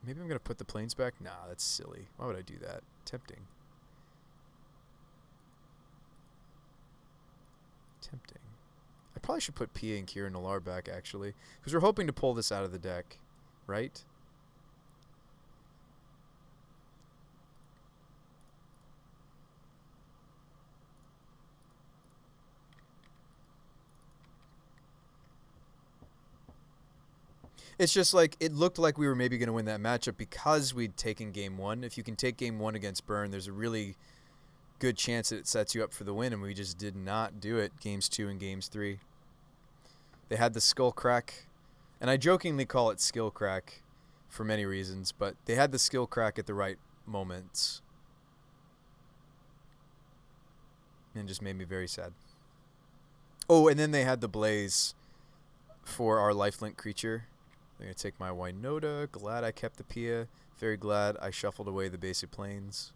Maybe I'm going to put the planes back? Nah, that's silly. Why would I do that? Tempting. Tempting. I probably should put Pia and Kira and Nalar back, actually. Because we're hoping to pull this out of the deck. Right? It's just like, it looked like we were maybe going to win that matchup because we'd taken game one. If you can take game one against Burn, there's a really good chance that it sets you up for the win, and we just did not do it games 2 and games 3. They had the skull crack, and I jokingly call it skill crack for many reasons, but they had the skill crack at the right moments. And it just made me very sad. Oh, and then they had the blaze for our lifelink creature. I'm going to take my Winota. Glad I kept the Pia. Very glad I shuffled away the basic planes.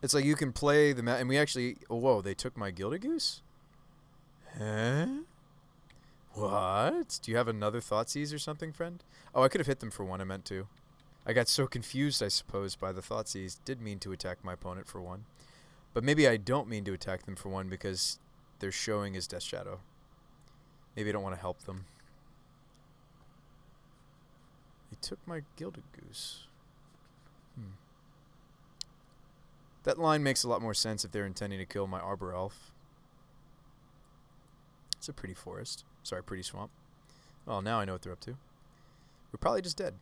It's like you can play the and we actually... Oh, whoa, they took my Gilded Goose? Huh? What? Do you have another Thoughtseize or something, friend? Oh, I could have hit them for one. I meant to. I got so confused, I suppose, by the Thoughtseize. Did mean to attack my opponent for one. But maybe I don't mean to attack them for one because they're showing his Death Shadow. Maybe I don't want to help them. He took my Gilded Goose. That line makes a lot more sense if they're intending to kill my Arbor Elf. It's a pretty forest. Sorry, pretty swamp. Well, now I know what they're up to. We're probably just dead.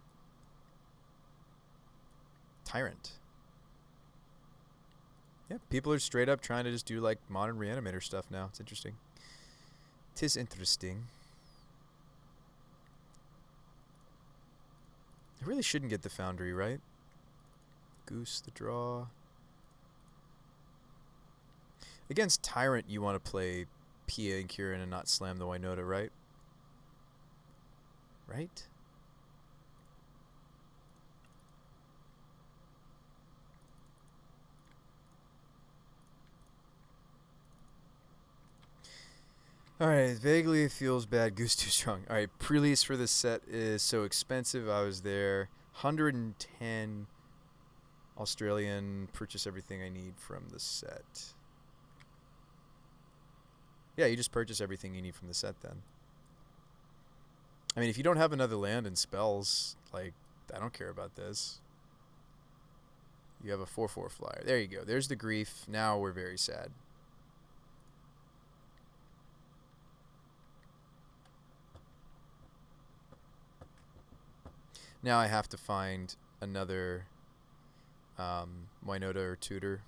Tyrant. Yeah, people are straight up trying to just do like modern reanimator stuff now. It's interesting. 'Tis interesting. I really shouldn't get the Foundry, right? Goose, the draw. Against Tyrant, you want to play Pia and Kieran and not slam the Winota, right? Right? Alright, vaguely feels bad. Goose too strong. Alright, pre-release for this set is so expensive. I was there. 110 Australian. Purchase everything I need from the set. Yeah, you just purchase everything you need from the set then. I mean, if you don't have another land and spells, like, I don't care about this. You have a 4/4 flyer. There you go. There's the grief. Now we're very sad. Now I have to find another Winota or tutor.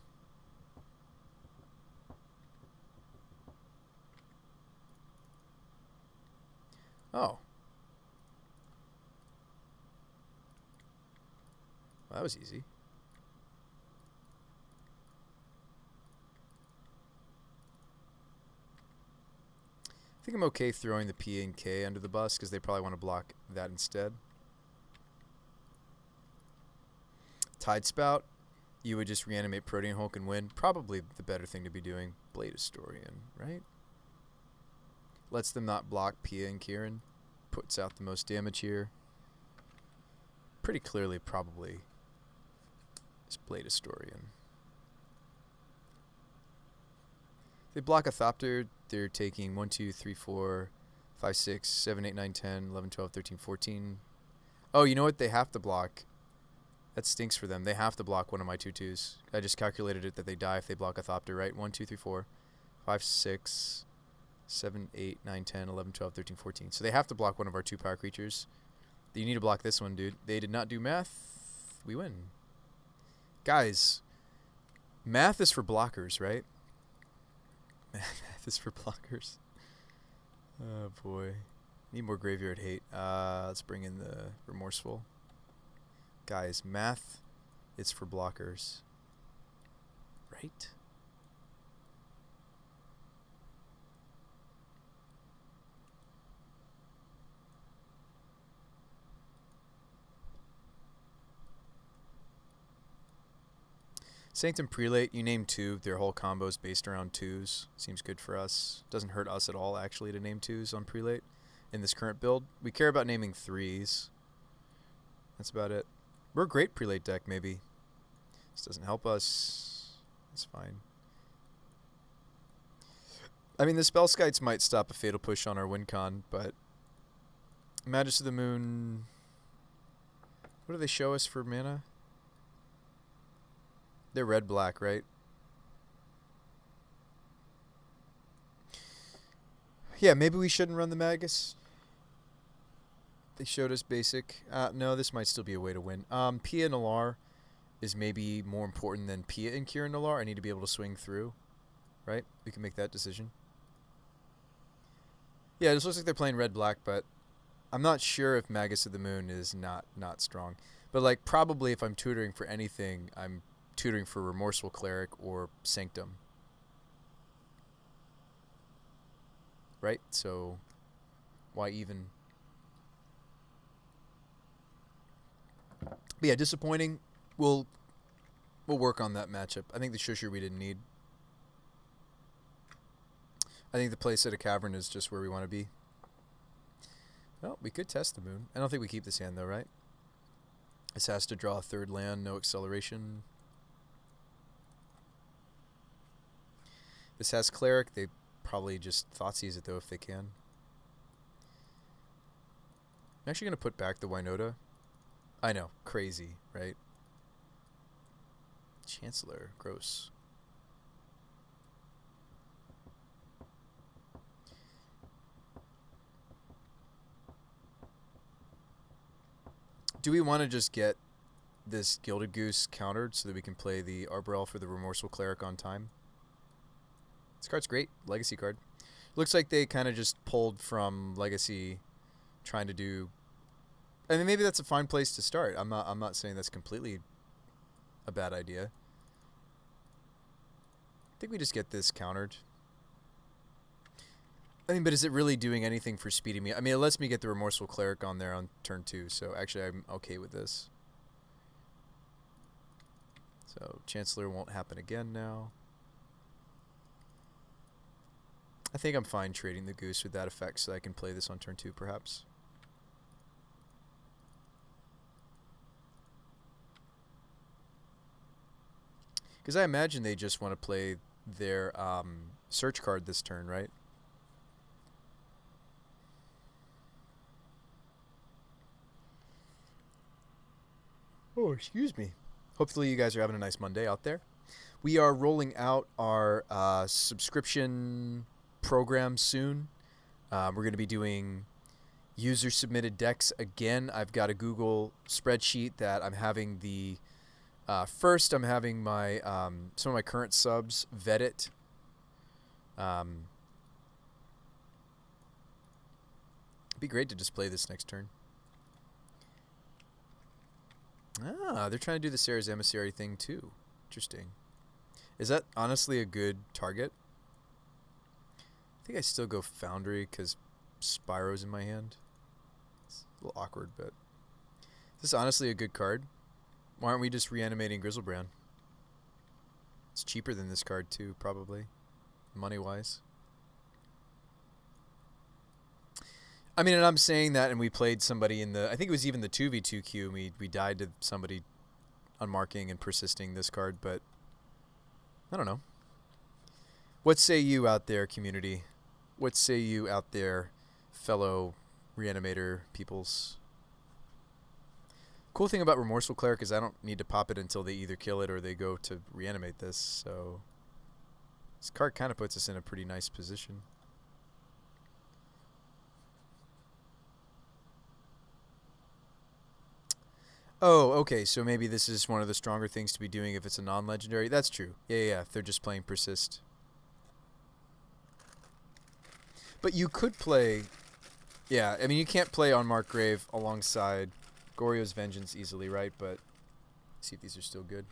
Oh. Well, that was easy. I think I'm okay throwing the P and K under the bus because they probably want to block that instead. Tide Spout, you would just reanimate Protean Hulk and win. Probably the better thing to be doing. Blade Historian, right? Lets them not block Pia and Kieran. Puts out the most damage here. Pretty clearly, probably, is Blade Historian. They block a Thopter, they're taking 1, 2, 3, 4, 5, 6, 7, 8, 9, 10, 11, 12, 13, 14. Oh, you know what? They have to block. That stinks for them. They have to block one of my 2/2s. I just calculated it that they die if they block a Thopter, right? 1, 2, 3, 4, 5, 6, 7, 8, 9, 10, 11, 12, 13, 14. So they have to block one of our 2 power creatures. You need to block this one, dude. They did not do math. We win. Guys, math is for blockers, right? Math is for blockers. Oh, boy. Need more graveyard hate. Let's bring in the remorseful. Guys, math is for blockers. Right? Sanctum Prelate, you name 2. Their whole combo is based around 2s. Seems good for us. Doesn't hurt us at all, actually, to name 2s on Prelate in this current build. We care about naming 3s. That's about it. We're a great Prelate deck, maybe. This doesn't help us. It's fine. I mean, the Spellskites might stop a Fatal Push on our win con, but Majesty of the Moon... What do they show us for mana? They're red-black, right? Yeah, maybe we shouldn't run the Magus. They showed us basic. No, this might still be a way to win. Pia Nalar is maybe more important than Pia and Kieran Nalar. I need to be able to swing through, right? We can make that decision. Yeah, it just looks like they're playing red-black, but I'm not sure if Magus of the Moon is not strong. But, like, probably if I'm tutoring for anything, I'm tutoring for Remorseful Cleric or Sanctum. Right? So, why even? But yeah, disappointing. We'll work on that matchup. I think the Shusher we didn't need. I think the playset of Cavern is just where we want to be. Well, we could test the Moon. I don't think we keep this hand though, right? This has to draw a 3rd land, no acceleration. This has Cleric. They probably just Thoughtseize it, though, if they can. I'm actually going to put back the Winota. I know. Crazy, right? Chancellor. Gross. Do we want to just get this Gilded Goose countered so that we can play the Arborel for the Remorseful Cleric on time? This card's great. Legacy card. Looks like they kind of just pulled from Legacy, trying to do... I mean, maybe that's a fine place to start. I'm not saying that's completely a bad idea. I think we just get this countered. I mean, but is it really doing anything for speeding me? I mean, it lets me get the Remorseful Cleric on there on turn 2, so actually I'm okay with this. So, Chancellor won't happen again now. I think I'm fine trading the Goose with that effect so I can play this on turn 2, perhaps. Because I imagine they just want to play their search card this turn, right? Oh, excuse me. Hopefully you guys are having a nice Monday out there. We are rolling out our subscription program soon. We're going to be doing user-submitted decks again. I've got a Google spreadsheet that I'm having the... first, I'm having my some of my current subs vet it. It'd be great to just play this next turn. Ah, they're trying to do the Sarah's Emissary thing too. Interesting. Is that honestly a good target? I think I still go Foundry because Spyro's in my hand. It's a little awkward, but is this honestly a good card? Why aren't we just reanimating Grizzlebrand? It's cheaper than this card too, probably, money-wise. I mean, and I'm saying that, and we played somebody in the, I think it was even the 2v2 queue, and we died to somebody unmarking and persisting this card, but I don't know. What say you out there, community? What say you out there, fellow reanimator peoples? Cool thing about Remorseful Cleric is I don't need to pop it until they either kill it or they go to reanimate this, so this card kind of puts us in a pretty nice position. Oh, okay, so maybe this is one of the stronger things to be doing if it's a non-legendary. That's true. Yeah, if they're just playing Persist. But you could play... Yeah, I mean, you can't play on Mark Grave alongside Goryo's Vengeance easily, right? But see if these are still good.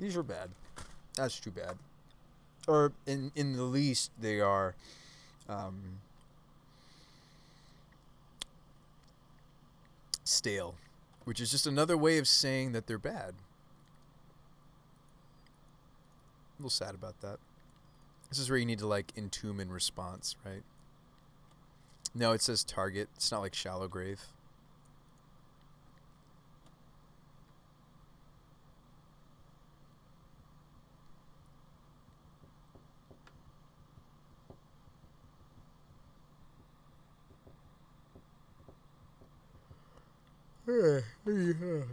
These are bad. That's too bad. Or in the least, they are stale, which is just another way of saying that they're bad. A little sad about that. This is where you need to like entomb in response, right? No, it says target. It's not like Shallow Grave.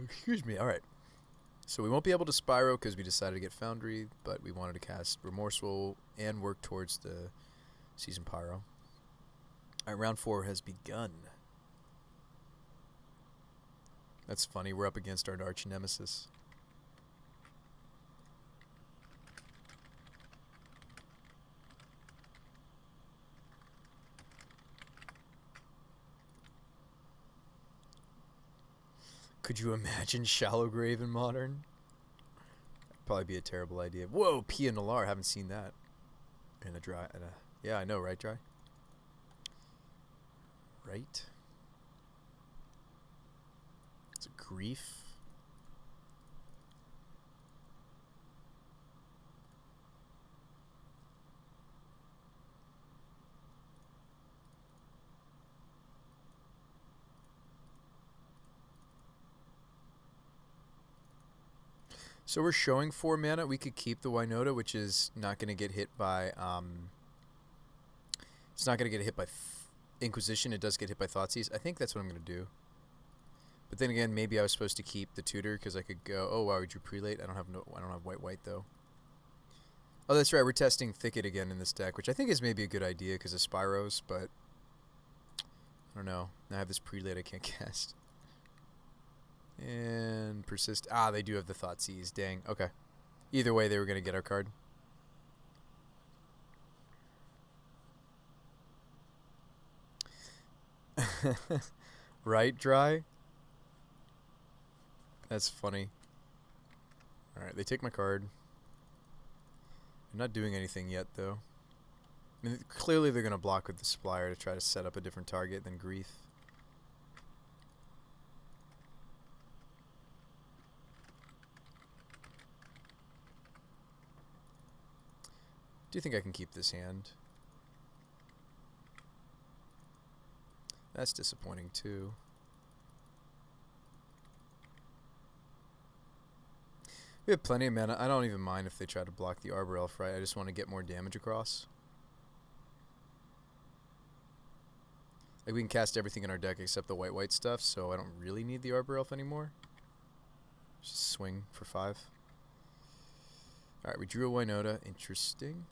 Excuse me. All right. So we won't be able to Spyro because we decided to get Foundry, but we wanted to cast Remorseful and work towards the Season Pyro. All right, round 4 has begun. That's funny. We're up against our arch nemesis. Could you imagine Shallow Grave in Modern? That'd probably be a terrible idea. Whoa, Pia Nalar. Haven't seen that. And a dry. Yeah, I know, right, Dry? Right? It's a grief. So we're showing 4 mana. We could keep the Winota, which is not going to get hit by... it's not going to get hit by Inquisition. It does get hit by Thoughtseize. I think that's what I'm going to do. But then again, maybe I was supposed to keep the Tutor because I could go... Oh, wow, we drew Prelate. I don't have white, though. Oh, that's right. We're testing Thicket again in this deck, which I think is maybe a good idea because of Spyros, but... I don't know. Now I have this Prelate I can't cast. And Persist. Ah, they do have the Thoughtseize. Dang. Okay. Either way, they were going to get our card. Right, Dry? That's funny. Alright, they take my card. I'm not doing anything yet, though. I mean, clearly they're going to block with the Supplier to try to set up a different target than Grief. Do you think I can keep this hand? That's disappointing too. We have plenty of mana. I don't even mind if they try to block the Arbor Elf, right? I just want to get more damage across. Like, we can cast everything in our deck except the white stuff, so I don't really need the Arbor Elf anymore. Just swing for 5. Alright, we drew a Winota. Interesting.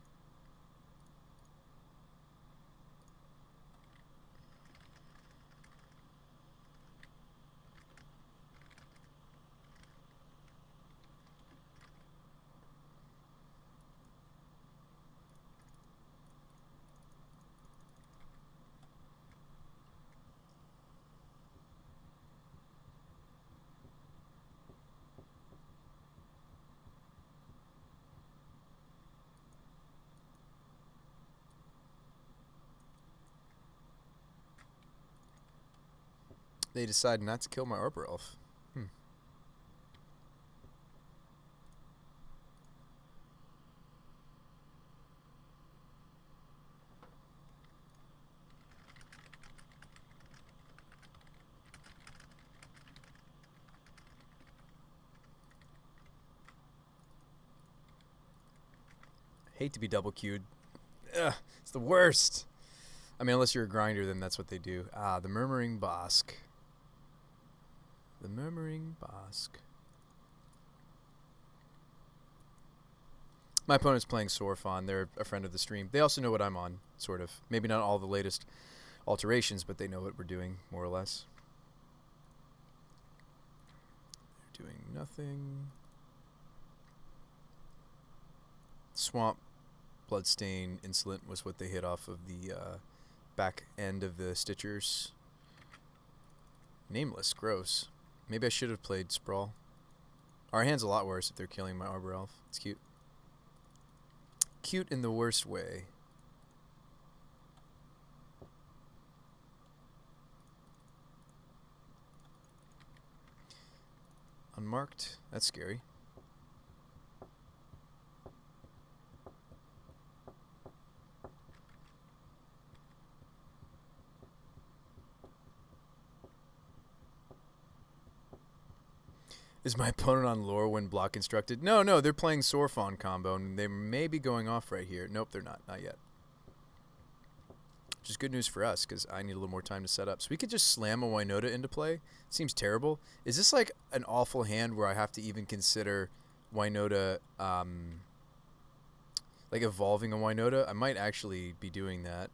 They decide not to kill my Arbor Elf. Hate to be double queued. Ugh, it's the worst. I mean, unless you're a grinder, then that's what they do. Ah, the Murmuring Bosk. The Murmuring Bosk. My opponent's playing Sorfon. They're a friend of the stream. They also know what I'm on, sort of. Maybe not all the latest alterations, but they know what we're doing, more or less. They're doing nothing. Swamp, Bloodstain, Insolent was what they hit off of the back end of the Stitchers. Nameless, gross. Maybe I should have played Sprawl. Our hand's a lot worse if they're killing my Arbor Elf. It's cute. Cute in the worst way. Unmarked. That's scary. Is my opponent on lore when block constructed? No, they're playing Sorfon combo, and they may be going off right here. Nope, they're not. Not yet. Which is good news for us, because I need a little more time to set up. So we could just slam a Winota into play. Seems terrible. Is this like an awful hand where I have to even consider Winota, like evolving a Winota? I might actually be doing that.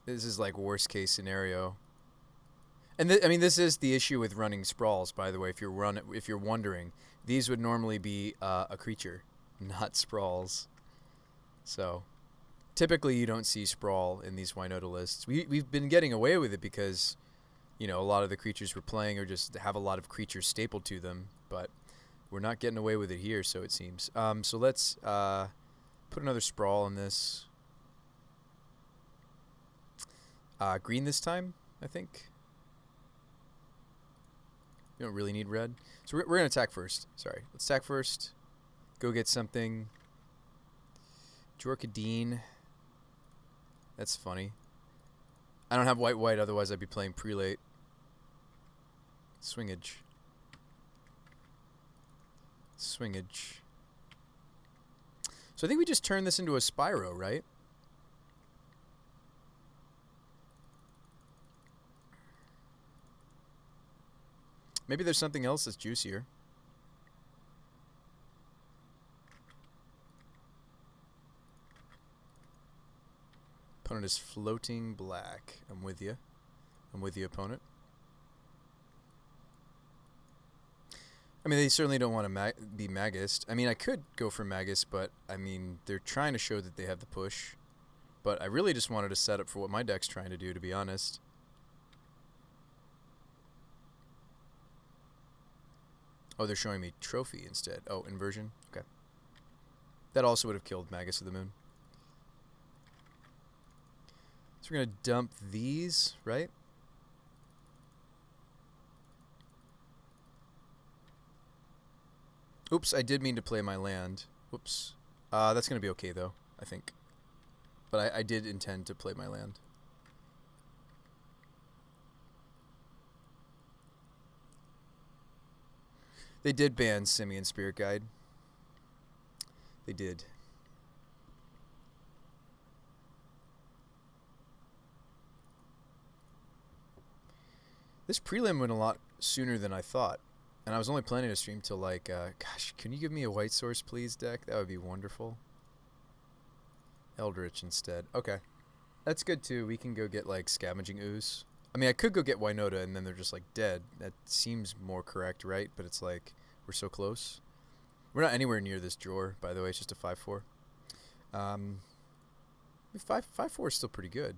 This is like worst case scenario. And I mean, this is the issue with running Sprawls, by the way. If you're wondering, these would normally be a creature, not Sprawls. So typically you don't see Sprawl in these Winota lists. We've been getting away with it because, you know, a lot of the creatures we're playing are just have a lot of creatures stapled to them, but we're not getting away with it here, so it seems. So let's put another Sprawl in this. Green this time, I think. You don't really need red. So we're going to attack first. Sorry. Let's attack first. Go get something. Jorkadine. That's funny. I don't have white, otherwise I'd be playing prelate. Swingage. Swingage. So I think we just turned this into a Spyro, right? Maybe there's something else that's juicier. Opponent is floating black. I'm with you. I'm with you, opponent. I mean, they certainly don't want to be Magus. I mean, I could go for Magus, but, I mean, they're trying to show that they have the push. But I really just wanted to set up for what my deck's trying to do, to be honest. Oh, they're showing me Trophy instead. Oh, Inversion? Okay. That also would have killed Magus of the Moon. So we're going to dump these, right? Oops, I did mean to play my land. Whoops. That's going to be okay, though, I think. But I did intend to play my land. They did ban Simian Spirit Guide. They did. This prelim went a lot sooner than I thought. And I was only planning to stream till like, gosh, can you give me a white source, please, deck? That would be wonderful. Eldritch instead. Okay. That's good, too. We can go get, like, Scavenging Ooze. I mean, I could go get Winota, and then they're just, like, dead. That seems more correct, right? But it's like, we're so close. We're not anywhere near this drawer, by the way. It's just a 5-4. 5-4 is still pretty good.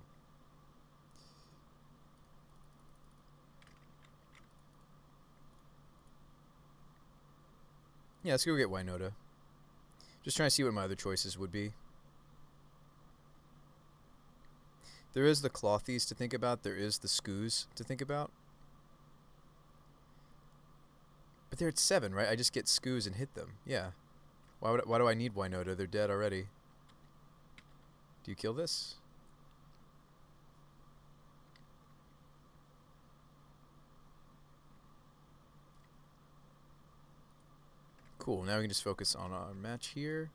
Yeah, let's go get Winota. Just trying to see what my other choices would be. There is the Clothies to think about. There is the Skoos to think about. But they're at 7, right? I just get Skoos and hit them. Yeah. Why do I need Winota? They're dead already. Do you kill this? Cool. Now we can just focus on our match here.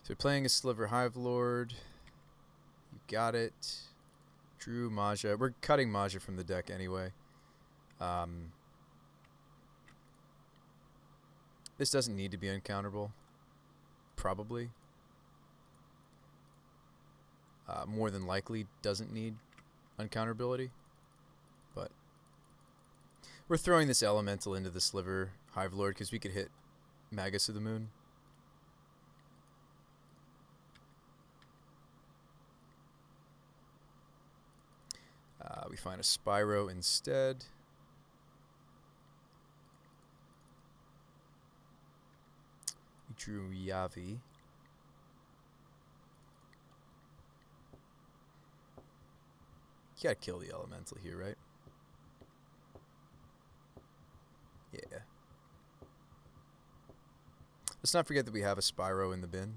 So we're playing a Sliver Hive Lord. You got it. Drew Maja. We're cutting Maja from the deck anyway. This doesn't need to be uncounterable. Probably. More than likely doesn't need uncounterability. But we're throwing this elemental into the Sliver Hive Lord because we could hit Magus of the Moon. We find a Spyro instead. We drew Yavi. You gotta kill the elemental here, right? Yeah. Let's not forget that we have a Spyro in the bin.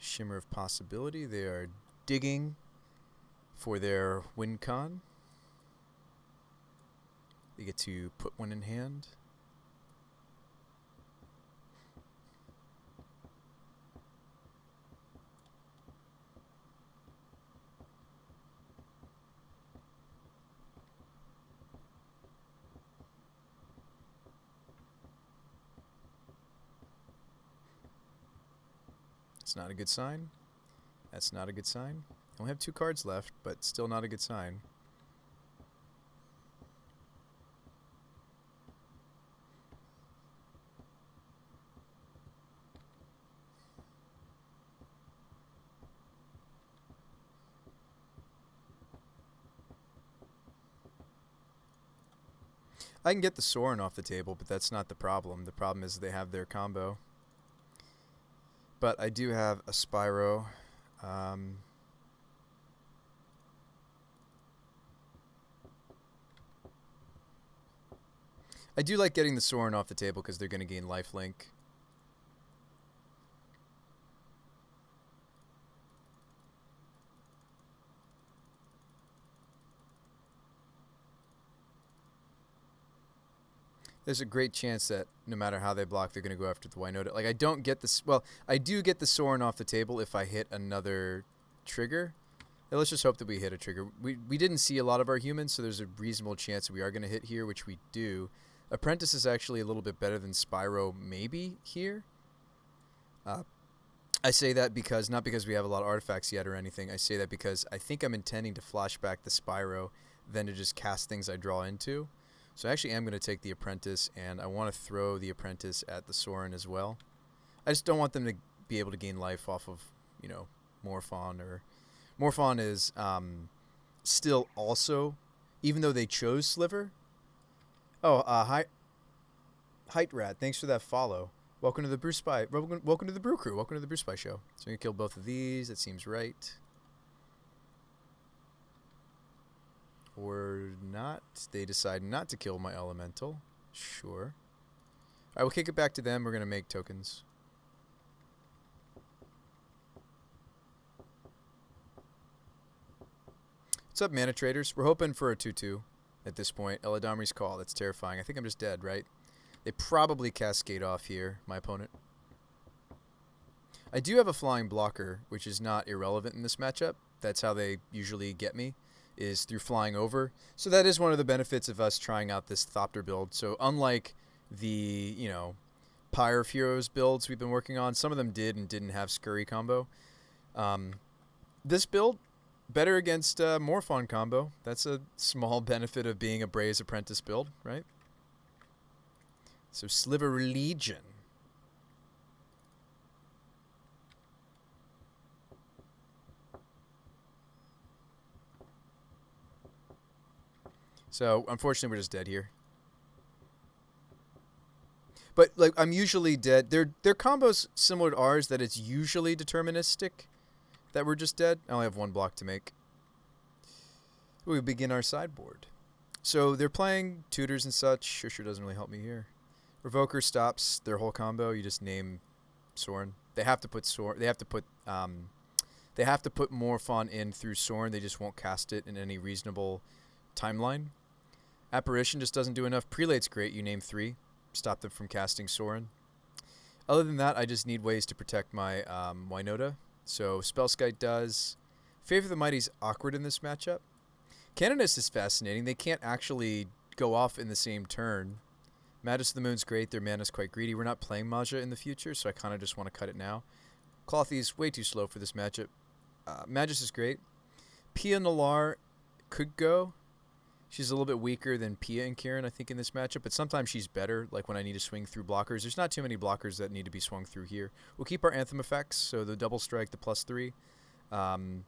Shimmer of Possibility. They are digging for their win con. They get to put one in hand. It's not a good sign. That's not a good sign. Only have 2 cards left, but still not a good sign. I can get the Sorin off the table, but that's not the problem. The problem is they have their combo. But I do have a Spyro. I do like getting the Sorin off the table because they're going to gain lifelink. There's a great chance that no matter how they block, they're going to go after the Winota. Like, I don't get this. Well, I do get the Sorin off the table if I hit another trigger. Now, let's just hope that we hit a trigger. We didn't see a lot of our humans, so there's a reasonable chance that we are going to hit here, which we do. Apprentice is actually a little bit better than Spyro, maybe, here. I say that because, not because we have a lot of artifacts yet or anything. I say that because I think I'm intending to flashback the Spyro than to just cast things I draw into. So I actually am going to take the Apprentice, and I want to throw the Apprentice at the Sorin as well. I just don't want them to be able to gain life off of, you know, Morphon. Or Morphon is still also, even though they chose Sliver. Oh, Height Rat, thanks for that follow. Welcome to the Brew Spy. Welcome to the Brew Crew. Welcome to the Brew Spy Show. So we can kill both of these. That seems right. Or not. They decide not to kill my elemental. Sure. Alright, we'll kick it back to them. We're going to make tokens. What's up, Mana Traders? We're hoping for a 2-2 at this point. Eladamri's Call. That's terrifying. I think I'm just dead, right? They probably cascade off here, my opponent. I do have a flying blocker, which is not irrelevant in this matchup. That's how they usually get me, is through flying over. So that is one of the benefits of us trying out this Thopter build. So unlike the, you know, Pyre of Heroes builds we've been working on, some of them did and didn't have Scurry combo. This build, better against Morphon combo. That's a small benefit of being a Bray's Apprentice build, right? So Sliver Legion. So unfortunately, we're just dead here. But like I'm usually dead. Their combos similar to ours that it's usually deterministic that we're just dead. I only have one block to make. We begin our sideboard. So they're playing tutors and such. Sure doesn't really help me here. Revoker stops their whole combo. You just name Sorin. They have to put Sorin. They have to put Morphon in through Sorin. They just won't cast it in any reasonable timeline. Apparition just doesn't do enough. Prelate's great. You name 3. Stop them from casting Sorin. Other than that, I just need ways to protect my Winota. So Spellskite does. Favor of the Mighty's awkward in this matchup. Canonist is fascinating. They can't actually go off in the same turn. Magus of the Moon's great. Their mana's quite greedy. We're not playing Maja in the future, so I kind of just want to cut it now. Clothy's way too slow for this matchup. Magus is great. Pia Nalar could go. She's a little bit weaker than Pia and Kieran, I think, in this matchup, but sometimes she's better, like when I need to swing through blockers. There's not too many blockers that need to be swung through here. We'll keep our Anthem effects, so the double strike, the +3, and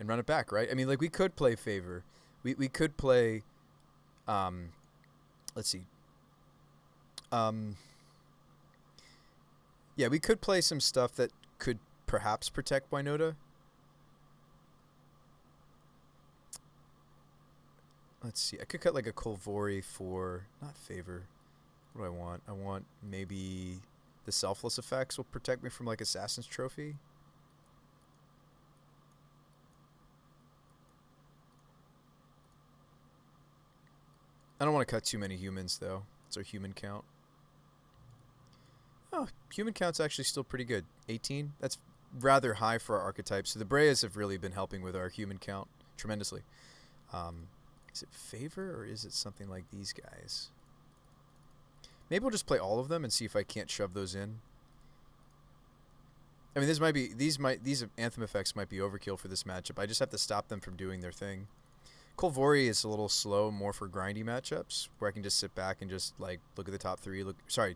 run it back, right? I mean, like, we could play Favor. We could play, let's see. Yeah, we could play some stuff that could perhaps protect Winota. Let's see. I could cut like a Kolvori for not Favor. What do I want? I want maybe the Selfless effects will protect me from like Assassin's Trophy. I don't want to cut too many humans though. It's our human count. Oh, human count's actually still pretty good. 18? That's rather high for our archetype. So the Breas have really been helping with our human count tremendously. Is it Favor or is it something like these guys? Maybe we'll just play all of them and see if I can't shove those in. I mean, these Anthem effects might be overkill for this matchup. I just have to stop them from doing their thing. Kolvori is a little slow, more for grindy matchups, where I can just sit back and just like look at the top 3.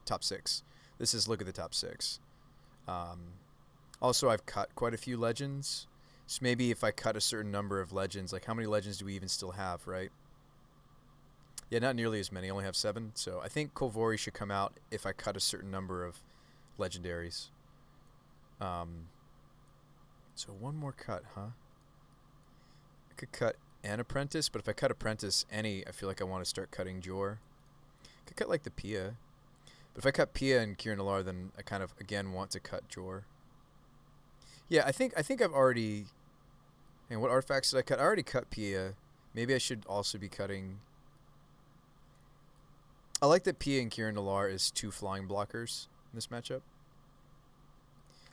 Top 6. This is look at the top 6. Also, I've cut quite a few legends. So maybe if I cut a certain number of legends, like how many legends do we even still have, right? Yeah, not nearly as many. I only have 7. So I think Kolvori should come out if I cut a certain number of legendaries. So one more cut, huh? I could cut an Apprentice, but if I cut Apprentice, I feel like I want to start cutting Jor. I could cut like the Pia. But if I cut Pia and Kieran Alar, then I kind of, again, want to cut Jor. Yeah, I think I've already... And what artifacts did I cut? I already cut Pia. Maybe I should also be cutting... I like that Pia and Kieran Alar is 2 flying blockers in this matchup.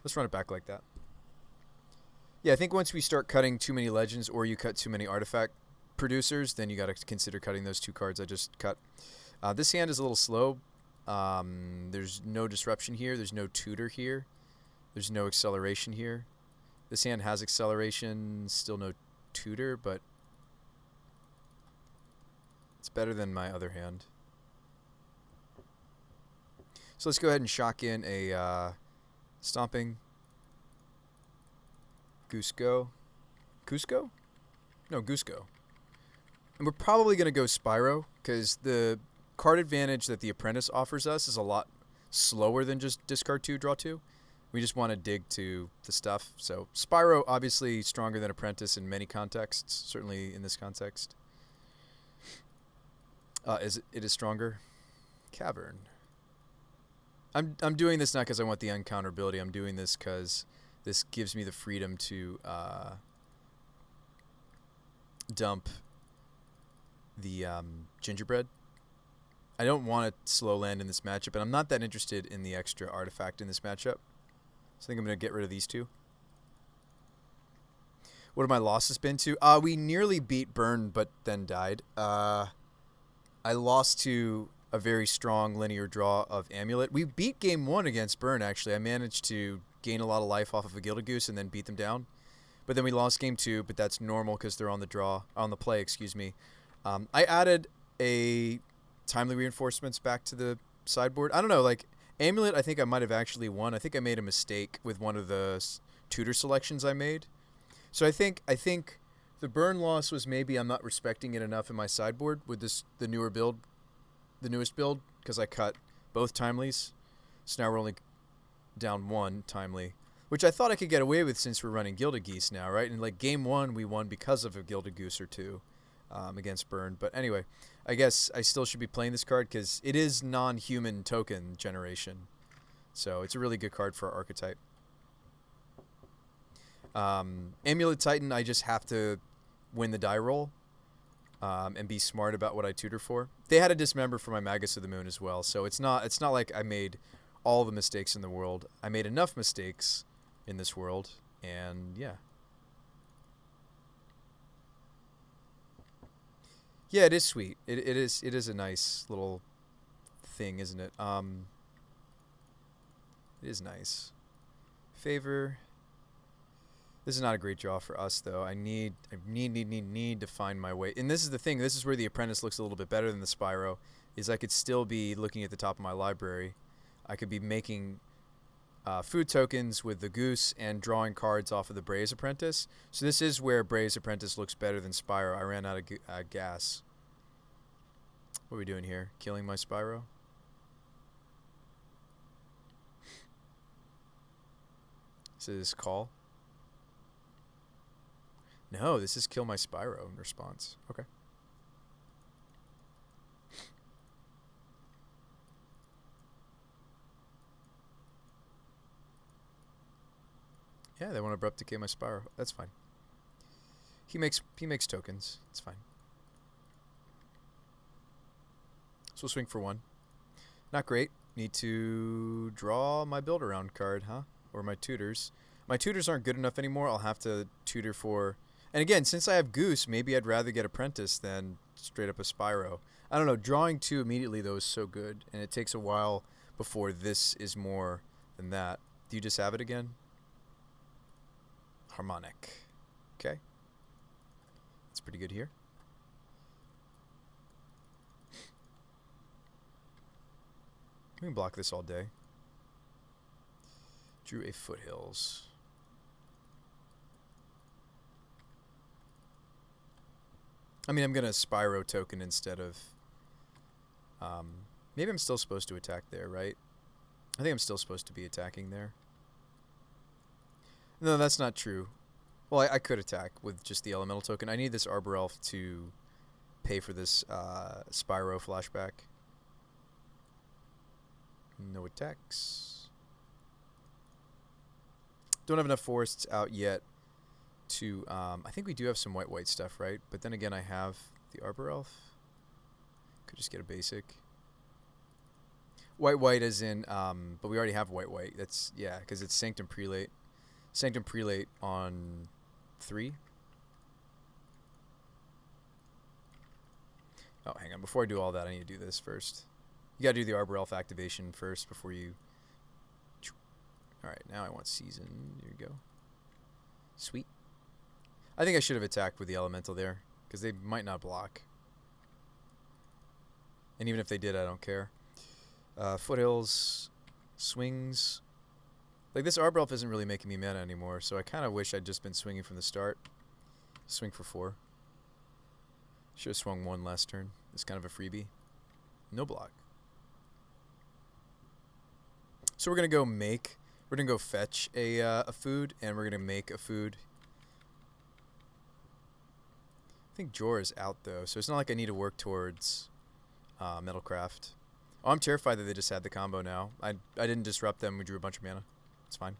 Let's run it back like that. Yeah, I think once we start cutting too many legends or you cut too many artifact producers, then you got to consider cutting those 2 cards I just cut. This hand is a little slow. There's no disruption here. There's no tutor here. There's no acceleration here. This hand has acceleration, still no tutor, but it's better than my other hand. So let's go ahead and shock in a Stomping. Cusco. Cusco? No, Cusco. And we're probably going to go Spyro, because the card advantage that the Apprentice offers us is a lot slower than just discard 2, draw 2. We just want to dig to the stuff. So Spyro, obviously stronger than Apprentice in many contexts, certainly in this context. It is stronger. Cavern. I'm doing this not because I want the uncounterability. I'm doing this because this gives me the freedom to dump the Gingerbread. I don't want to slow land in this matchup, and I'm not that interested in the extra artifact in this matchup. So I think I'm going to get rid of these 2. What have my losses been to? We nearly beat Burn, but then died. I lost to a very strong linear draw of Amulet. We beat game 1 against Burn, actually. I managed to gain a lot of life off of a Gilded Goose and then beat them down. But then we lost game 2, but that's normal because they're on the play, excuse me. I added a Timely Reinforcements back to the sideboard. I don't know. Like Amulet, I think I might have actually won. I think I made a mistake with one of the tutor selections I made. So I think the burn loss was maybe I'm not respecting it enough in my sideboard with the newest build, because I cut both timelies. So now we're only down one timely, which I thought I could get away with since we're running Gilded Geese now, right? And like game one, we won because of a Gilded Goose or two against Burn. But anyway, I guess I still should be playing this card because it is non-human token generation. So it's a really good card for our archetype. Amulet Titan, I just have to win the die roll and be smart about what I tutor for. They had a dismember for my Magus of the Moon as well, so it's not like I made all the mistakes in the world. I made enough mistakes in this world, and yeah. Yeah, it is sweet. It is a nice little thing, isn't it? It is nice. Favor. This is not a great draw for us, though. I need to find my way. And this is the thing. This is where the Apprentice looks a little bit better than the Spyro. Is I could still be looking at the top of my library. I could be making food tokens with the Goose and drawing cards off of the Bray's Apprentice. So this is where Bray's Apprentice looks better than Spyro. I ran out of gas. What are we doing here? Killing my Spyro? This is call. No, this is kill my Spyro in response. Okay. Yeah, they want to abrupt decay my Spyro. That's fine. He makes tokens. It's fine. So we'll swing for one. Not great. Need to draw my build around card, huh? Or my tutors. My tutors aren't good enough anymore. I'll have to tutor for... And again, since I have Goose, maybe I'd rather get Apprentice than straight up a Spyro. I don't know. Drawing two immediately, though, is so good. And it takes a while before this is more than that. Do you just have it again? Harmonic. Okay. That's pretty good here. We can block this all day. Drew a Foothills. I mean, I'm going to Spyro token instead of... maybe I'm still supposed to attack there, right? I think I'm still supposed to be attacking there. No, that's not true. Well, I could attack with just the Elemental token. I need this Arbor Elf to pay for this Spyro flashback. No attacks. Don't have enough forests out yet to... I think we do have some white stuff, right? But then again, I have the Arbor Elf. Could just get a basic. White as in... but we already have white. That's... Yeah, because it's Sanctum Prelate. Sanctum Prelate on 3. Oh, hang on. Before I do all that, I need to do this first. You gotta do the Arbor Elf activation first before you... Alright, now I want Season. Here you go. Sweet. I think I should have attacked with the Elemental there, because they might not block. And even if they did, I don't care. Foothills. Swings. Like, this Arbor Elf isn't really making me mana anymore, so I kind of wish I'd just been swinging from the start. Swing for 4. Should have swung 1 last turn. It's kind of a freebie. No block. So we're going to go make... We're going to go fetch a food, and we're going to make a food. I think Jorah's out, though, so it's not like I need to work towards Metalcraft. Oh, I'm terrified that they just had the combo now. I didn't disrupt them. We drew a bunch of mana. It's fine.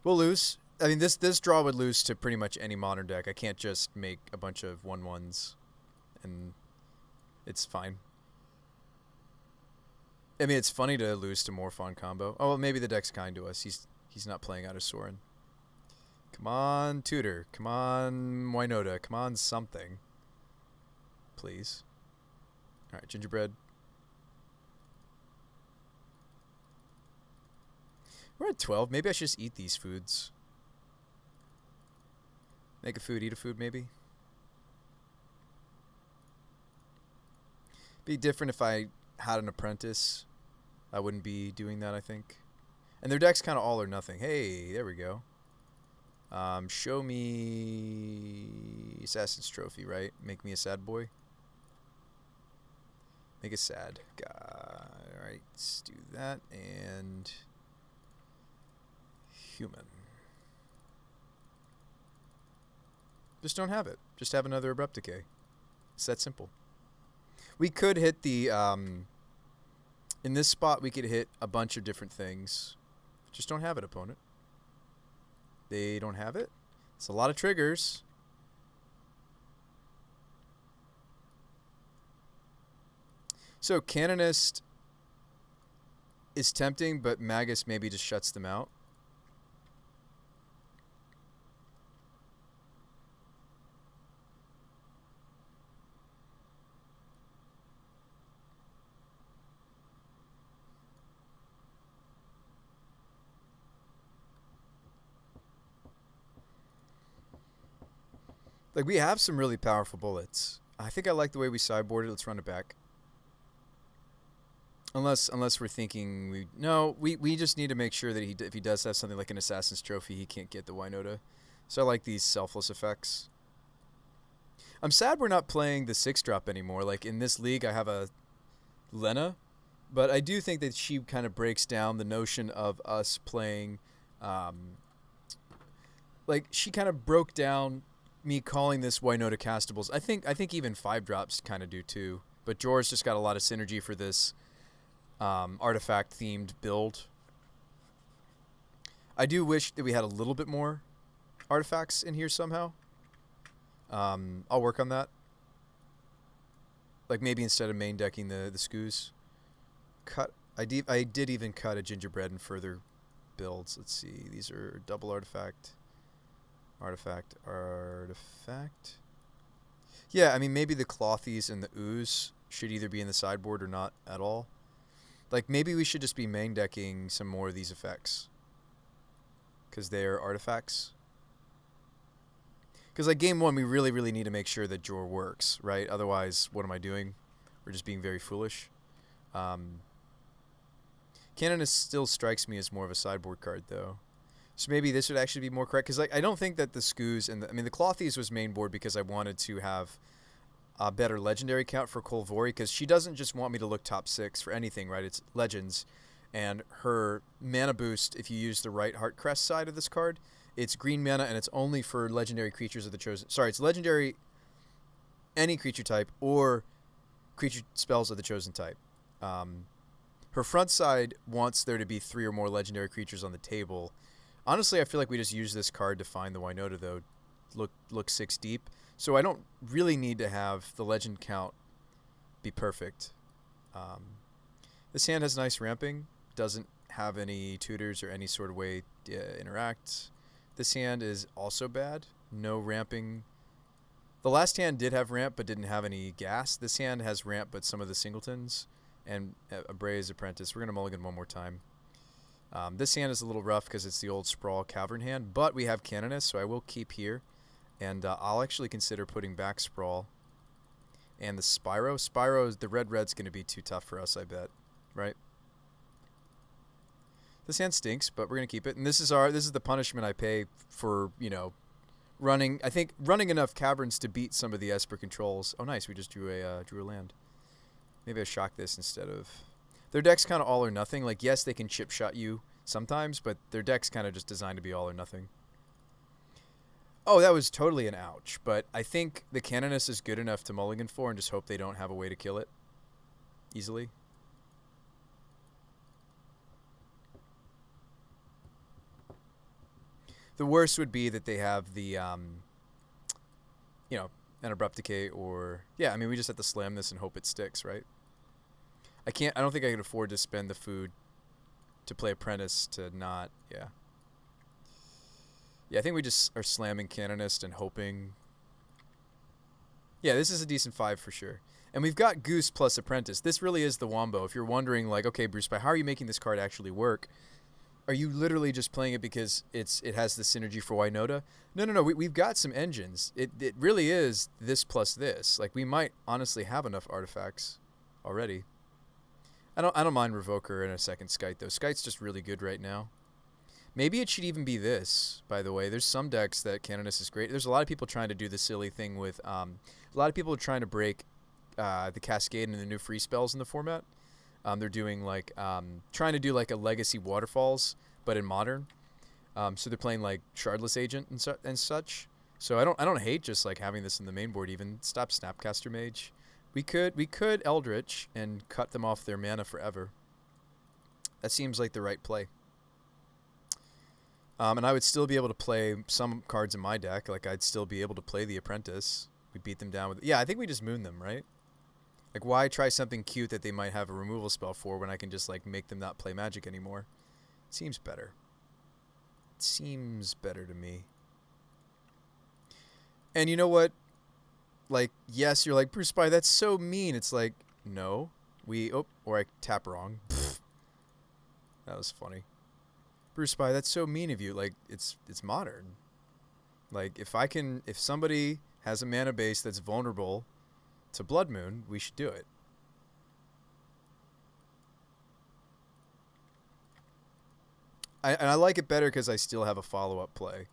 We'll lose. I mean, this draw would lose to pretty much any modern deck. I can't just make a bunch of 1/1s, and it's fine. I mean, it's funny to lose to Morphon combo. Oh, well, maybe the deck's kind to us. He's not playing out of Sorin. Come on, Tutor. Come on, Winota. Come on, something. Please. All right, Gingerbread. We're at 12. Maybe I should just eat these foods. Make a food, eat a food, maybe. Be different if I had an Apprentice I wouldn't be doing that, I think. And their deck's kind of all or nothing. Hey, there we go. Show me Assassin's Trophy, right? Make me a sad boy. Make it sad. Alright, let's do that. And human. Just don't have it. Just have another Abrupt Decay. It's that simple. We could hit the... in this spot, we could hit a bunch of different things. Just don't have it, opponent. They don't have it. It's a lot of triggers. So Canonist is tempting, but Magus maybe just shuts them out. Like, we have some really powerful bullets. I think I like the way we sideboarded. Let's run it back. Unless we're thinking we just need to make sure that if he does have something like an Assassin's Trophy, he can't get the Winota. So I like these selfless effects. I'm sad we're not playing the 6-drop anymore. Like, in this league, I have a Lena, but I do think that she kind of breaks down the notion of us playing. Like, she kind of broke down me calling this Winota castables. I think even 5-drops kind of do too. But Jor's just got a lot of synergy for this artifact themed build. I do wish that we had a little bit more artifacts in here somehow. I'll work on that. Like, maybe instead of main decking the Skoos. I did even cut a gingerbread in further builds. Let's see. These are double artifact. Artifact. Yeah, I mean, maybe the Clothies and the Ooze should either be in the sideboard or not at all. Like, maybe we should just be main decking some more of these effects. Because they're artifacts. Because, like, game 1, we really, really need to make sure that Jor works, right? Otherwise, what am I doing? We're just being very foolish. Canonist still strikes me as more of a sideboard card, though. So maybe this would actually be more correct. Because, like, I don't think that the Skoos and the Clothies was main board because I wanted to have a better legendary count for Kolvori. Because she doesn't just want me to look top 6 for anything, right? It's legends. And her mana boost, if you use the right Heart Crest side of this card, it's green mana and it's only for legendary creatures of the chosen... Sorry, it's legendary any creature type or creature spells of the chosen type. Her front side wants there to be 3 or more legendary creatures on the table. Honestly, I feel like we just use this card to find the Winota, though. Look 6 deep. So I don't really need to have the legend count be perfect. This hand has nice ramping. Doesn't have any tutors or any sort of way to interact. This hand is also bad. No ramping. The last hand did have ramp, but didn't have any gas. This hand has ramp, but some of the singletons. And a Bray's Apprentice. We're going to mulligan one more time. This hand is a little rough because it's the old Sprawl Cavern hand, but we have Canonist, so I will keep here. And I'll actually consider putting back Sprawl. And the Spyro. Spyro, the red's going to be too tough for us, I bet. Right? This hand stinks, but we're going to keep it. And this is the punishment I pay for, running enough caverns to beat some of the Esper controls. Oh, nice. We just drew a land. Maybe I shock this instead of... Their deck's kind of all or nothing. Like, yes, they can chip shot you sometimes, but their deck's kind of just designed to be all or nothing. Oh, that was totally an ouch. But I think the Canonist is good enough to mulligan for and just hope they don't have a way to kill it easily. The worst would be that they have the, an Abrupt Decay or... Yeah, I mean, we just have to slam this and hope it sticks, right? I don't think I can afford to spend the food to play Apprentice to not... Yeah. Yeah, I think we just are slamming Canonist and hoping... Yeah, this is a decent 5 for sure. And we've got Goose plus Apprentice. This really is the wombo. If you're wondering, like, okay, Bruce, how are you making this card actually work? Are you literally just playing it because it has the synergy for Winota? No. We've got some engines. It really is this plus this. Like, we might honestly have enough artifacts already. I don't mind Revoker and a second Skite though. Skite's just really good right now. Maybe it should even be this, by the way. There's some decks that Canonist is great. There's a lot of people trying to do the silly thing with a lot of people are trying to break the Cascade and the new free spells in the format. They're doing like trying to do like a Legacy Waterfalls, but in Modern. So they're playing like Shardless Agent and such. So I don't hate just like having this in the main board. Even stop Snapcaster Mage. We could Eldritch and cut them off their mana forever. That seems like the right play. And I would still be able to play some cards in my deck. Like I'd still be able to play the Apprentice. We beat them down with. Yeah, I think we just moon them, right? Like, why try something cute that they might have a removal spell for when I can just, like, make them not play Magic anymore? It seems better. It seems better to me. And you know what? Like, yes, you're like, Bruce Spy, that's so mean. It's like, no. Or I tap wrong. That was funny. Bruce Spy, that's so mean of you. Like, it's Modern. Like, if somebody has a mana base that's vulnerable to Blood Moon, we should do it. And I like it better because I still have a follow-up play.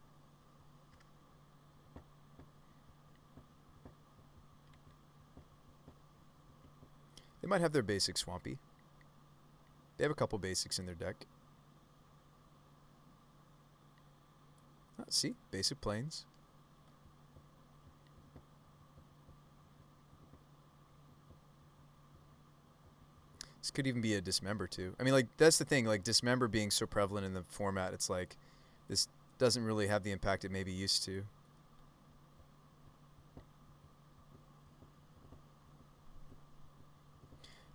They might have their basic Swampy. They have a couple basics in their deck. See? Basic Plains. This could even be a Dismember too. I mean, like, that's the thing. Like, Dismember being so prevalent in the format, it's like this doesn't really have the impact it maybe used to.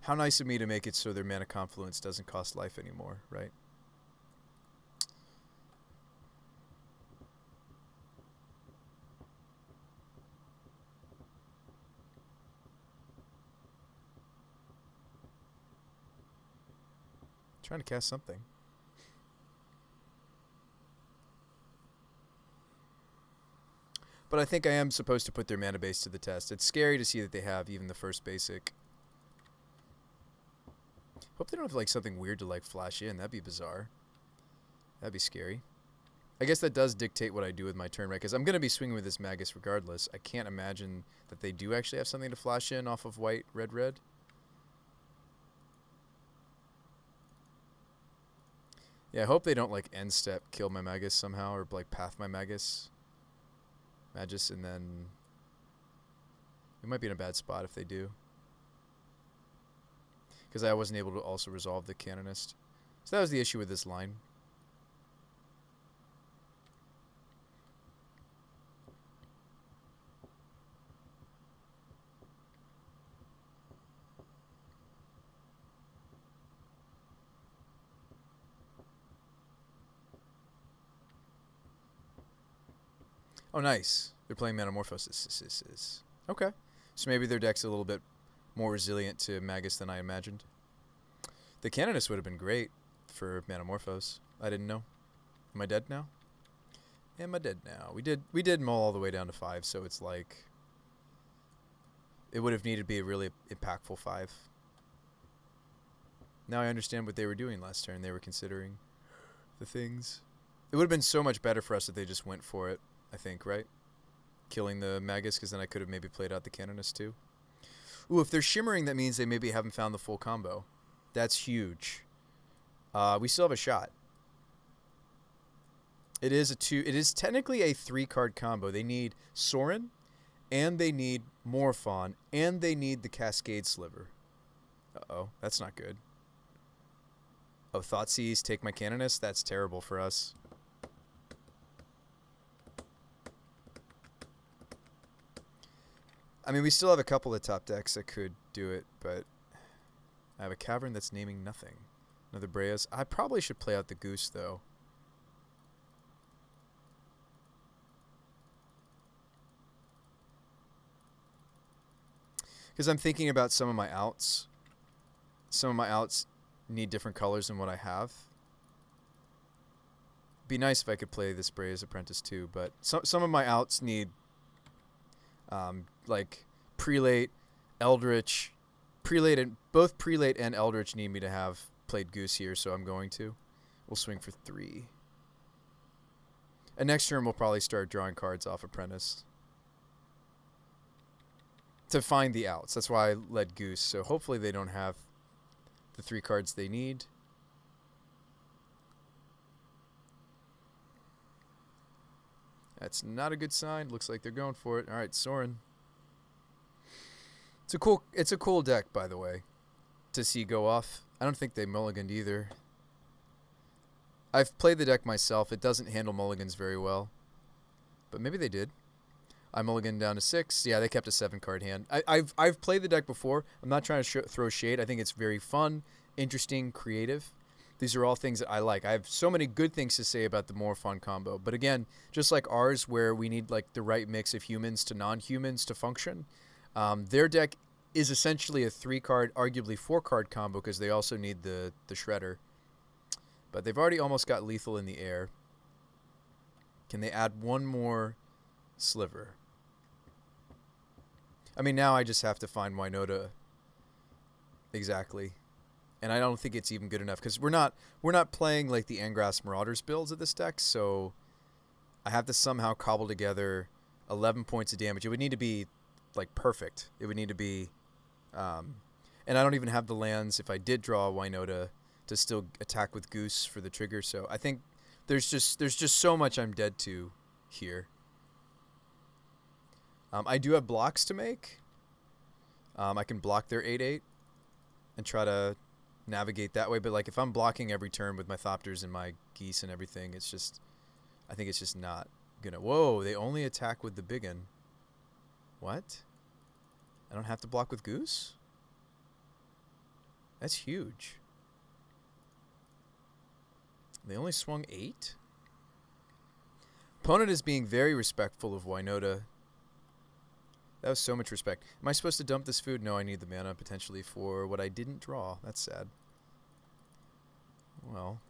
How nice of me to make it so their Mana Confluence doesn't cost life anymore, right? Trying to cast something. But I think I am supposed to put their mana base to the test. It's scary to see that they have even the first basic. Hope they don't have like something weird to like flash in. That'd be bizarre. That'd be scary. I guess that does dictate what I do with my turn, right? Because I'm going to be swinging with this Magus regardless. I can't imagine that they do actually have something to flash in off of white, red, red. Yeah, I hope they don't, like, end step kill my Magus somehow, or, like, path my Magus. And then we might be in a bad spot if they do. Because I wasn't able to also resolve the Canonist. So that was the issue with this line. Oh, nice. They're playing Metamorphosis. Okay. So maybe their deck's a little bit more resilient to Magus than I imagined. The Canonist would have been great for Metamorphose. I didn't know. Am I dead now? Am I dead now? We did mull all the way down to 5, so it's like it would have needed to be a really impactful 5. Now I understand what they were doing last turn. They were considering the things. It would have been so much better for us if they just went for it. I think, right? Killing the Magus, because then I could have maybe played out the Canonist too. Ooh, if they're shimmering, that means they maybe haven't found the full combo. That's huge. We still have a shot. It is technically a 3-card combo. They need Sorin, and they need Morphon, and they need the Cascade Sliver. Uh-oh, that's not good. Oh, Thoughtseize, take my Canonist? That's terrible for us. I mean, we still have a couple of top decks that could do it, but I have a Cavern that's naming nothing. Another Breas. I probably should play out the Goose, though. Because I'm thinking about some of my outs. Some of my outs need different colors than what I have. Be nice if I could play this Breas Apprentice too, but some of my outs need like Prelate, Eldritch, both Prelate and Eldritch need me to have played Goose here, so I'm going to. We'll swing for 3. And next turn we'll probably start drawing cards off Apprentice to find the outs. That's why I led Goose. So hopefully they don't have the 3 cards they need. That's not a good sign. Looks like they're going for it. All right, Sorin. It's a cool deck, by the way, to see go off. I don't think they mulliganed either. I've played the deck myself. It doesn't handle mulligans very well, but maybe they did. I mulliganed down to 6. Yeah, they kept a 7-card hand. I've played the deck before. I'm not trying to throw shade. I think it's very fun, interesting, creative. These are all things that I like. I have so many good things to say about the more fun combo. But again, just like ours, where we need like the right mix of humans to non-humans to function, their deck is essentially a 3-card, arguably 4-card combo because they also need the Shredder. But they've already almost got lethal in the air. Can they add one more sliver? I mean, now I just have to find Winota exactly. And I don't think it's even good enough because we're not playing like the Angrass Marauders builds of this deck, so I have to somehow cobble together 11 points of damage. It would need to be like perfect. It would need to be and I don't even have the lands if I did draw Winota to still attack with Goose for the trigger. So I think there's just so much I'm dead to here. I do have blocks to make. I can block their 8/8 and try to navigate that way. But like if I'm blocking every turn with my Thopters and my Geese and everything, it's just I think it's just not gonna. Whoa! They only attack with the biggin. What? I don't have to block with Goose? That's huge. They only swung 8? Opponent is being very respectful of Winota. That was so much respect. Am I supposed to dump this food? No, I need the mana potentially for what I didn't draw. That's sad. Well,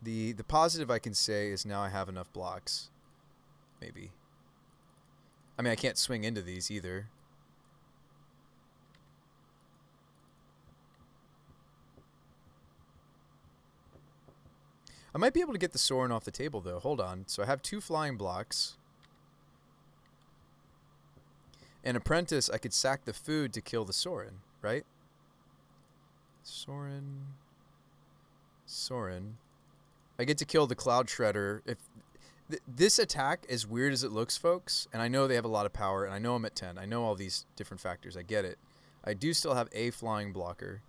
the positive I can say is now I have enough blocks. Maybe. I mean, I can't swing into these either. I might be able to get the Sorin off the table, though. Hold on. So I have 2 flying blocks. And Apprentice, I could sack the food to kill the Sorin, right? Sorin. I get to kill the Cloud Shredder. If this attack, as weird as it looks, folks, and I know they have a lot of power, and I know I'm at 10. I know all these different factors. I get it. I do still have a flying blocker.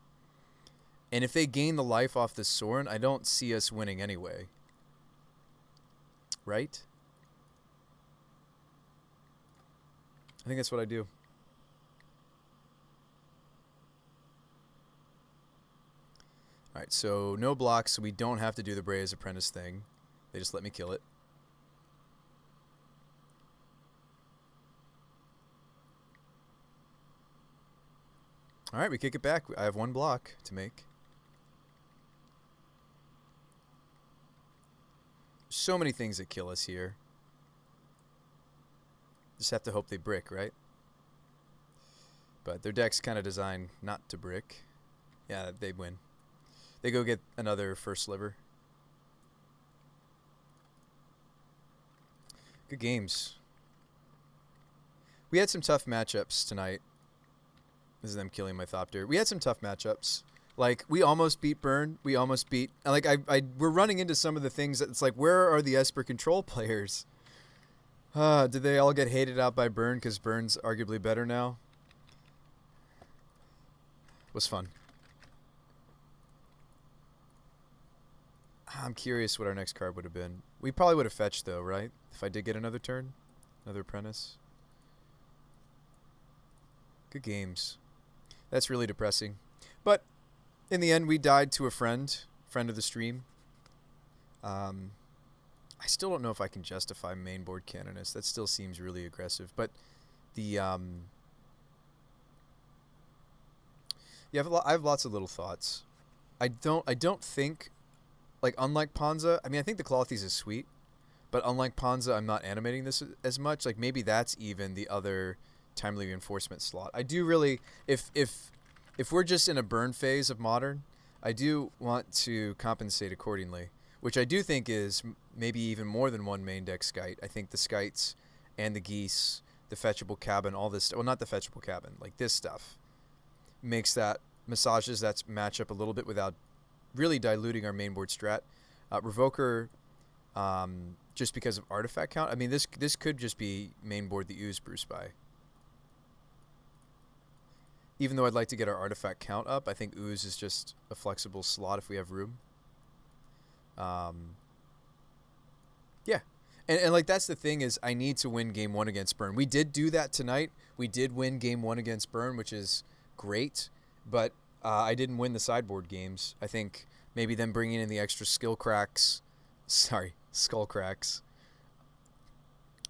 And if they gain the life off this Sorin, I don't see us winning anyway. Right? I think that's what I do. Alright, so no blocks, so we don't have to do the Brea's Apprentice thing. They just let me kill it. Alright, we kick it back. I have 1 block to make. So many things that kill us here. Just have to hope they brick, right? But their deck's kind of designed not to brick. Yeah, they win. They go get another first sliver. Good games. We had some tough matchups tonight. This is them killing my Thopter. We had some tough matchups. Like, we almost beat Burn. We almost beat... Like, we're running into some of the things that it's like, where are the Esper Control players? Did they all get hated out by Burn because Burn's arguably better now? It was fun. I'm curious what our next card would have been. We probably would have fetched, though, right? If I did get another turn? Another Apprentice? Good games. That's really depressing. But in the end, we died to a friend of the stream. I still don't know if I can justify mainboard Canonist. That still seems really aggressive. But the yeah, I have lots of little thoughts. I don't think, like, unlike Ponza, I mean, I think the Clothies is sweet, but unlike Ponza, I'm not animating this as much. Like, maybe that's even the other timely reinforcement slot. I do really, if if we're just in a burn phase of Modern, I do want to compensate accordingly, which I do think is maybe even more than one main deck Skite. I think the Skites and the Geese, the Fetchable Cabin, all this, well, not the Fetchable Cabin, like this stuff, massages that matchup a little bit without really diluting our main board strat. Revoker, just because of artifact count. I mean, this could just be main board the Ooze Bruce by. Even though I'd like to get our artifact count up, I think Ooze is just a flexible slot if we have room. Yeah. And like that's the thing is I need to win game 1 against Burn. We did do that tonight. We did win game 1 against Burn, which is great. But I didn't win the sideboard games. I think maybe them bringing in the extra skull cracks.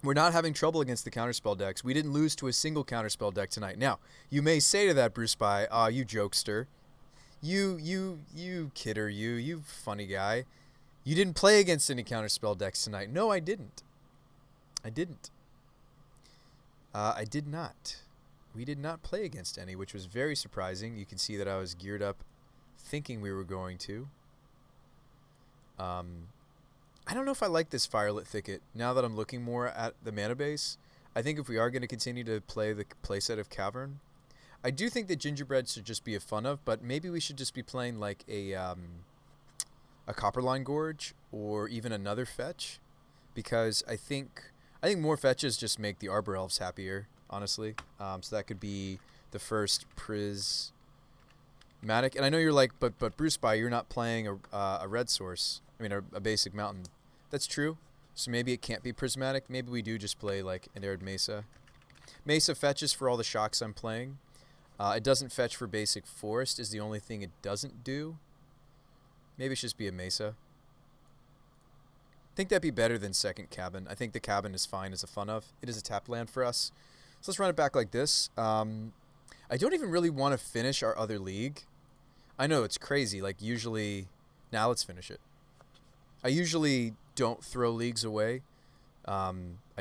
We're not having trouble against the counterspell decks. We didn't lose to a single counterspell deck tonight. Now, you may say to that, Bruce By, you jokester. You kidder, you funny guy. You didn't play against any counterspell decks tonight. No, I didn't. I did not. We did not play against any, which was very surprising. You can see that I was geared up thinking we were going to. I don't know if I like this Firelit Thicket now that I'm looking more at the mana base. I think if we are going to continue to play the playset of Cavern, I do think that Gingerbread should just be a fun of, but maybe we should just be playing like a Copperline Gorge or even another fetch, because I think more fetches just make the Arbor Elves happier, honestly. So that could be the first Prismatic. And I know you're like, but Bruce By, you're not playing a red source. I mean, a basic mountain. That's true. So maybe it can't be Prismatic. Maybe we do just play like an Arid Mesa. Mesa fetches for all the shocks I'm playing. It doesn't fetch for basic Forest is the only thing it doesn't do. Maybe it should just be a Mesa. I think that'd be better than second Cabin. I think the Cabin is fine as a fun of. It is a tap land for us. So let's run it back like this. I don't even really want to finish our other league. I know it's crazy. Like usually, now let's finish it. I usually don't throw leagues away. I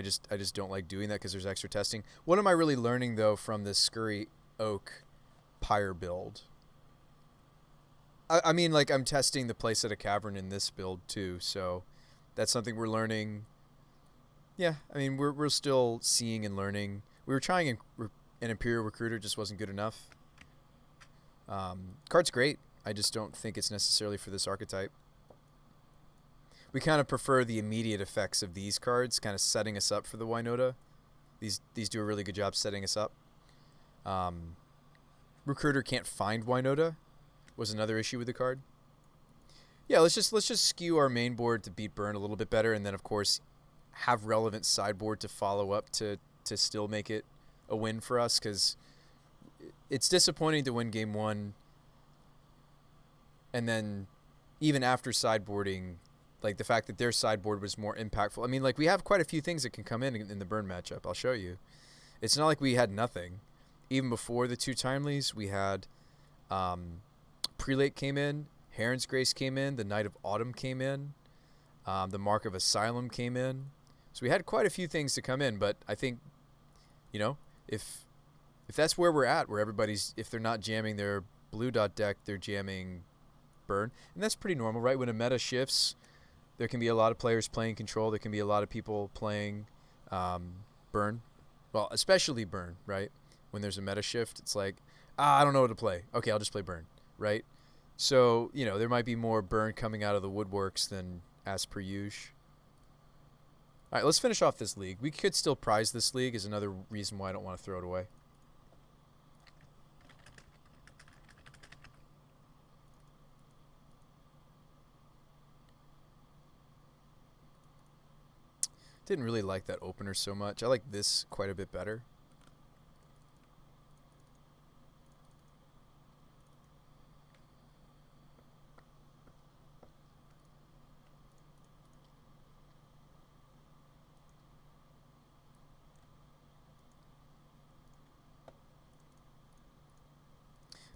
just don't like doing that because there's extra testing. What am I really learning though from this Scurry Oak Pyre build? I mean, like I'm testing the playset of Cavern in this build too, so that's something we're learning. Yeah, I mean we're still seeing and learning. We were trying an Imperial Recruiter, just wasn't good enough. Card's great. I just don't think it's necessarily for this archetype. We kind of prefer the immediate effects of these cards, kind of setting us up for the Winota. These do a really good job setting us up. Recruiter can't find Winota was another issue with the card. Yeah, let's just skew our main board to beat Burn a little bit better, and then of course have relevant sideboard to follow up to still make it a win for us, because it's disappointing to win game 1 and then even after sideboarding, like the fact that their sideboard was more impactful. I mean, like we have quite a few things that can come in the Burn matchup. I'll show you. It's not like we had nothing. Even before the 2 timelies, we had Prelate came in, Heron's Grace came in, the Knight of Autumn came in, the Mark of Asylum came in. So we had quite a few things to come in, but I think, you know, if that's where we're at, where everybody's, if they're not jamming their blue dot deck, they're jamming Burn. And that's pretty normal, right? When a meta shifts, there can be a lot of players playing Control. There can be a lot of people playing Burn. Well, especially Burn, right? When there's a meta shift, it's like, I don't know what to play. Okay, I'll just play Burn, right? So, you know, there might be more Burn coming out of the woodworks than as per usual. All right, let's finish off this league. We could still prize this league is another reason why I don't want to throw it away. Didn't really like that opener so much. I like this quite a bit better.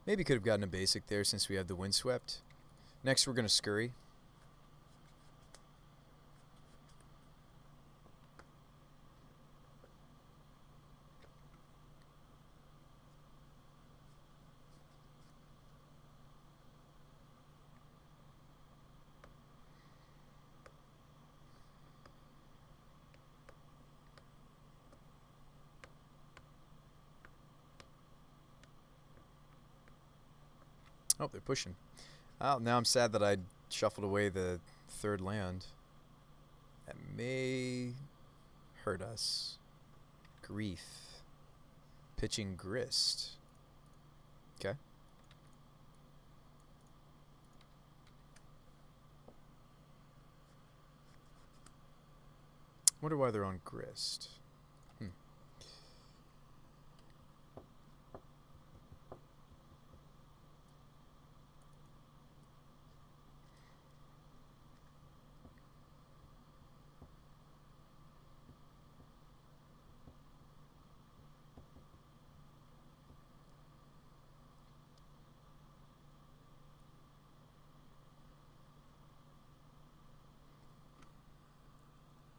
Maybe could have gotten a basic there since we have the Windswept. Next we're going to Scurry. Oh, they're pushing. Oh, now I'm sad that I shuffled away the third land. That may hurt us. Grief. Pitching Grist. Okay. Wonder why they're on Grist.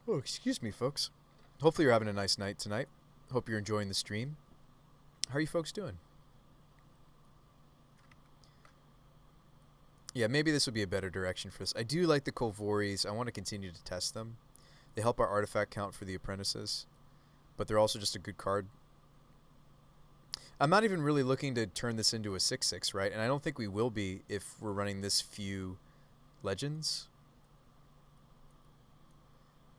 Oh, excuse me, folks. Hopefully you're having a nice night tonight. Hope you're enjoying the stream. How are you folks doing? Yeah, maybe this would be a better direction for this. I do like the Kolvoris. I want to continue to test them. They help our artifact count for the apprentices, but they're also just a good card. I'm not even really looking to turn this into a 6/6, right? And I don't think we will be if we're running this few legends.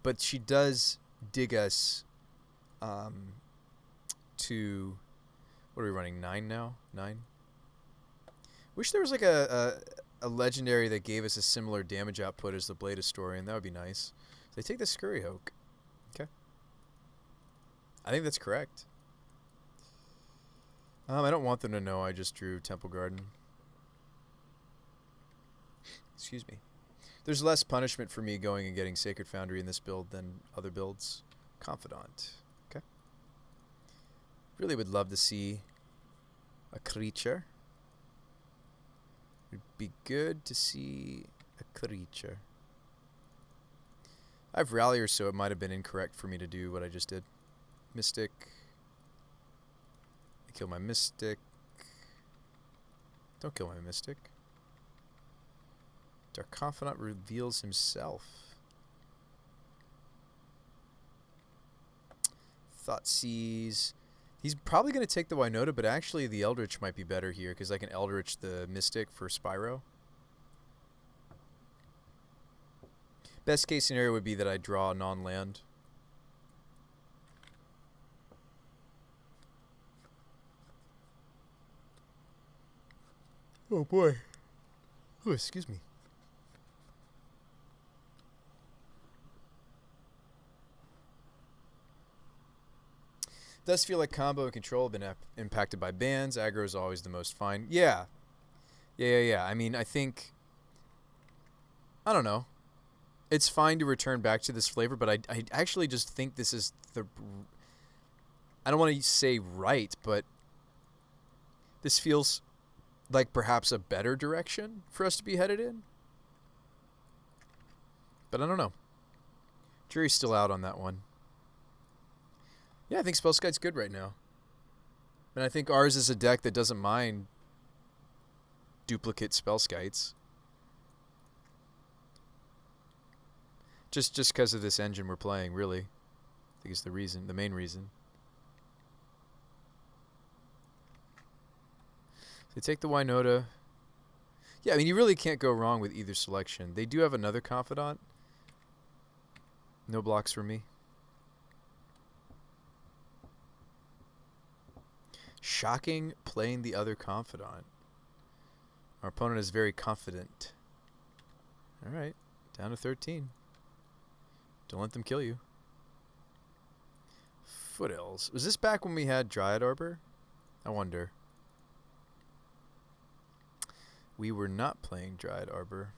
But she does dig us to... What are we running? 9 now? 9? Wish there was like a legendary that gave us a similar damage output as the Blade Historian. That would be nice. So they take the Scurry Hoke. Okay. I think that's correct. I don't want them to know I just drew Temple Garden. Excuse me. There's less punishment for me going and getting Sacred Foundry in this build than other builds. Confidant. Okay. Really would love to see a creature. It'd be good to see a creature. I have Rallier, so it might have been incorrect for me to do what I just did. Mystic. I kill my Mystic. Don't kill my Mystic. Dark Confidant reveals himself. Thoughtseize. He's probably going to take the Winota, but actually the Eldritch might be better here because I can Eldritch the Mystic for Spyro. Best case scenario would be that I draw non-land. Oh boy. Oh, excuse me. Does feel like combo and control have been impacted by bans. Aggro is always the most fine. Yeah. Yeah. I mean, I think... I don't know. It's fine to return back to this flavor, but I actually just think this is the... I don't want to say right, but this feels like perhaps a better direction for us to be headed in. But I don't know. Jury's still out on that one. Yeah, I think Spellskite's good right now. And I think ours is a deck that doesn't mind duplicate Spellskites. Just because of this engine we're playing, really. I think it's the reason, the main reason. They take the Winota. Yeah, I mean, you really can't go wrong with either selection. They do have another Confidant. No blocks for me. Shocking playing the other Confidant. Our opponent is very confident. Alright, down to 13. Don't let them kill you. Foothills. Was this back when we had Dryad Arbor? I wonder. We were not playing Dryad Arbor.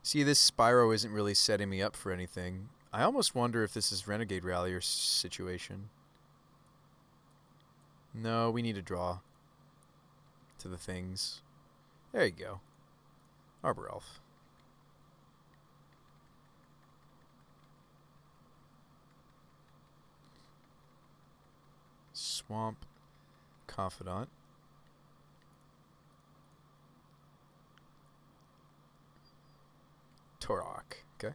See, this Spyro isn't really setting me up for anything. I almost wonder if this is Renegade Rallier situation. No, we need to draw to the things. There you go. Arbor Elf. Swamp Confidant. Torok. Okay.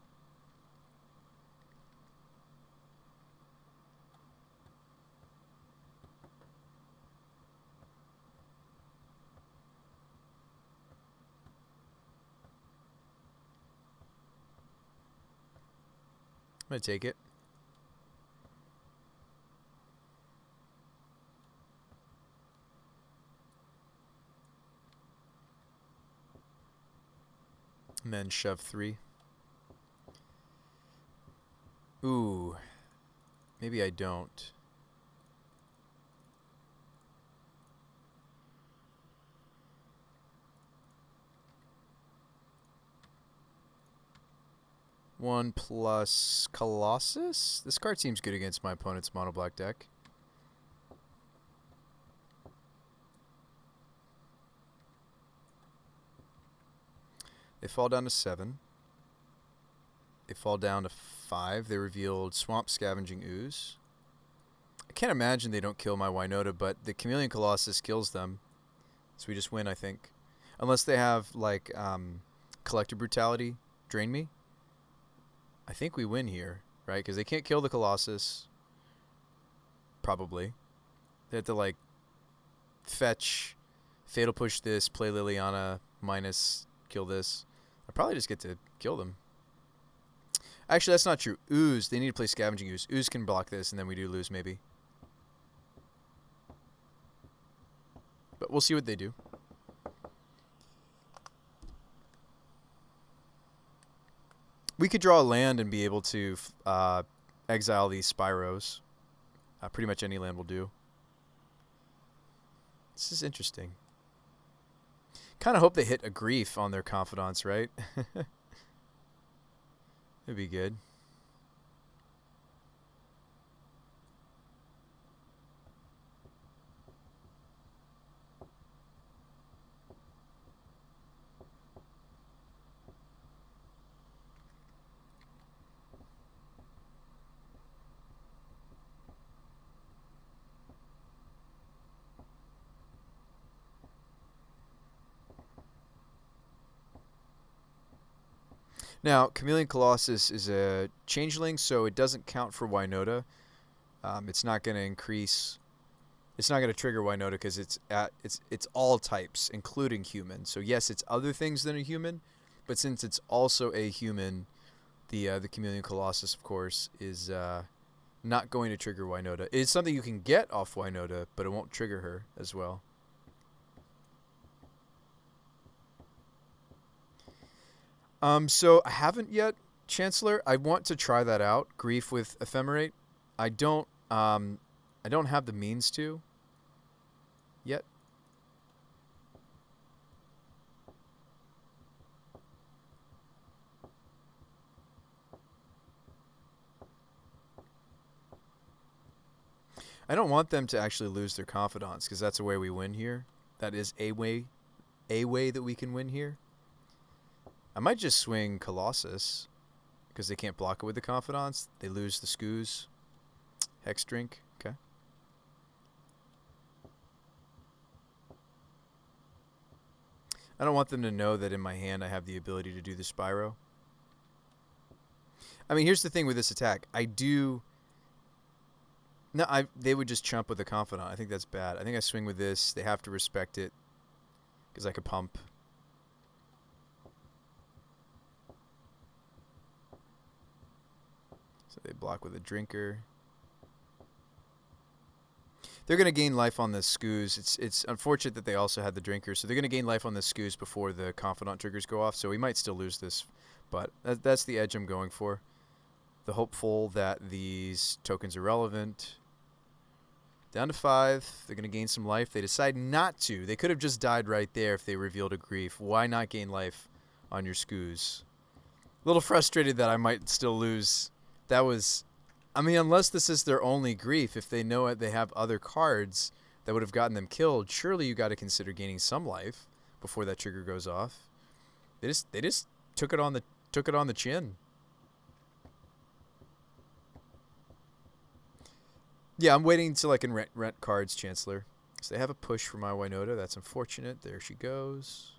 I'm going to take it. And then shove 3. Ooh. Maybe I don't. One plus Colossus? This card seems good against my opponent's mono black deck. They fall down to 7. They fall down to 5. They revealed Swamp Scavenging Ooze. I can't imagine they don't kill my Winota, but the Chameleon Colossus kills them. So we just win, I think. Unless they have, like, Collector Brutality, Drain Me. I think we win here, right? Because they can't kill the Colossus. Probably. They have to, like, fetch, Fatal Push this, play Liliana, minus, kill this. I probably just get to kill them. Actually, that's not true. Ooze. They need to play Scavenging Ooze. Ooze can block this, and then we do lose, maybe. But we'll see what they do. We could draw a land and be able to exile these Spyros. Pretty much any land will do. This is interesting. Kind of hope they hit a Grief on their Confidants, right? It'd be good. Now, Chameleon Colossus is a changeling, so it doesn't count for Winota. It's not going to increase. It's not going to trigger Winota because it's all types, including human. So yes, it's other things than a human, but since it's also a human, the Chameleon Colossus, of course, is not going to trigger Winota. It's something you can get off Winota, but it won't trigger her as well. So I haven't yet, Chancellor. I want to try that out. Grief with Ephemerate. I don't have the means to yet. I don't want them to actually lose their confidants because that's a way we win here. That is a way that we can win here. I might just swing Colossus because they can't block it with the confidants. They lose the Scoos. Hex Drink. Okay. I don't want them to know that in my hand I have the ability to do the Spyro. I mean, here's the thing with this attack. They would just chump with the confidant. I think that's bad. I think I swing with this. They have to respect it because I could pump. So they block with a drinker. They're going to gain life on the Scoos. It's unfortunate that they also had the drinker. So they're going to gain life on the Scoos before the confidant triggers go off. So we might still lose this. But that's the edge I'm going for. The hopeful that these tokens are relevant. Down to 5. They're going to gain some life. They decide not to. They could have just died right there if they revealed a Grief. Why not gain life on your Scoos? A little frustrated that I might still lose. That was, I mean, unless this is their only Grief, if they know it, they have other cards that would have gotten them killed. Surely you got to consider gaining some life before that trigger goes off. They just took it on the chin. Yeah, I'm waiting until I can rent cards, Chancellor. So they have a push for my Winota. That's unfortunate. There she goes.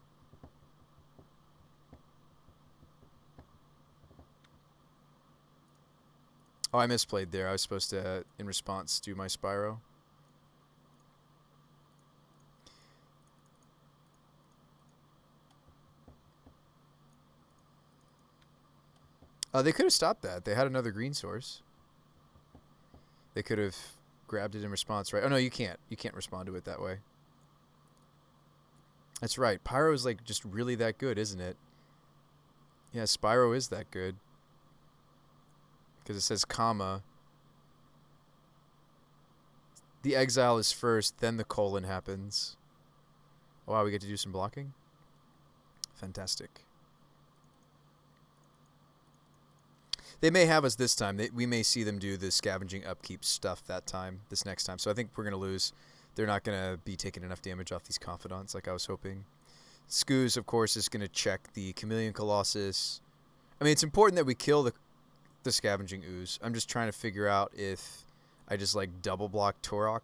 Oh, I misplayed there. I was supposed to, in response, do my Spyro. They could have stopped that. They had another green source. They could have grabbed it in response, right? Oh, no, you can't. You can't respond to it that way. That's right. Pyro is like just really that good, isn't it? Yeah, Spyro is that good. Because it says comma. The exile is first, then the colon happens. Oh, wow, we get to do some blocking? Fantastic. They may have us this time. We may see them do the scavenging upkeep stuff this next time. So I think we're going to lose. They're not going to be taking enough damage off these Confidants like I was hoping. Scooz, of course, is going to check the Chameleon Colossus. I mean, it's important that we kill the Scavenging Ooze. I'm just trying to figure out if I just, like, double block Torok.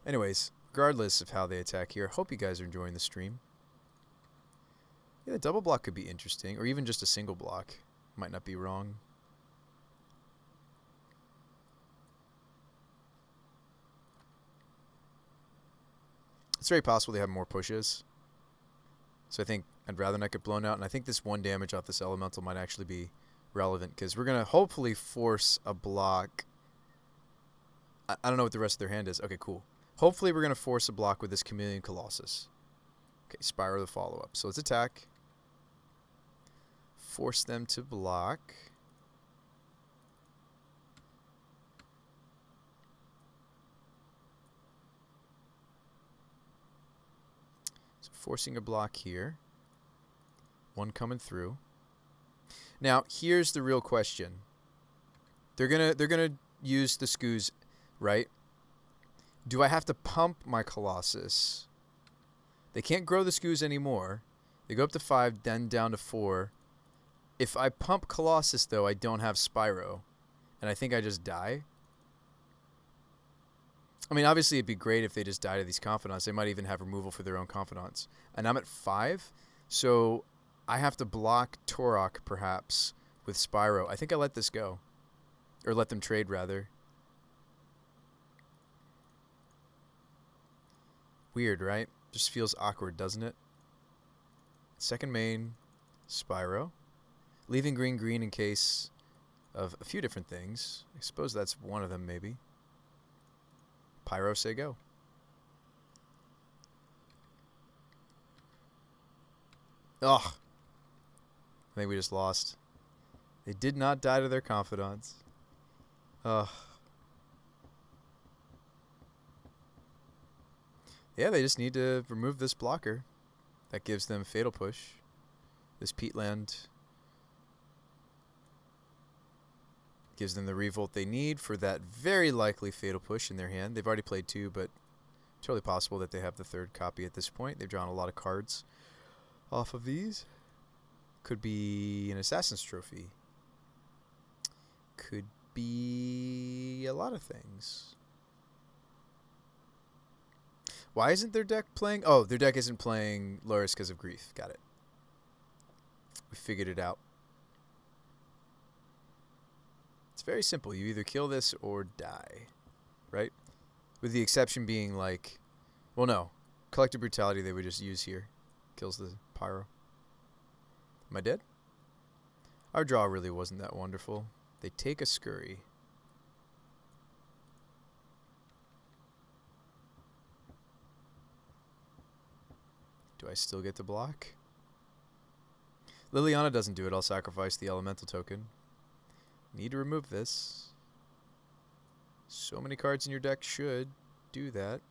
Anyways, regardless of how they attack here, hope you guys are enjoying the stream. Yeah, the double block could be interesting, or even just a single block. Might not be wrong. It's very possible they have more pushes. So I think I'd rather not get blown out, and I think this 1 damage off this elemental might actually be relevant, because we're going to hopefully force a block. I don't know what the rest of their hand is. Okay, cool. Hopefully we're going to force a block with this Chameleon Colossus. Okay, Spyro the follow-up. So let's attack. Force them to block. So forcing a block here. 1 coming through. Now, here's the real question. They're gonna use the Scooz, right? Do I have to pump my Colossus? They can't grow the Scooz anymore. They go up to 5, then down to 4. If I pump Colossus, though, I don't have Spyro. And I think I just die. I mean, obviously, it'd be great if they just die to these Confidants. They might even have removal for their own Confidants. And I'm at 5, so I have to block Torok, perhaps, with Spyro. I think I let this go. Or let them trade, rather. Weird, right? Just feels awkward, doesn't it? Second main, Spyro. Leaving green in case of a few different things. I suppose that's one of them, maybe. Pyro, say go. Ugh. I think we just lost. They did not die to their Confidants. Ugh. Yeah, they just need to remove this blocker. That gives them Fatal Push. This Peatland gives them the Revolt they need for that very likely Fatal Push in their hand. They've already played 2, but it's totally possible that they have the 3rd copy at this point. They've drawn a lot of cards off of these. Could be an Assassin's Trophy. Could be a lot of things. Why isn't their deck playing? Oh, their deck isn't playing Loris because of Grief. Got it. We figured it out. It's very simple. You either kill this or die, right? With the exception being like, well, no. Collective Brutality they would just use here. Kills the Pyro. Am I dead? Our draw really wasn't that wonderful. They take a Scurry. Do I still get to block? Liliana doesn't do it. I'll sacrifice the elemental token. Need to remove this. So many cards in your deck should do that.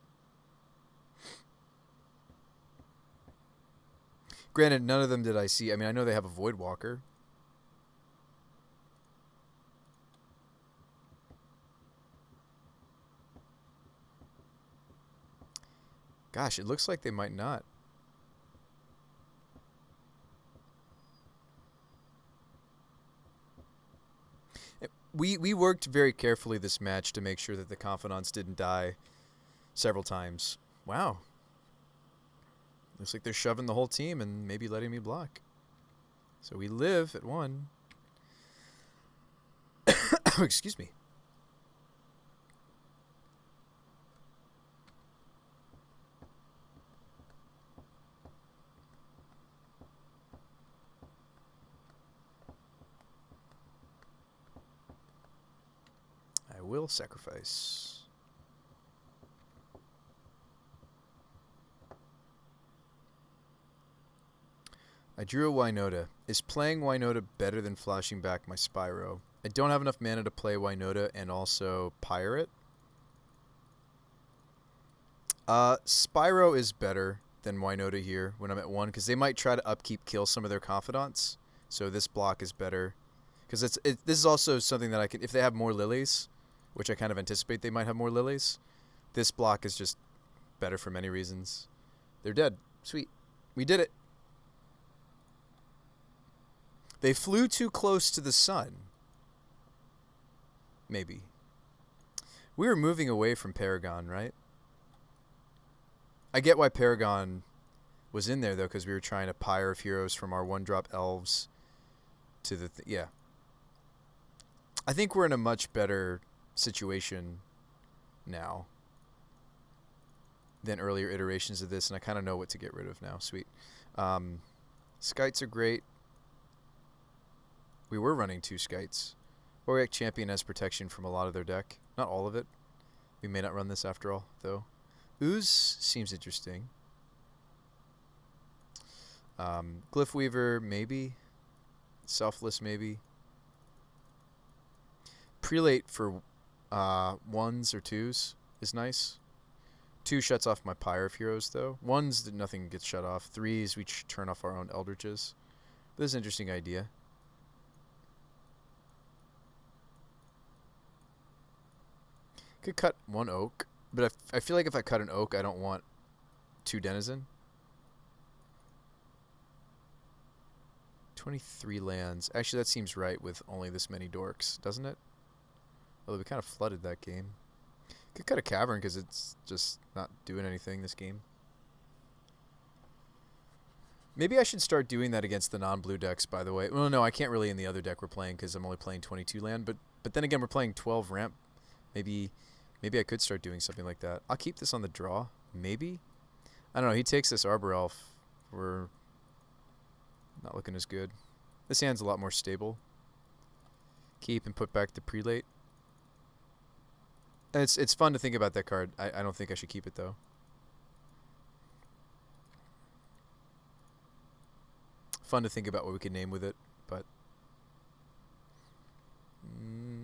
Granted, none of them did I see. I mean, I know they have a Voidwalker. Gosh, it looks like they might not. we worked very carefully this match to make sure that the Confidants didn't die several times. Wow. Looks like they're shoving the whole team and maybe letting me block. So we live at 1. Excuse me. I will sacrifice. I drew a Winota. Is playing Winota better than flashing back my Spyro? I don't have enough mana to play Winota and also Pirate. Spyro is better than Winota here when I'm at 1 because they might try to upkeep kill some of their Confidants. So this block is better. Because this is also something that I can... If they have more Lilies, which I kind of anticipate they might have more Lilies, this block is just better for many reasons. They're dead. Sweet. We did it. They flew too close to the sun. Maybe. We were moving away from Paragon, right? I get why Paragon was in there, though, because we were trying to Pyre of Heroes from our 1-drop elves to the... yeah. I think we're in a much better situation now than earlier iterations of this, and I kind of know what to get rid of now. Sweet. Skites are great. We were running 2 Skites. Auric Champion has protection from a lot of their deck. Not all of it. We may not run this after all, though. Ooze seems interesting. Glyph Weaver, maybe. Selfless, maybe. Prelate for 1s or 2s is nice. 2 shuts off my Pyre of Heroes, though. 1s, nothing gets shut off. 3s, we turn off our own Eldritches. This is an interesting idea. Could cut 1 Oak, but I feel like if I cut an Oak, I don't want 2 Denizen. 23 lands. Actually, that seems right with only this many dorks, doesn't it? Although we kind of flooded that game. Could cut a Cavern because it's just not doing anything this game. Maybe I should start doing that against the non-blue decks, by the way. Well, no, I can't really in the other deck we're playing because I'm only playing 22 land. But then again, we're playing 12 ramp. Maybe I could start doing something like that. I'll keep this on the draw. Maybe. I don't know. He takes this Arbor Elf. We're not looking as good. This hand's a lot more stable. Keep and put back the Prelate. And it's fun to think about that card. I don't think I should keep it, though. Fun to think about what we could name with it, but...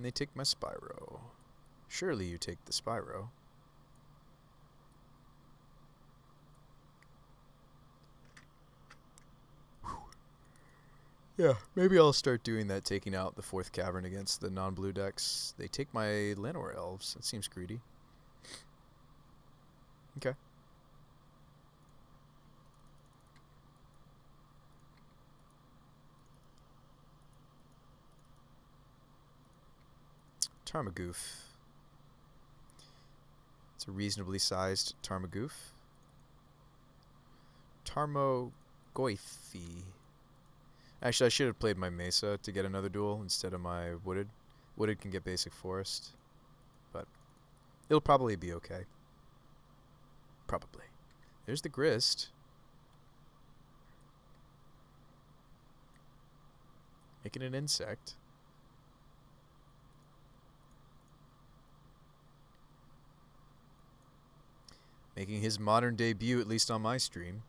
they take my Spyro. Surely you take the Spyro. Yeah, maybe I'll start doing that, taking out the 4th Cavern against the non-blue decks. They take my Llanowar Elves. That seems greedy. Okay. Tarmogoyf. It's a reasonably sized Tarmogoyf. Tarmogoyfi. Actually, I should have played my Mesa to get another duel instead of my Wooded. Wooded can get basic Forest, but it'll probably be okay. Probably. There's the Grist. Making an insect. Making his modern debut, at least on my stream.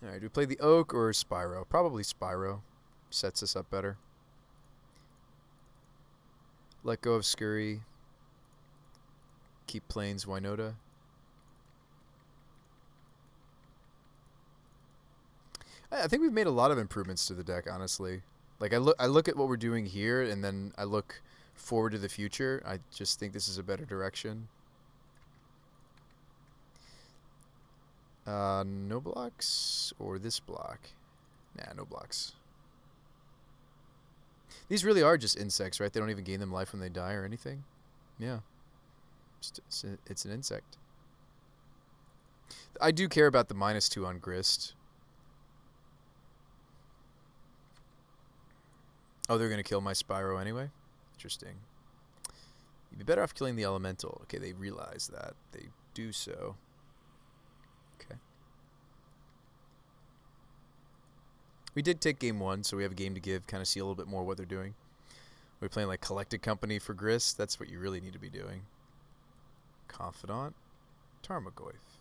Alright, do we play the Oak or Spyro? Probably Spyro. Sets us up better. Let go of Scurry. Keep Plains Winota. I think we've made a lot of improvements to the deck, honestly. Like I look at what we're doing here, and then I look forward to the future. I just think this is a better direction. No blocks or this block? Nah, no blocks. These really are just insects, right? They don't even gain them life when they die or anything. Yeah. It's an insect. I do care about the -2 on Grist. Oh, they're going to kill my Spyro anyway? Interesting. You'd be better off killing the Elemental. Okay, they realize that. They do so. Okay. We did take game 1, so we have a game to give, kind of see a little bit more what they're doing. We're playing like Collected Company for Grist. That's what you really need to be doing. Confidant. Tarmogoyf.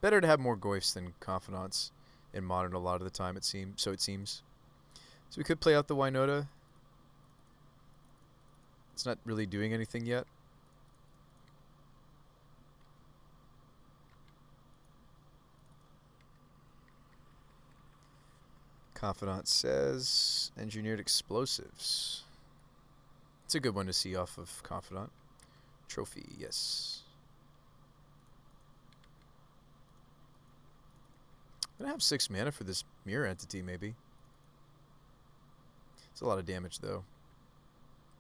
Better to have more Goyfs than Confidants in Modern a lot of the time, it seems. So we could play out the Winota. It's not really doing anything yet. Confidant says engineered explosives. It's a good one to see off of Confidant. Trophy, yes. I'm gonna have 6 mana for this mirror entity, maybe. It's a lot of damage, though.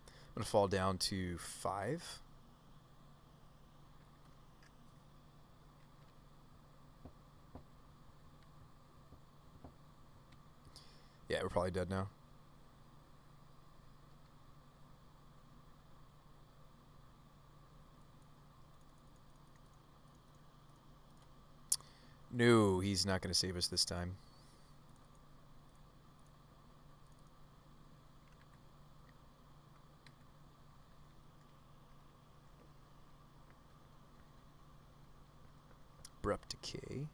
I'm gonna fall down to 5. Yeah, we're probably dead now. No, he's not going to save us this time. Abrupt Decay.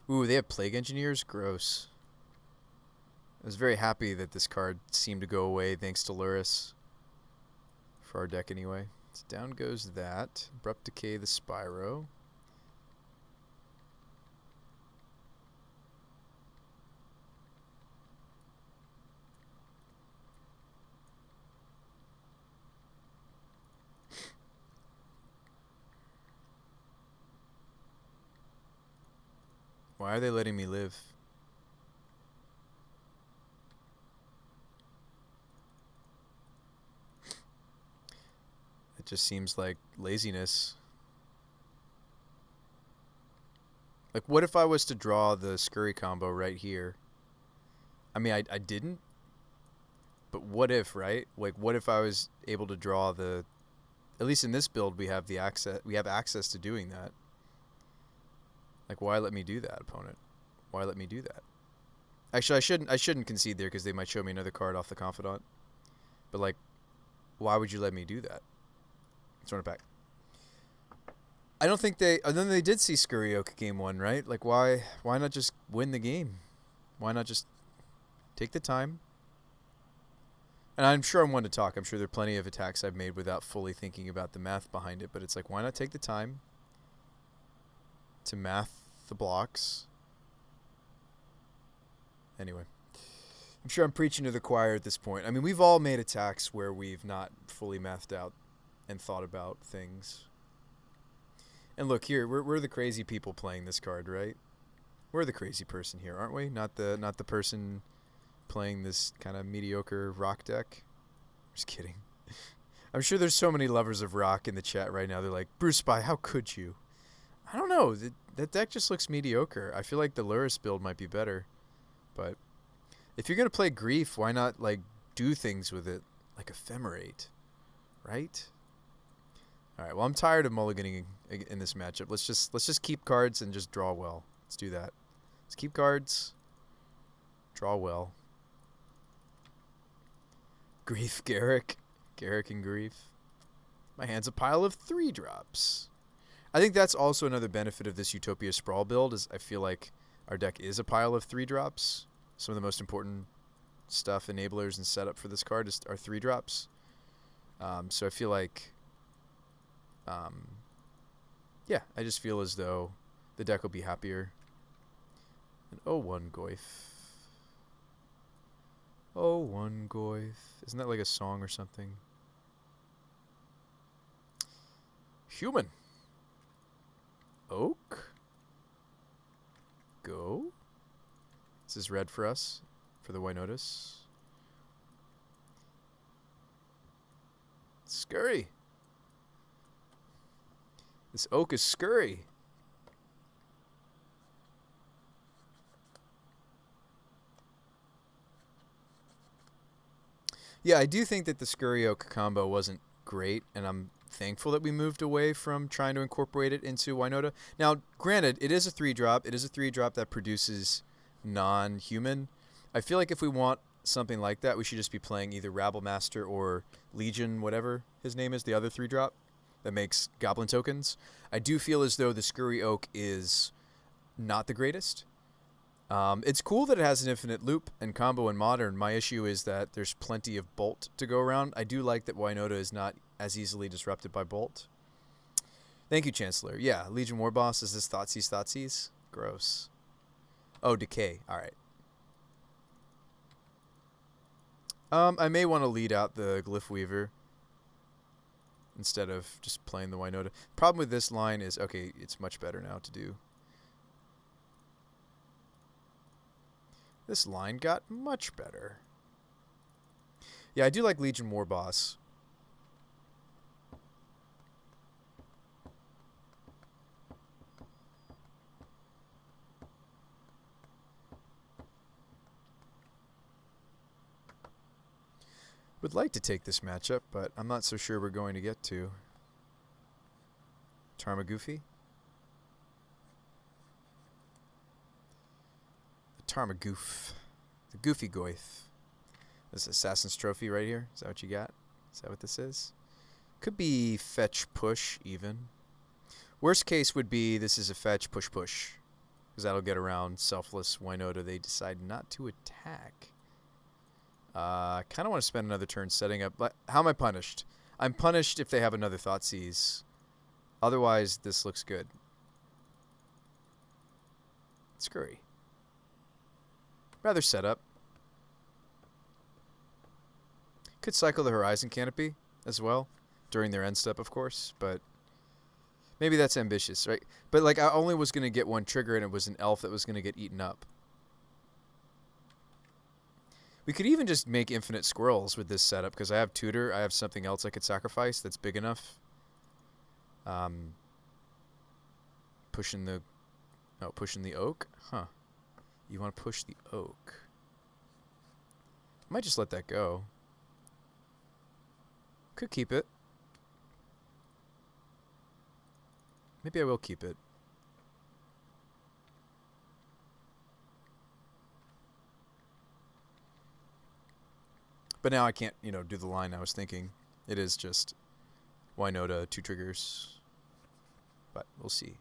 Ooh, they have Plague Engineers? Gross. I was very happy that this card seemed to go away thanks to Luris. For our deck anyway. So down goes that. Abrupt Decay the Spyro. Why are they letting me live? It just seems like laziness. Like, what if I was to draw the Scurry combo right here? I mean, I didn't. But what if, right? Like, what if I was able to draw the... At least in this build, we have access to doing that. Like, why let me do that, opponent? Why let me do that? Actually, I shouldn't concede there because they might show me another card off the Confidant. But, like, why would you let me do that? Let's run it back. I don't think they... And then they did see Scurryoke game 1, right? Like, why not just win the game? Why not just take the time? And I'm sure I'm one to talk. I'm sure there are plenty of attacks I've made without fully thinking about the math behind it. But it's like, why not take the time to math the blocks? Anyway. I'm sure I'm preaching to the choir at this point. I mean, we've all made attacks where we've not fully mathed out and thought about things. And look here, we're the crazy people playing this card, right? We're the crazy person here, aren't we? Not the person playing this kind of mediocre rock deck. Just kidding. I'm sure there's so many lovers of rock in the chat right now. They're like, Bruce Spy, how could you? I don't know. That deck just looks mediocre. I feel like the Luris build might be better. But if you're going to play Grief, why not, like, do things with it like Ephemerate, right? All right, well, I'm tired of mulliganing in this matchup. Let's just keep cards and just draw well. Let's do that. Let's keep cards, draw well. Grief, Garrick and Grief. My hand's a pile of 3-drops. I think that's also another benefit of this Utopia Sprawl build is I feel like our deck is a pile of 3-drops. Some of the most important stuff, enablers, and setup for this card are 3-drops. So I feel like, yeah, I just feel as though the deck will be happier. An 0-1 Goyf. 0-1 Goyf. Isn't that like a song or something? Human. Oak. Go. This is red for us. for the Winotas. Scurry. This oak is scurry. Yeah, I do think that the scurry oak combo wasn't great, and I'm thankful that we moved away from trying to incorporate it into Winota. Now, granted, it is a 3-drop. It is a 3-drop that produces non-human. I feel like if we want something like that, we should just be playing either Rabble Master or Legion, whatever his name is, the other 3-drop that makes Goblin tokens. I do feel as though the scurry oak is not the greatest. It's cool that it has an infinite loop and combo in Modern. My issue is that there's plenty of Bolt to go around. I do like that Winota is not as easily disrupted by Bolt. Thank you, Chancellor. Yeah, Legion Warboss. Is this Thoughtseize? Gross. Oh, Decay. All right. I may want to lead out the Glyph Weaver instead of just playing the Winota. Problem with this line is, okay, it's much better now to do. This line got much better. Yeah, I do like Legion Warboss. Would like to take this matchup, but I'm not so sure we're going to get to. Tarmogoofy. The Tarmagoof. The Goofy Goith. This Assassin's Trophy right here. Is that what you got? Is that what this is? Could be fetch push even. Worst case would be this is a fetch push push. Because that'll get around Selfless Winota. They decide not to attack. I kind of want to spend another turn setting up. But how am I punished? I'm punished if they have another Thoughtseize. Otherwise, this looks good. Scurry. Rather setup. Could cycle the Horizon Canopy as well. During their end step, of course. But maybe that's ambitious, right? But like I only was going to get one trigger and it was an elf that was going to get eaten up. We could even just make infinite squirrels with this setup because I have Tutor. I have something else I could sacrifice that's big enough. Pushing the oak? Huh. You want to push the oak. I might just let that go. Could keep it. Maybe I will keep it. But now I can't, do the line I was thinking. It is just Winota, 2 triggers. But we'll see.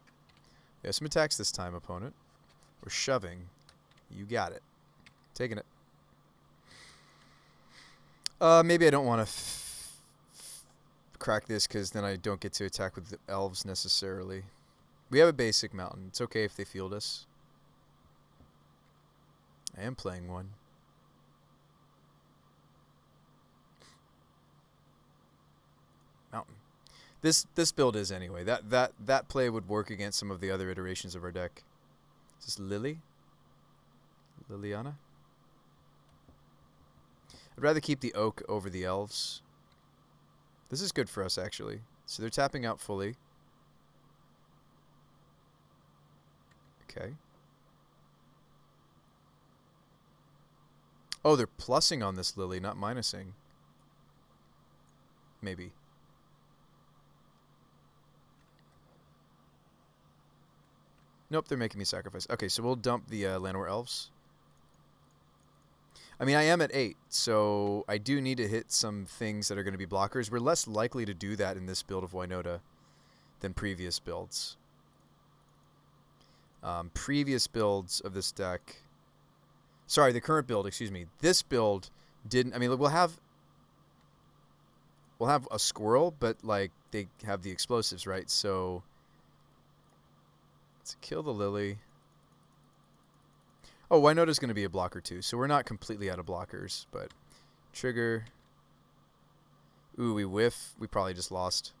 We have some attacks this time, opponent. We're shoving. You got it. Taking it. Maybe I don't want to crack this because then I don't get to attack with the elves necessarily. We have a basic mountain. It's okay if they field us. I am playing one. Mountain. This build is anyway. That play would work against some of the other iterations of our deck. Is this Lily? Liliana? I'd rather keep the oak over the elves. This is good for us actually. So they're tapping out fully. Okay. Oh, they're plussing on this Lily, not minusing. Maybe. Nope, they're making me sacrifice. Okay, so we'll dump the Llanowar Elves. I mean, I am at 8, so I do need to hit some things that are going to be blockers. We're less likely to do that in this build of Winota than previous builds. Previous builds of this deck... Sorry, the current build, excuse me. This build didn't... I mean, we'll have a squirrel, but, like, they have the explosives, right? So... Let's kill the Lily. Oh, Winota's going to be a blocker too, so we're not completely out of blockers, but trigger. Ooh, we whiff. We probably just lost.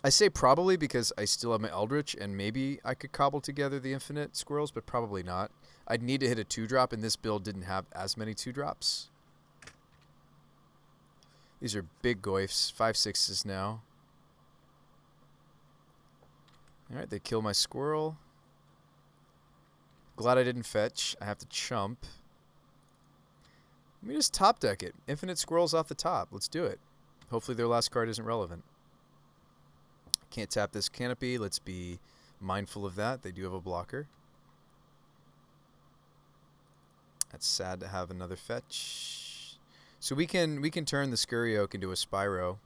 I say probably because I still have my Eldritch, and maybe I could cobble together the infinite squirrels, but probably not. I'd need to hit a 2-drop, and this build didn't have as many 2-drops. These are big goifs, 5/6s now. Alright, they kill my squirrel. Glad I didn't fetch. I have to chump. Let me just top deck it. Infinite squirrels off the top. Let's do it. Hopefully their last card isn't relevant. Can't tap this canopy. Let's be mindful of that. They do have a blocker. That's sad to have another fetch. So we can turn the Scurry Oak into a Spyro.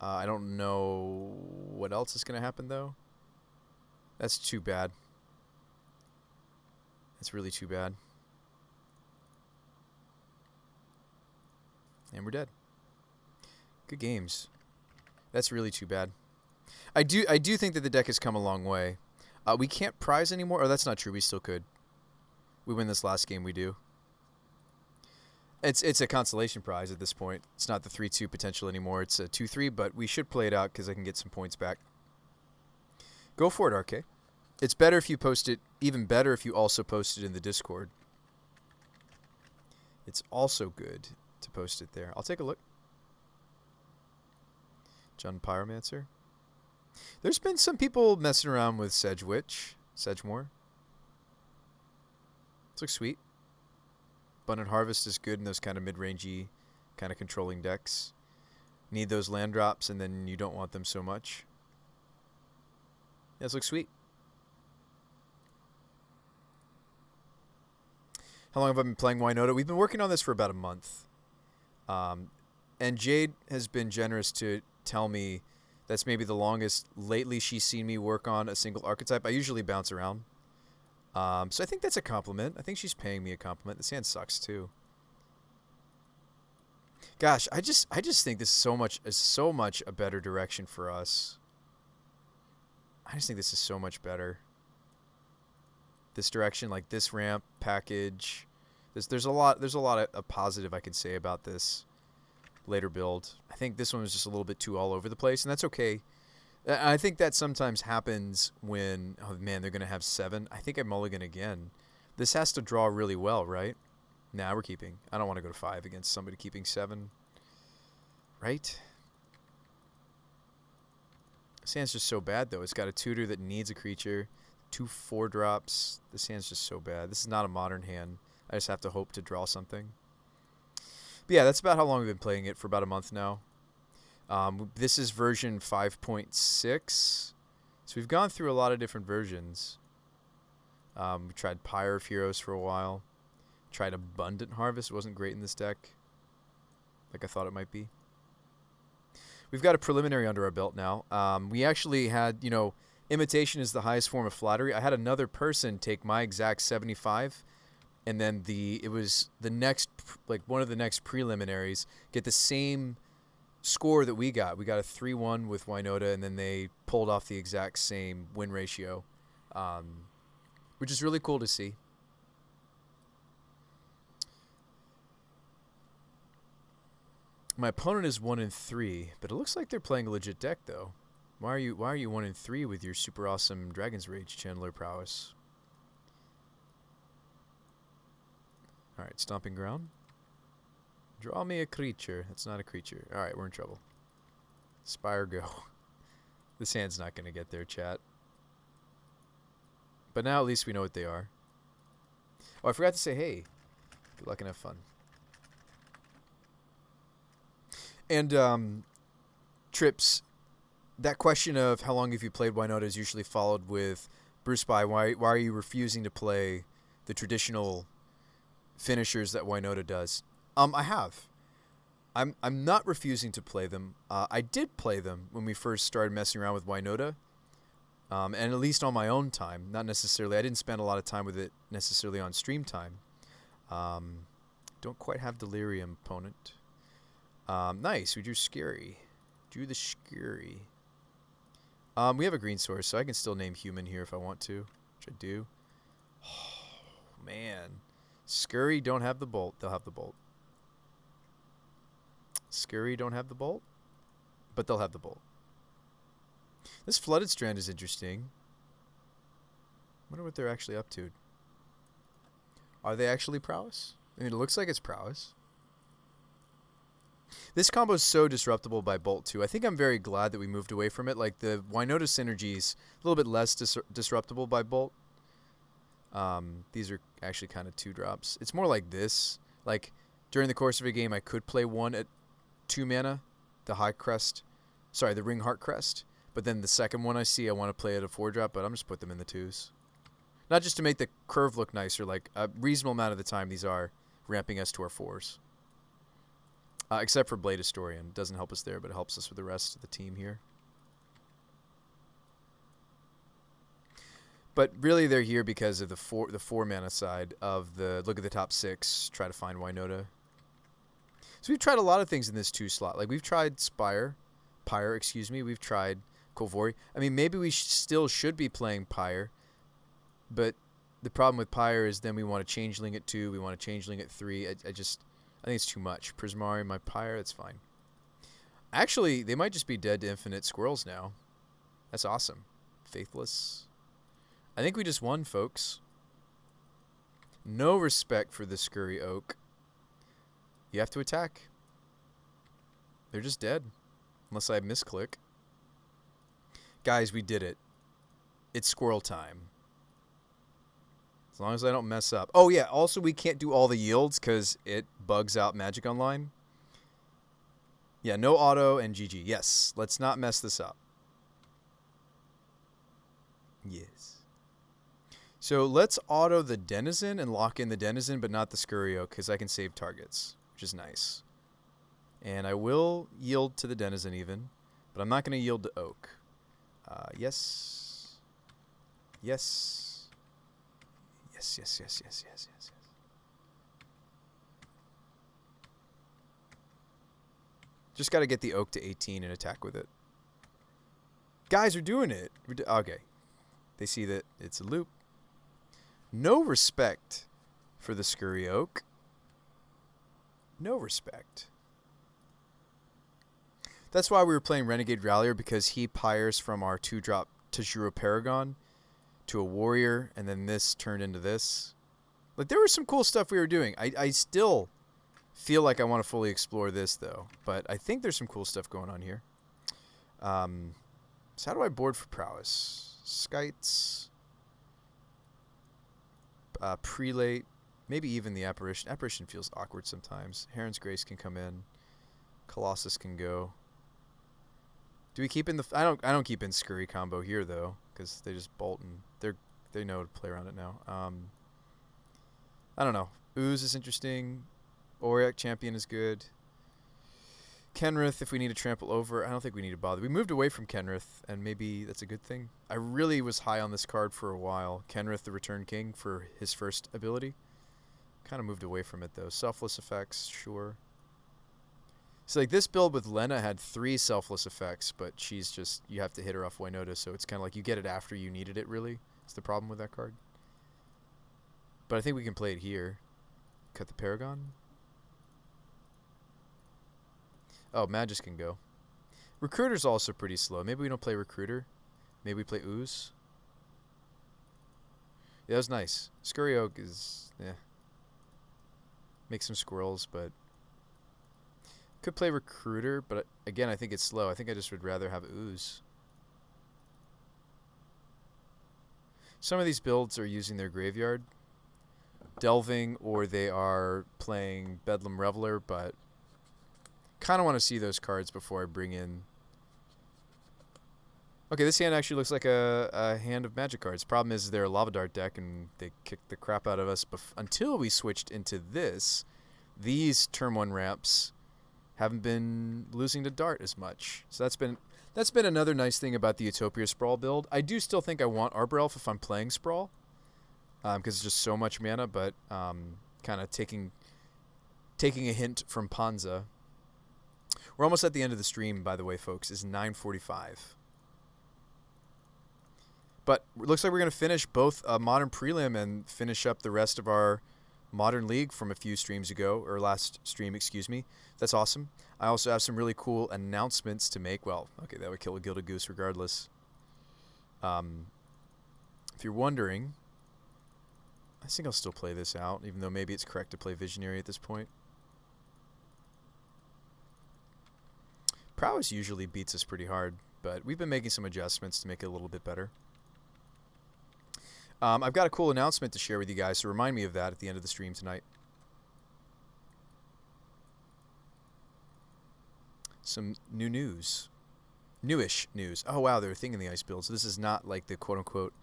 I don't know what else is going to happen, though. That's too bad. That's really too bad. And we're dead. Good games. That's really too bad. I do think that the deck has come a long way. We can't prize anymore. Oh, that's not true. We still could. We win this last game, we do. It's a consolation prize at this point. It's not the 3-2 potential anymore. It's a 2-3, but we should play it out because I can get some points back. Go for it, RK. It's better if you post it. Even better if you also post it in the Discord. It's also good to post it there. I'll take a look. John Pyromancer. There's been some people messing around with Sedgemore. This looks sweet. Abundant Harvest is good in those kind of mid-rangey, kind of controlling decks. Need those land drops, and then you don't want them so much. Yeah, this looks sweet. How long have I been playing Winota? We've been working on this for about a month. And Jade has been generous to tell me that's maybe the longest lately she's seen me work on a single archetype. I usually bounce around. So I think that's a compliment. I think she's paying me a compliment. This hand sucks too. Gosh, I just think this is so much a better direction for us. I just think this is so much better. This direction, like this ramp package. There's a lot of positive I can say about this later build. I think this one was just a little bit too all over the place, and that's okay. I think that sometimes happens when, oh man, they're going to have 7. I think I mulligan again. This has to draw really well, right? Nah, we're keeping. I don't want to go to 5 against somebody keeping 7. Right? This hand's just so bad, though. It's got a tutor that needs a creature. 2 4-drops. This hand's just so bad. This is not a modern hand. I just have to hope to draw something. But yeah, that's about how long we've been playing it, for about a month now. This is version 5.6. So we've gone through a lot of different versions. We tried Pyre of Heroes for a while. Tried Abundant Harvest. It wasn't great in this deck, like I thought it might be. We've got a preliminary under our belt now. We actually had, imitation is the highest form of flattery. I had another person take my exact 75, and then it was the next, like one of the next preliminaries, get the same score that we got. We got a 3-1 with Winota, and then they pulled off the exact same win ratio, which is really cool to see. My opponent is 1-3, but it looks like they're playing a legit deck, though. Why are you 1-3 with your super awesome Dragon's Rage Chandler prowess? All right, Stomping Ground. Draw me a creature. That's not a creature. All right, we're in trouble. Spire go. This hand's not going to get there, chat. But now at least we know what they are. Oh, I forgot to say, hey, good luck and have fun. And Trips, that question of how long have you played Winota is usually followed with, Bruce By, why are you refusing to play the traditional finishers that Winota does? I have. I'm not refusing to play them. I did play them when we first started messing around with Winota, and at least on my own time. Not necessarily. I didn't spend a lot of time with it necessarily on stream time. Don't quite have Delirium opponent. Nice. We drew Scary. Drew the Scary. We have a green source, so I can still name human here if I want to, which I do. Oh, man. Scurry don't have the bolt. They'll have the bolt. Scurry don't have the bolt. but they'll have the Bolt. This Flooded Strand is interesting. Wonder what they're actually up to. Are they actually prowess? I mean, it looks like it's prowess. This combo is so disruptible by Bolt too. I think I'm very glad that we moved away from it. Like the Winota synergy is a little bit less disruptible by Bolt. These are actually kind of 2-drops. It's more like this. Like during the course of a game, I could play one at 2 mana, the Ring Heart Crest. But then the second one I see, I want to play at a 4-drop, but I'm just put them in the 2s. Not just to make the curve look nicer, like a reasonable amount of the time these are ramping us to our 4s. Except for Blade Historian. It doesn't help us there, but it helps us with the rest of the team here. But really they're here because of the 4 mana side of the look at the top 6, try to find Winota. So we've tried a lot of things in this 2 slot. Like we've tried Pyre, we've tried Kolvori. I mean, maybe we still should be playing Pyre, but the problem with Pyre is then we want to Changeling at 2, we want to Changeling at 3. I think it's too much. Prismari, my Pyre, that's fine. Actually, they might just be dead to infinite squirrels now. That's awesome. Faithless. I think we just won, folks. No respect for the Scurry Oak. You have to attack. They're just dead. Unless I misclick. Guys, we did it. It's squirrel time. As long as I don't mess up. Oh, yeah. Also, we can't do all the yields because it bugs out Magic Online. Yeah, no auto and GG. Yes. Let's not mess this up. Yes. So let's auto the Denizen and lock in the Denizen, but not the Scurry Oak because I can save targets, which is nice. And I will yield to the Denizen even, but I'm not going to yield to Oak. Yes. Yes. Yes. Just got to get the Oak to 18 and attack with it. Guys are doing it. Okay. They see that it's a loop. No respect for the Scurry Oak. No respect. That's why we were playing Renegade Rallier, because he pyres from our 2-drop Tajuro Paragon to a Warrior, and then this turned into this. Like, there was some cool stuff we were doing. I still feel like I want to fully explore this, though. But I think there's some cool stuff going on here. So how do I board for prowess? Skites. Prelate. Maybe even the Apparition. Apparition feels awkward sometimes. Heron's Grace can come in. Colossus can go. Do we keep in the... I don't keep in Scurry combo here, though, because they just bolt and they know to play around it now. I don't know. Ooze is interesting. Auric Champion is good. Kenrith, if we need to trample over, I don't think we need to bother. We moved away from Kenrith, and maybe that's a good thing. I really was high on this card for a while. Kenrith, the Return King, for his first ability. Kind of moved away from it, though. Selfless effects, sure. So, like, this build with Lena had 3 selfless effects, but she's just, you have to hit her off Winota, so it's kind of like you get it after you needed it, really. That's the problem with that card. But I think we can play it here. Cut the Paragon. Oh, Magus can go. Recruiter's also pretty slow. Maybe we don't play Recruiter. Maybe we play Ooze. Yeah, that was nice. Scurry Oak is, yeah. Make some squirrels, but... Could play Recruiter, but again, I think it's slow. I think I just would rather have Ooze. Some of these builds are using their graveyard. Delving, or they are playing Bedlam Reveler, but... kind of want to see those cards before I bring in... Okay, this hand actually looks like a hand of Magic cards. Problem is they're a Lava Dart deck, and they kicked the crap out of us until we switched into this. These Turn 1 ramps haven't been losing to Dart as much. So that's been another nice thing about the Utopia Sprawl build. I do still think I want Arbor Elf if I'm playing Sprawl, because it's just so much mana, but kind of taking a hint from Panza. We're almost at the end of the stream, by the way, folks. It's 9:45. But it looks like we're going to finish both Modern Prelim and finish up the rest of our Modern League from a few streams ago, or last stream, excuse me. That's awesome. I also have some really cool announcements to make. Well, okay, that would kill a Gilded Goose regardless. If you're wondering, I think I'll still play this out, even though maybe it's correct to play Visionary at this point. Prowess usually beats us pretty hard, but we've been making some adjustments to make it a little bit better. I've got a cool announcement to share with you guys, so remind me of that at the end of the stream tonight. Some new news. Newish news. Oh, wow, they're a thing in the ice build, so this is not like the quote-unquote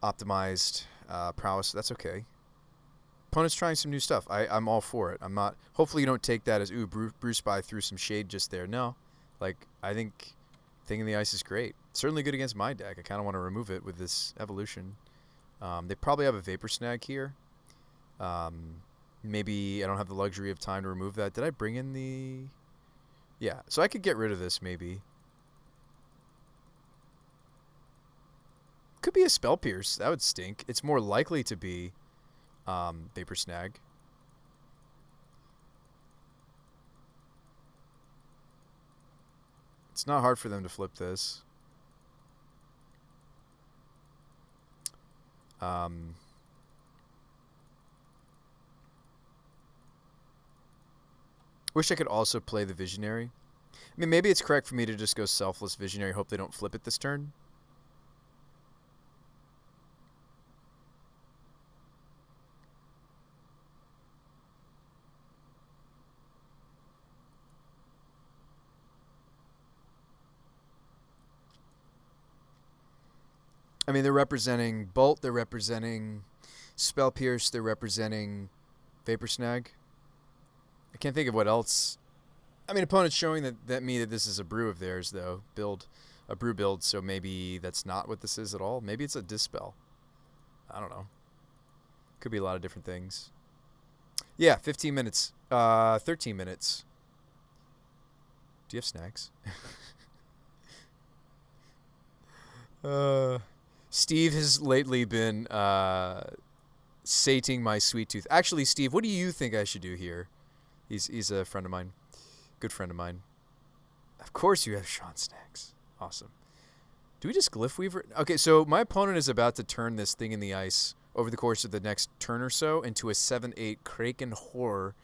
optimized prowess. That's okay. Opponent's trying some new stuff. I'm all for it. I'm not... Hopefully you don't take that as, ooh, Bruce By threw some shade just there. No. Like, I think Thing in the Ice is great. Certainly good against my deck. I kind of want to remove it with this evolution. They probably have a Vapor Snag here. Maybe I don't have the luxury of time to remove that. Did I bring in the... Yeah, so I could get rid of this maybe. Could be a Spell Pierce. That would stink. It's more likely to be Vapor Snag. It's not hard for them to flip this. Wish I could also play the Visionary. I mean, maybe it's correct for me to just go Selfless Visionary, hope they don't flip it this turn. I mean, they're representing Bolt, they're representing Spell Pierce, they're representing Vapor Snag. I can't think of what else. I mean, opponent's showing that this is a brew of theirs, though. A brew build, so maybe that's not what this is at all. Maybe it's a Dispel. I don't know. Could be a lot of different things. Yeah, 15 minutes. 13 minutes. Do you have snacks? Steve has lately been sating my sweet tooth. Actually, Steve, what do you think I should do here? He's a friend of mine. Good friend of mine. Of course you have Sean snacks. Awesome. Do we just Glyph Weaver? Okay, so my opponent is about to turn this Thing in the Ice over the course of the next turn or so into a 7/8 Kraken Horror.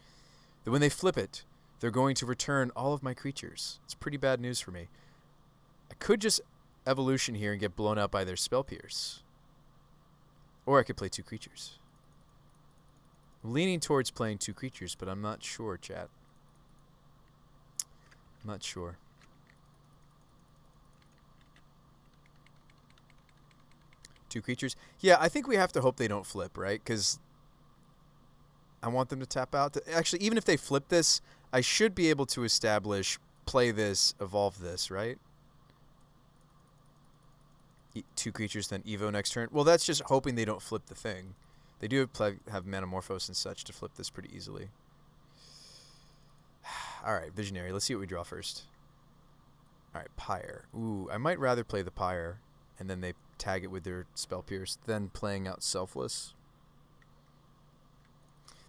That when they flip it, they're going to return all of my creatures. It's pretty bad news for me. I could just Evolution here and get blown out by their Spell Pierce. Or I could play 2 creatures. I'm leaning towards playing 2 creatures, but I'm not sure, chat. I'm not sure. Two creatures? Yeah, I think we have to hope they don't flip, right? Because I want them to tap out. Actually, even if they flip this, I should be able to establish, play this, evolve this, right? 2 creatures, then Evo next turn. Well, that's just hoping they don't flip the thing. They do have Manamorphose and such to flip this pretty easily. Alright, Visionary. Let's see what we draw first. Alright, Pyre. Ooh, I might rather play the Pyre, and then they tag it with their Spell Pierce, then playing out Selfless.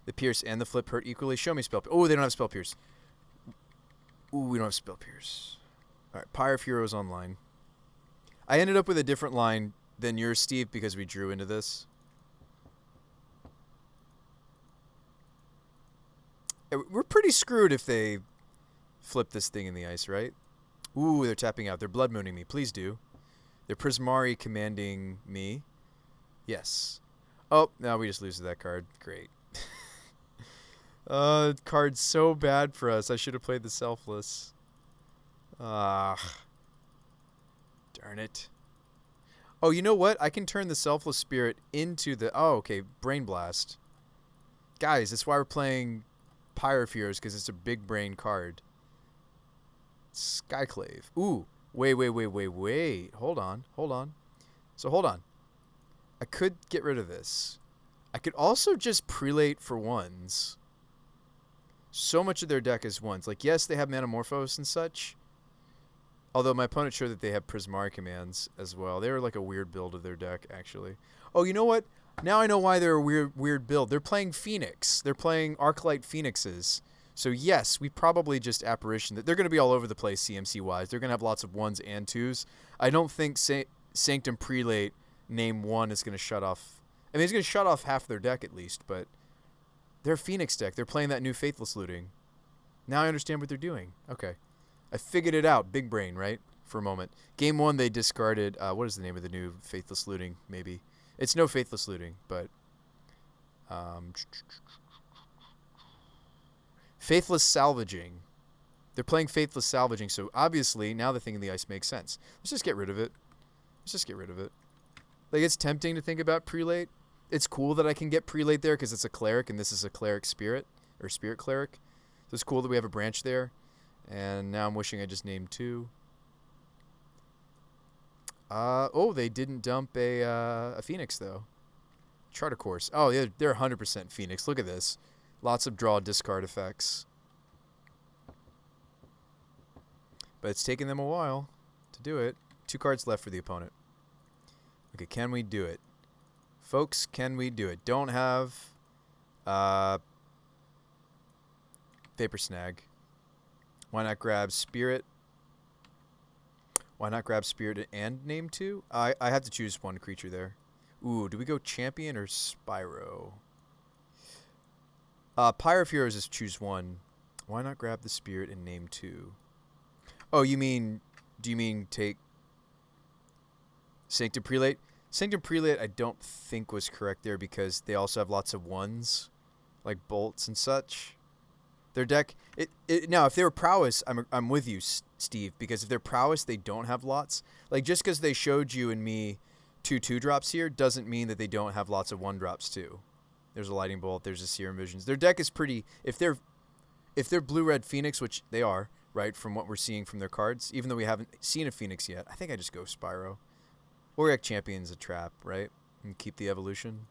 The Pierce and the Flip hurt equally. Show me Spell Pierce. Oh, they don't have Spell Pierce. Ooh, we don't have Spell Pierce. Alright, Pyre of Heroes online. I ended up with a different line than yours, Steve, because we drew into this. We're pretty screwed if they flip this Thing in the Ice, right? Ooh, they're tapping out. They're Blood Mooning me. Please do. They're Prismari commanding me. Yes. Oh, now we just lose to that card. Great. Card's so bad for us. I should have played the Selfless. Darn it. Oh, you know what? I can turn the Selfless Spirit into the... Oh, okay. Brain Blast. Guys, that's why we're playing Pyre of Heroes, because it's a big brain card. Skyclave. Ooh. Wait. Hold on. So, hold on. I could get rid of this. I could also just prelate for 1s. So much of their deck is 1s. Like, yes, they have Manamorphose and such. Although my opponent showed that they have Prismari commands as well. They were like a weird build of their deck, actually. Oh, you know what? Now I know why they're a weird build. They're playing Phoenix. They're playing Arclight Phoenixes. So yes, we probably just apparition that they're going to be all over the place CMC wise. They're going to have lots of 1s and 2s. I don't think Sanctum Prelate name 1 is going to shut off. I mean, it's going to shut off half their deck at least, but they're a Phoenix deck. They're playing that new Faithless Looting. Now I understand what they're doing. Okay. I figured it out. Big brain, right? For a moment. Game 1, they discarded, what is the name of the new Faithless Looting, maybe? It's no Faithless Looting, but Faithless Salvaging. They're playing Faithless Salvaging, so obviously now the Thing in the Ice makes sense. Let's just get rid of it. Like, it's tempting to think about Prelate. It's cool that I can get Prelate there because it's a Cleric, and this is a Cleric Spirit, or Spirit Cleric. So it's cool that we have a branch there. And now I'm wishing I just named 2. Oh, they didn't dump a Phoenix, though. Charter Course. Oh, yeah, they're 100% Phoenix. Look at this. Lots of draw discard effects. But it's taken them a while to do it. 2 cards left for the opponent. Okay, can we do it? Folks, can we do it? Don't have Vapor Snag. Why not grab Spirit? Why not grab Spirit and name 2? I have to choose 1 creature there. Ooh, do we go Champion or Spyro? Pyre of Heroes is choose 1. Why not grab the Spirit and name 2? Oh, do you mean take Sanctum Prelate? Sanctum Prelate I don't think was correct there because they also have lots of 1s, like bolts and such. Their deck, now if they were prowess, I'm with you, Steve, because if they're prowess, they don't have lots. Like, just because they showed you and me 2/2 drops here doesn't mean that they don't have lots of 1 drops too. There's a Lightning Bolt, there's a Serum Visions. Their deck is pretty, if they're blue-red Phoenix, which they are, right, from what we're seeing from their cards, even though we haven't seen a Phoenix yet, I think I just go Spyro. Or like Champion's a trap, right? And keep the evolution.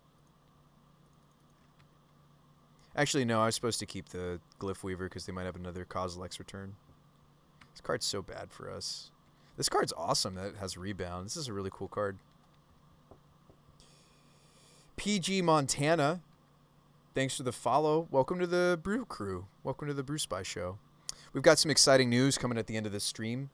Actually, no, I was supposed to keep the Glyph Weaver because they might have another Kozilek's Return. This card's so bad for us. This card's awesome that it has Rebound. This is a really cool card. PG Montana, thanks for the follow. Welcome to the Brew Crew. Welcome to the Brew Spy Show. We've got some exciting news coming at the end of this stream.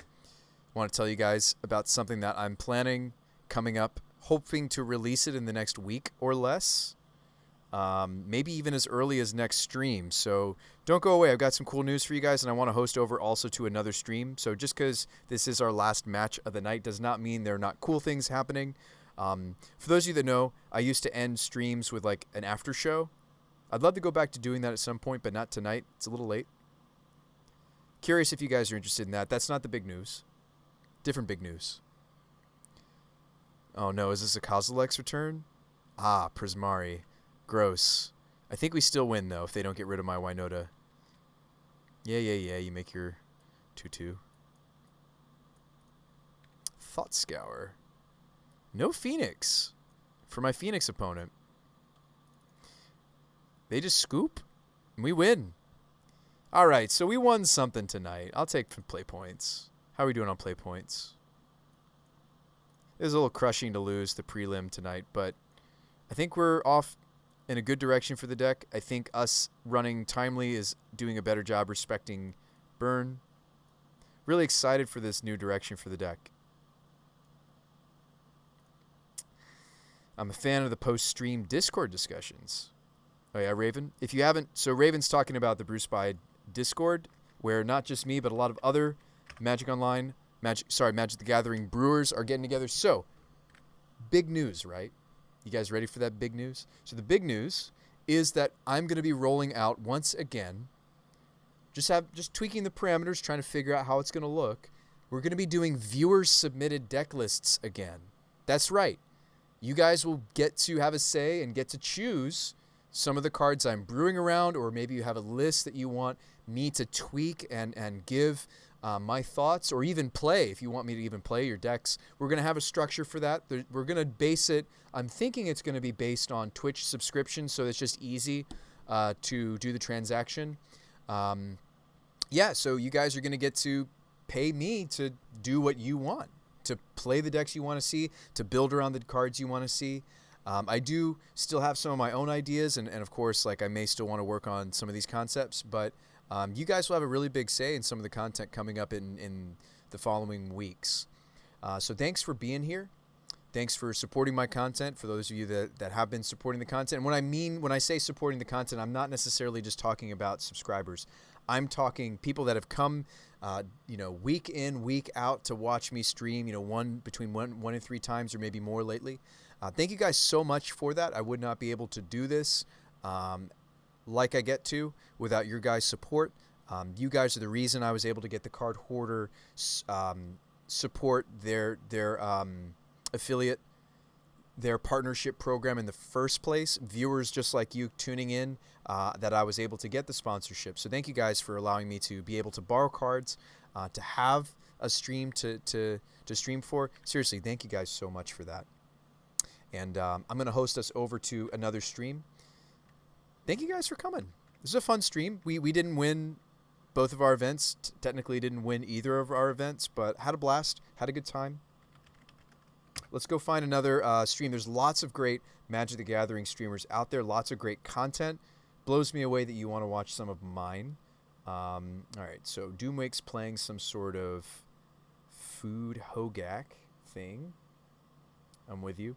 I want to tell you guys about something that I'm planning coming up, hoping to release it in the next week or less. Maybe even as early as next stream. So don't go away. I've got some cool news for you guys, and I want to host over also to another stream. So just because this is our last match of the night does not mean there are not cool things happening. For those of you that know, I used to end streams with like an after show. I'd love to go back to doing that at some point, but not tonight. It's a little late. Curious if you guys are interested in that. That's not the big news. Different big news. Oh no, is this a Kozilek's Return? Ah, Prismari. Gross. I think we still win, though, if they don't get rid of my Winota. Yeah, you make your 2/2. Thought Scour. No Phoenix for my Phoenix opponent. They just scoop, and we win. All right, so we won something tonight. I'll take play points. How are we doing on play points? It was a little crushing to lose the prelim tonight, but I think we're off in a good direction for the deck. I think us running Timely is doing a better job respecting burn. Really excited for this new direction for the deck. I'm a fan of the post-stream Discord discussions. Oh yeah, Raven. If you haven't, so Raven's talking about the Brew Spy Discord, where not just me, but a lot of other Magic the Gathering brewers are getting together. So, big news, right? You guys ready for that big news? So the big news is that I'm going to be rolling out once again, just tweaking the parameters, trying to figure out how it's going to look. We're going to be doing viewers submitted deck lists again. That's right. You guys will get to have a say and get to choose some of the cards I'm brewing around, or maybe you have a list that you want me to tweak and give my thoughts, or even play if you want me to even play your decks. We're going to have a structure for that. We're going to base it. I'm thinking it's going to be based on Twitch subscription, so it's just easy to do the transaction. Yeah, so you guys are going to get to pay me to do what you want, to play the decks you want to see, to build around the cards you want to see. I do still have some of my own ideas, and of course, like I may still want to work on some of these concepts, but you guys will have a really big say in some of the content coming up in the following weeks. So thanks for being here. Thanks for supporting my content. For those of you that have been supporting the content, and when I say supporting the content, I'm not necessarily just talking about subscribers. I'm talking people that have come, week in, week out to watch me stream. Between one and 3 times, or maybe more lately. Thank you guys so much for that. I would not be able to do this like I get to without your guys' support. You guys are the reason I was able to get the Card Hoarder support their affiliate, their partnership program in the first place. Viewers just like you tuning in, that I was able to get the sponsorship. So thank you guys for allowing me to be able to borrow cards, to have a stream to stream for. Seriously, thank you guys so much for that. And I'm going to host us over to another stream. Thank you guys for coming. This is a fun stream. We didn't win both of our events. Technically didn't win either of our events, but had a blast, had a good time. Let's go find another stream. There's lots of great Magic the Gathering streamers out there. Lots of great content. Blows me away that you want to watch some of mine. All right, so Doomwake's playing some sort of food Hogak thing. I'm with you.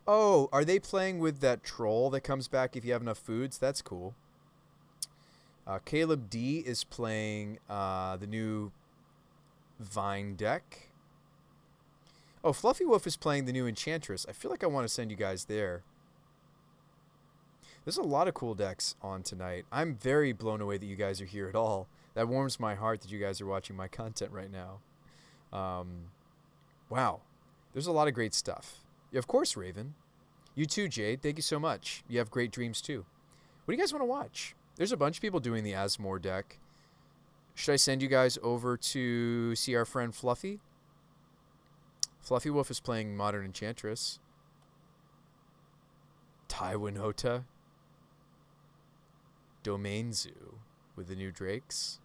Oh, are they playing with that troll that comes back if you have enough foods? That's cool. Caleb D is playing the new Vine deck. Oh, Fluffy Wolf is playing the new Enchantress. I feel like I want to send you guys there. There's a lot of cool decks on tonight. I'm very blown away that you guys are here at all. That warms my heart that you guys are watching my content right now. Wow. There's a lot of great stuff. Yeah, of course, Raven. You too, Jade. Thank you so much. You have great dreams, too. What do you guys want to watch? There's a bunch of people doing the Asmore deck. Should I send you guys over to see our friend Fluffy? Fluffy Wolf is playing Modern Enchantress. Winota. Domain Zoo with the new Drakes.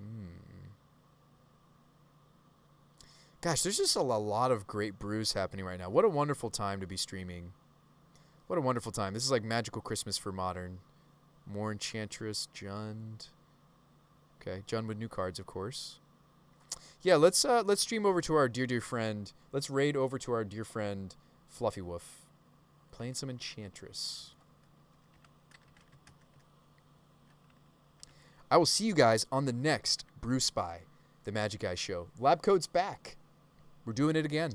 Gosh, there's just a lot of great brews happening right now. What a wonderful time to be streaming. What a wonderful time. This is like magical Christmas for Modern. More Enchantress, Jund. Okay, Jund with new cards, of course. Yeah, let's stream over to our dear friend. Let's raid over to our dear friend Fluffy Wolf. Playing some Enchantress. I will see you guys on the next Brew Spy, the Magic Guy show. Lab Code's back. We're doing it again.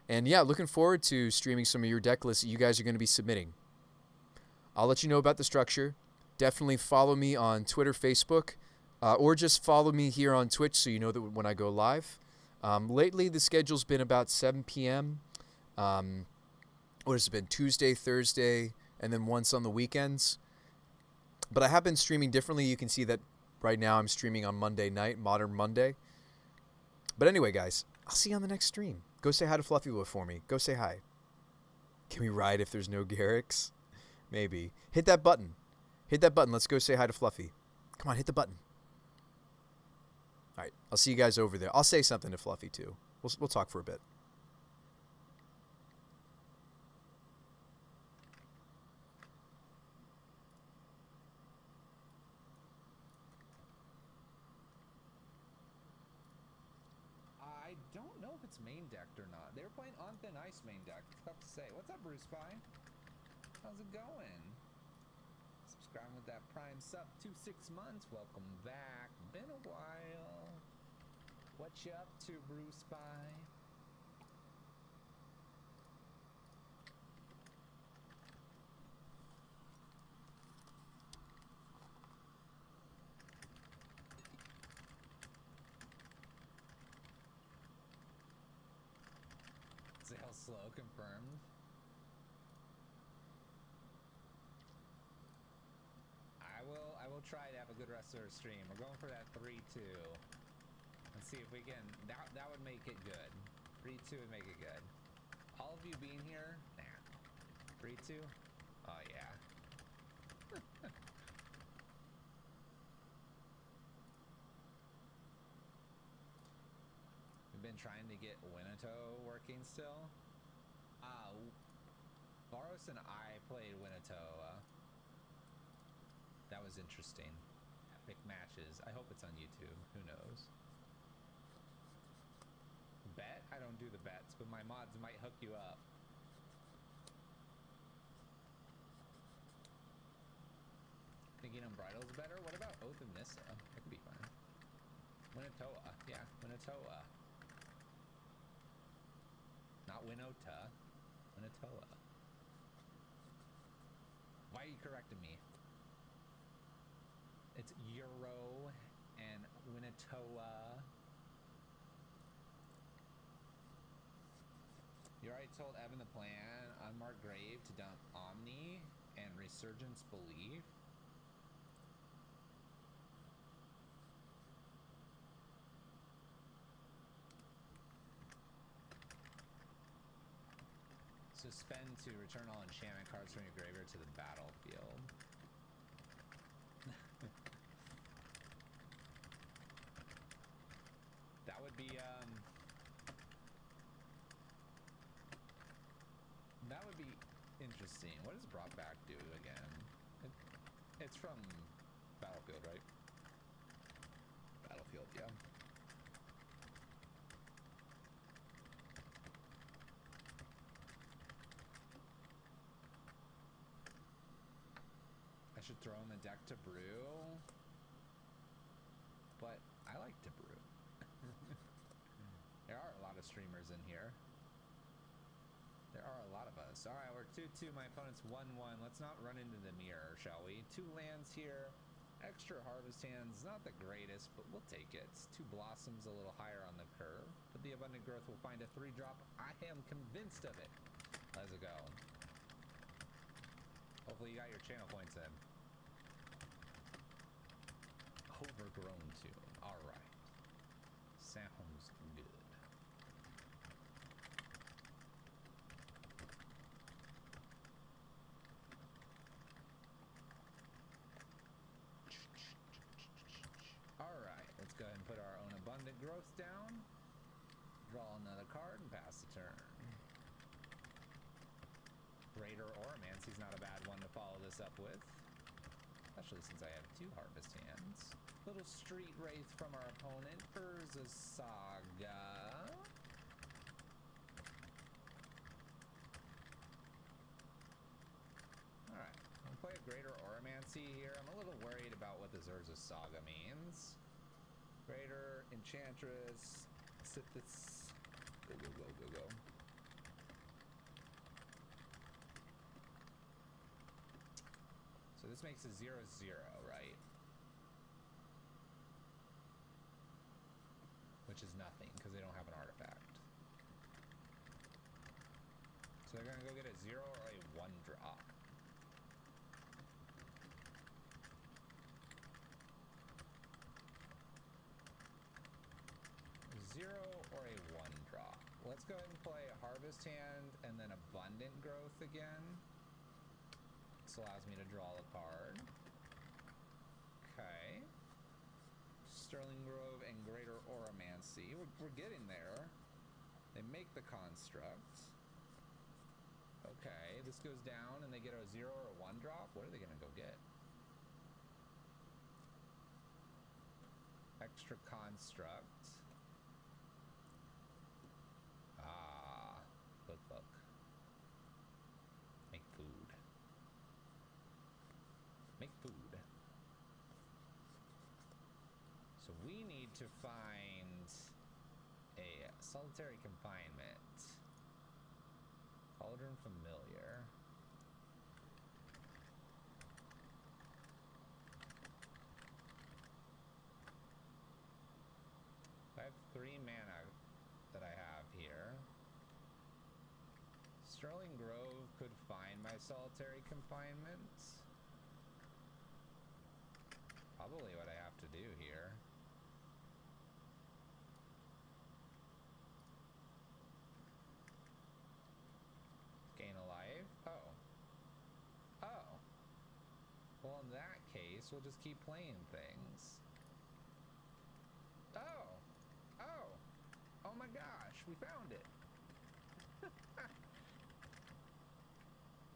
And yeah, looking forward to streaming some of your deck lists that you guys are going to be submitting. I'll let you know about the structure. Definitely follow me on Twitter, Facebook, or just follow me here on Twitch so you know that when I go live. Lately, the schedule's been about 7 p.m. What has it been? Tuesday, Thursday, and then once on the weekends. But I have been streaming differently. You can see that right now I'm streaming on Monday night, Modern Monday. But anyway, guys, I'll see you on the next stream. Go say hi to Fluffy Wolf for me. Go say hi. Can we ride if there's no Garrix? Maybe. Hit that button. Hit that button. Let's go say hi to Fluffy. Come on, hit the button. All right, I'll see you guys over there. I'll say something to Fluffy, too. We'll talk for a bit. I don't know if it's main decked or not. They were playing On Thin Ice main deck. Tough to say. What's up, Bruce Spy? How's it going? Subscribing with that Prime sub 6 months. Welcome back. Been a while. What you up to, Bruce Spy? Sale slow confirmed. I will try to have a good rest of our stream. We're going for that 3-2. Let's see if we can. That would make it good. 3-2 would make it good. All of you being here, nah. 3-2. Oh yeah. We've been trying to get Winota working still. Varos and I played Winota. That was interesting. Epic matches. I hope it's on YouTube. Who knows? Bet? I don't do the bets, but my mods might hook you up. Thinking Unbridled's better? What about Oath of Nissa? That could be fun. Winota. Yeah, Winota. Not Winota. Winota. Why are you correcting me? It's Euro and Winota. You already told Evan the plan. Unmarked Grave to dump Omni and Resurgence Belief. Suspend to return all enchantment cards from your graveyard to the battlefield. That would be interesting. What does brought back do again? It's from Battlefield, right? Battlefield, yeah. I should throw in the deck to brew, but I like to brew. There are a lot of streamers in here. There are a lot of us. All right, we're 2-2. My opponent's 1-1. Let's not run into the mirror, shall we? 2 lands here. Extra harvest hands. Not the greatest, but we'll take it. 2 blossoms a little higher on the curve. But the abundant growth will find a 3-drop. I am convinced of it. Let's go. Hopefully you got your channel points in. Overgrown tune. All right. Sounds good. All right, let's go ahead and put our own abundant growth down. Draw another card and pass the turn. Greater Oromancy's not a bad one to follow this up with. Especially since I have 2 harvest hands. Little Street Wraith from our opponent. Urza Saga. Alright, I'll play a Greater Oromancy here. I'm a little worried about what this Urza Saga means. Greater, Enchantress, Sithis. Go, go, go, go, go. So this makes a 0-0, right? Which is nothing, because they don't have an artifact. So they're gonna go get a 0 or a 1-drop. Or a 1-drop. Let's go ahead and play a Harvest Hand and then Abundant Growth again. This allows me to draw a card. Okay. Sterling Grove and Greater Oromancy. We're getting there. They make the construct. Okay, this goes down and they get a 0 or a 1-drop. What are they gonna go get? Extra construct. Ah, look. Make food. Make food. So we need to find a solitary confinement. Cauldron Familiar. I have 3 mana that I have here. Sterling Grove could find my solitary confinement. Probably what I have to do here. Gain a life? Oh. Well, in that case, we'll just keep playing things. Oh my gosh, we found it.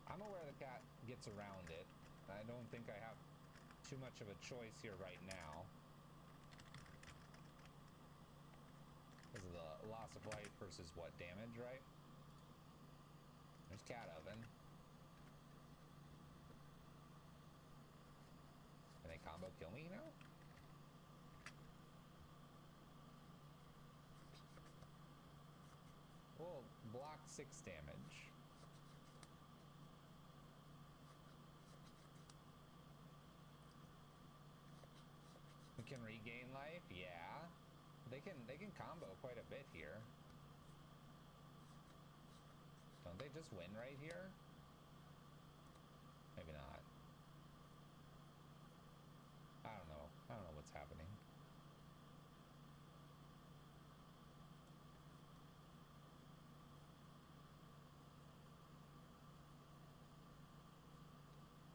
I'm aware the cat gets around it. I don't think I have too much of a choice here right now. Because of the loss of life versus what, damage, right? There's cat oven. Can they combo kill me, you know? Well, block 6 damage. We can regain life, yeah. They can combo quite a bit here. Don't they just win right here? Maybe not. I don't know. I don't know what's happening.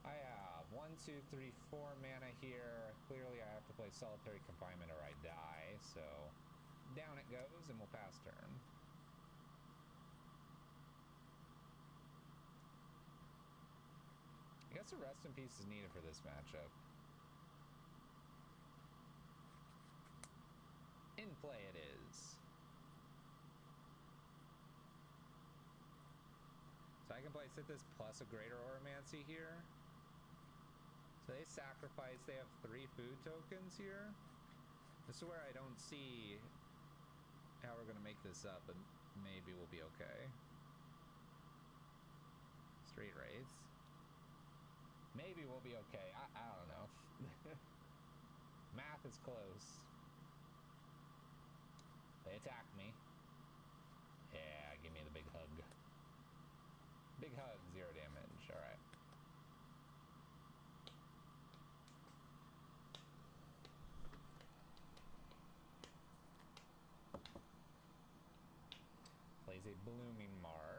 I have 1, 2, 3, 4 mana here. Clearly I have to play Solitary Confinement or I die, so down it goes and we'll pass turn. I guess a rest in peace is needed for this matchup. In play it is. So I can play Sithis plus a Greater Oromancy here. So they sacrifice, they have 3 food tokens here. This is where I don't see how we're gonna make this up, but maybe we'll be okay. Straight Wraiths. Maybe we'll be okay. I don't know. Math is close. They attack me. Yeah, give me the big hug. Big hug, 0 damage. Alright. Plays a Blooming Marsh.